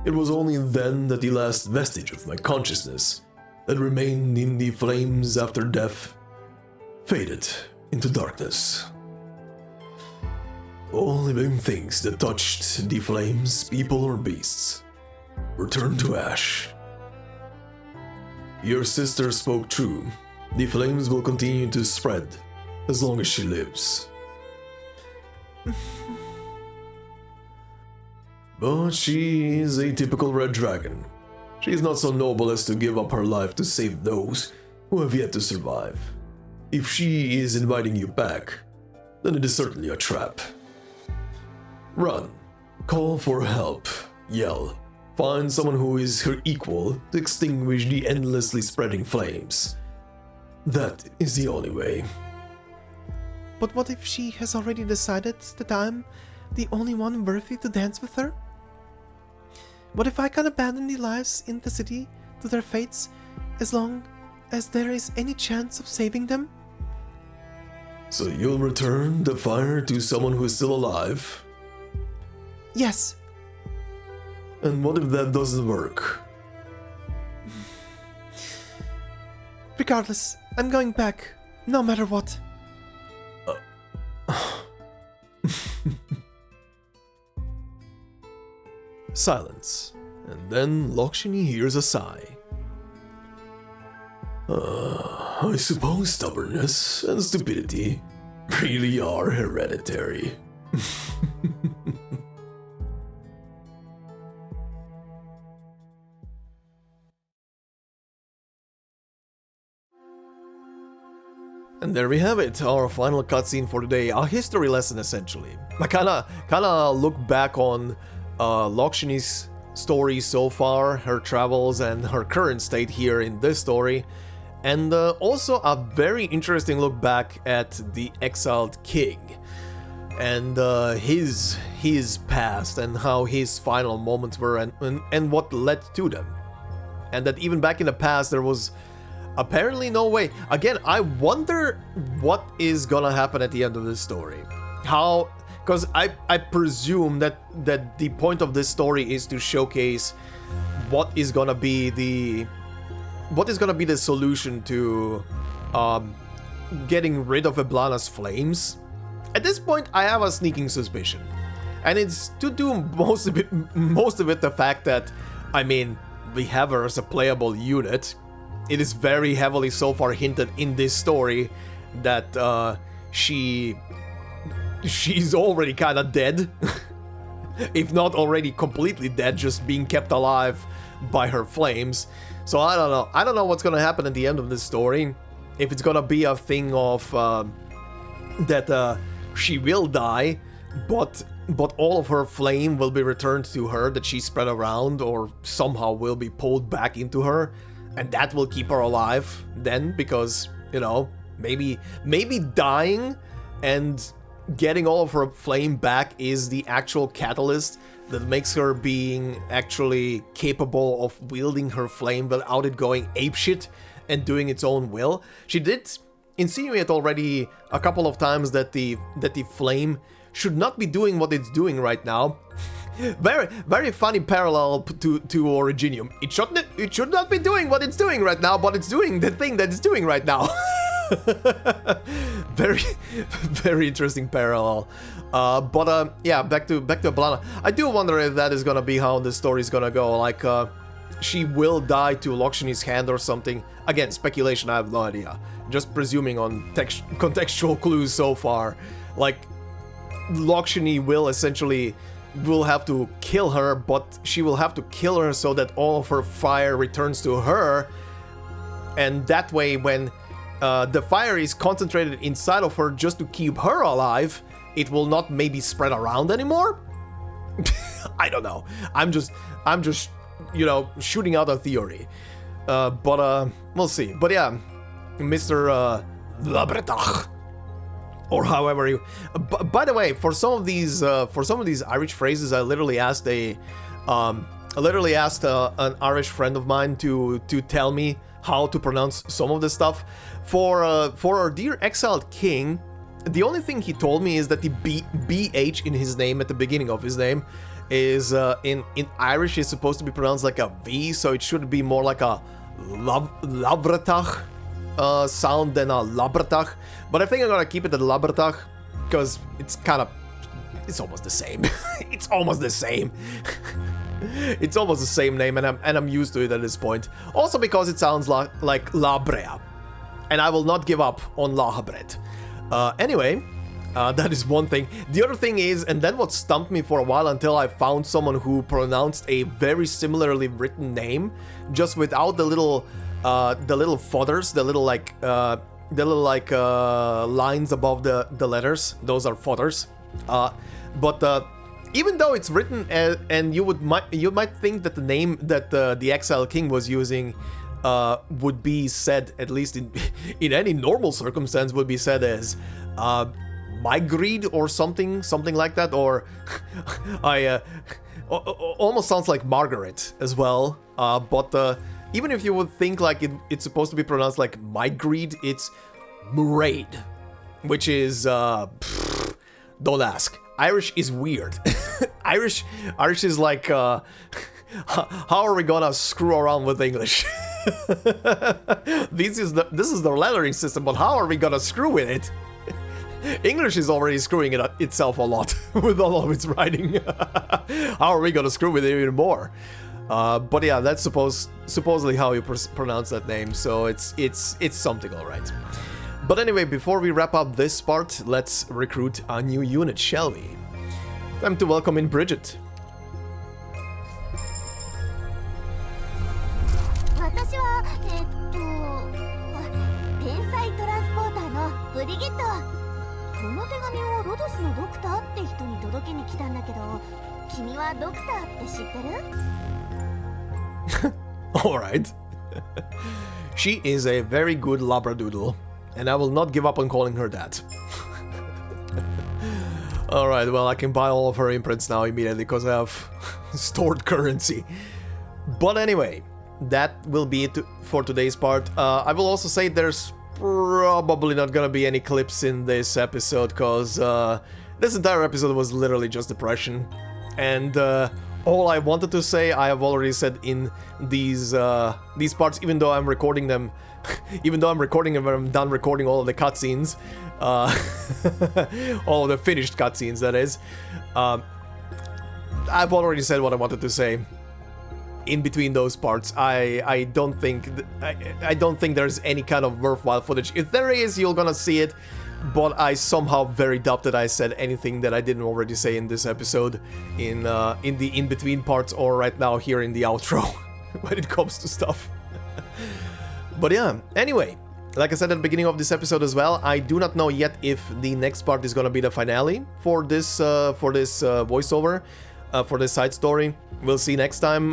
A: It was only then that the last vestige of my consciousness that remained in the flames after death faded into darkness. All living things that touched the flames, people or beasts, returned to ash. Your sister spoke true. The flames will continue to spread as long as she lives. But she is a typical red dragon. She is not so noble as to give up her life to save those who have yet to survive. If she is inviting you back, then it is certainly a trap. Run, call for help, yell, find someone who is her equal to extinguish the endlessly spreading flames. That is the only way.
B: But what if she has already decided that I'm the only one worthy to dance with her? What if I can abandon the lives in the city to their fates as long as there is any chance of saving them?
A: So you'll return the fire to someone who is still alive?
B: Yes.
A: And what if that doesn't work?
B: Regardless, I'm going back, no matter what.
A: Silence, and then Loughshinny hears a sigh. I suppose stubbornness and stupidity really are hereditary. And there we have it, our final cutscene for today, a history lesson essentially. I kinda look back on Loughshinny's story so far, her travels and her current state here in this story, and also a very interesting look back at the exiled king and his past and how his final moments were and what led to them. And that even back in the past there was apparently no way. Again, I wonder what is gonna happen at the end of this story. How, because I presume that the point of this story is to showcase what is gonna be the solution to getting rid of Eblana's flames. At this point, I have a sneaking suspicion, and it's to do most of it the fact that, I mean, we have her as a playable unit. It is very heavily so far hinted in this story that she's already kind of dead, if not already completely dead, just being kept alive by her flames. So I don't know. I don't know what's gonna happen at the end of this story. If it's gonna be a thing of that she will die, but all of her flame will be returned to her that she spread around, or somehow will be pulled back into her, and that will keep her alive then, because, you know, maybe dying and getting all of her flame back is the actual catalyst that makes her being actually capable of wielding her flame without it going apeshit and doing its own will. She did insinuate already a couple of times that the flame should not be doing what it's doing right now. Very funny parallel to Originium. It should not be doing what it's doing right now, but it's doing the thing that it's doing right now. very interesting parallel. Yeah, back to Eblana. I do wonder if that is gonna be how the story is gonna go. Like, she will die to Loughshinny's hand or something. Again, speculation. I have no idea. Just presuming on contextual clues so far. Like, Loughshinny will have to kill her, but she will have to kill her so that all of her fire returns to her, and that way when the fire is concentrated inside of her just to keep her alive, it will not maybe spread around anymore. I don't know. I'm just you know, shooting out a theory, but we'll see. But yeah, Mr. Labretach, or however you. By the way, for some of these Irish phrases, I literally asked an Irish friend of mine to tell me how to pronounce some of this stuff. For our dear exiled king, the only thing he told me is that the BH in his name at the beginning of his name is in Irish is supposed to be pronounced like a V, so it should be more like a Labretach sound than a Labretach. But I think I'm gonna keep it at Labretach because it's almost the same. It's almost the same. It's almost the same name, and I'm used to it at this point. Also because it sounds like La Brea, and I will not give up on La Habret. Anyway, that is one thing. The other thing is, and then what stumped me for a while until I found someone who pronounced a very similarly written name, just without the little fodders, the little lines above the letters. Those are fodders. But even though it's written and you might think that the name that the exiled king was using would be said, at least in any normal circumstance, would be said as my greed or something like that, or I almost sounds like Margaret as well. But even if you would think like it's supposed to be pronounced like my greed, it's Muraid, which is don't ask. Irish is weird. Irish is like how are we gonna screw around with English? This is the lettering system, but how are we gonna screw with it? English is already screwing itself a lot with all of its writing. How are we gonna screw with it even more? But yeah, that's supposedly how you pronounce that name, so it's something, all right. But anyway, before we wrap up this part, let's recruit a new unit, shall we? Time to welcome in Bridget.
E: 私は天才トランスポーターのブリギット。この手紙をロドスのドクターって人に届けに来たんだけど、君はドクターって知ってる？
A: Alright. She is a very good labradoodle, and I will not give up on calling her that. Alright, well, I can buy all of her imprints now immediately because I have stored currency. But anyway, that will be it for today's part. I will also say there's probably not gonna be any clips in this episode because this entire episode was literally just depression. And all I wanted to say, I have already said in these parts, even though I'm recording them, even though I'm recording them when I'm done recording all of the cutscenes, all of the finished cutscenes, that is. I've already said what I wanted to say. In between those parts, I don't think there's any kind of worthwhile footage. If there is, you're gonna see it. But I somehow very doubt that I said anything that I didn't already say in this episode, in the in-between parts or right now here in the outro, when it comes to stuff. But yeah, anyway, like I said at the beginning of this episode as well, I do not know yet if the next part is gonna be the finale for this voiceover, for this side story. We'll see next time.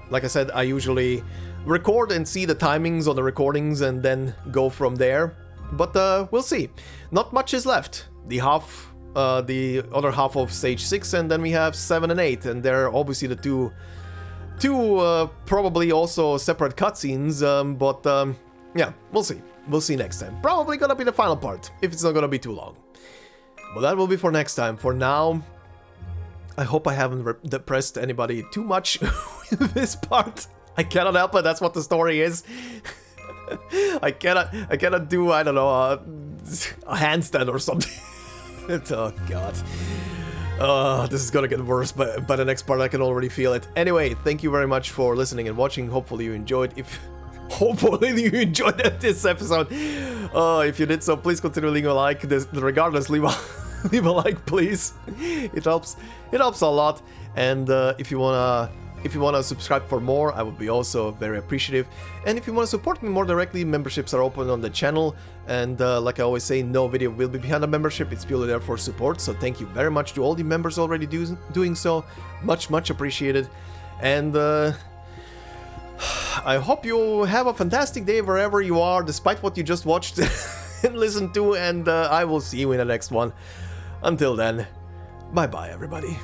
A: Like I said, I usually record and see the timings on the recordings and then go from there. But we'll see. Not much is left. The other half of stage 6, and then we have 7 and 8, and they're obviously the two probably also separate cutscenes. But yeah, we'll see. We'll see next time. Probably gonna be the final part, if it's not gonna be too long. But that will be for next time. For now, I hope I haven't depressed anybody too much with this part. I cannot help it. That's what the story is. I cannot do, I don't know, a handstand or something. Oh god. This is gonna get worse by the next part. I can already feel it. Anyway, thank you very much for listening and watching. Hopefully you enjoyed. Hopefully you enjoyed this episode. If you did so, please consider leaving a like. Regardless, leave a like, please. It helps a lot. And if you wanna subscribe for more, I would be also very appreciative. And if you want to support me more directly, memberships are open on the channel. And like I always say, no video will be behind a membership. It's purely there for support. So thank you very much to all the members already doing so. Much appreciated. And I hope you have a fantastic day wherever you are, despite what you just watched and listened to. And I will see you in the next one. Until then, bye-bye, everybody.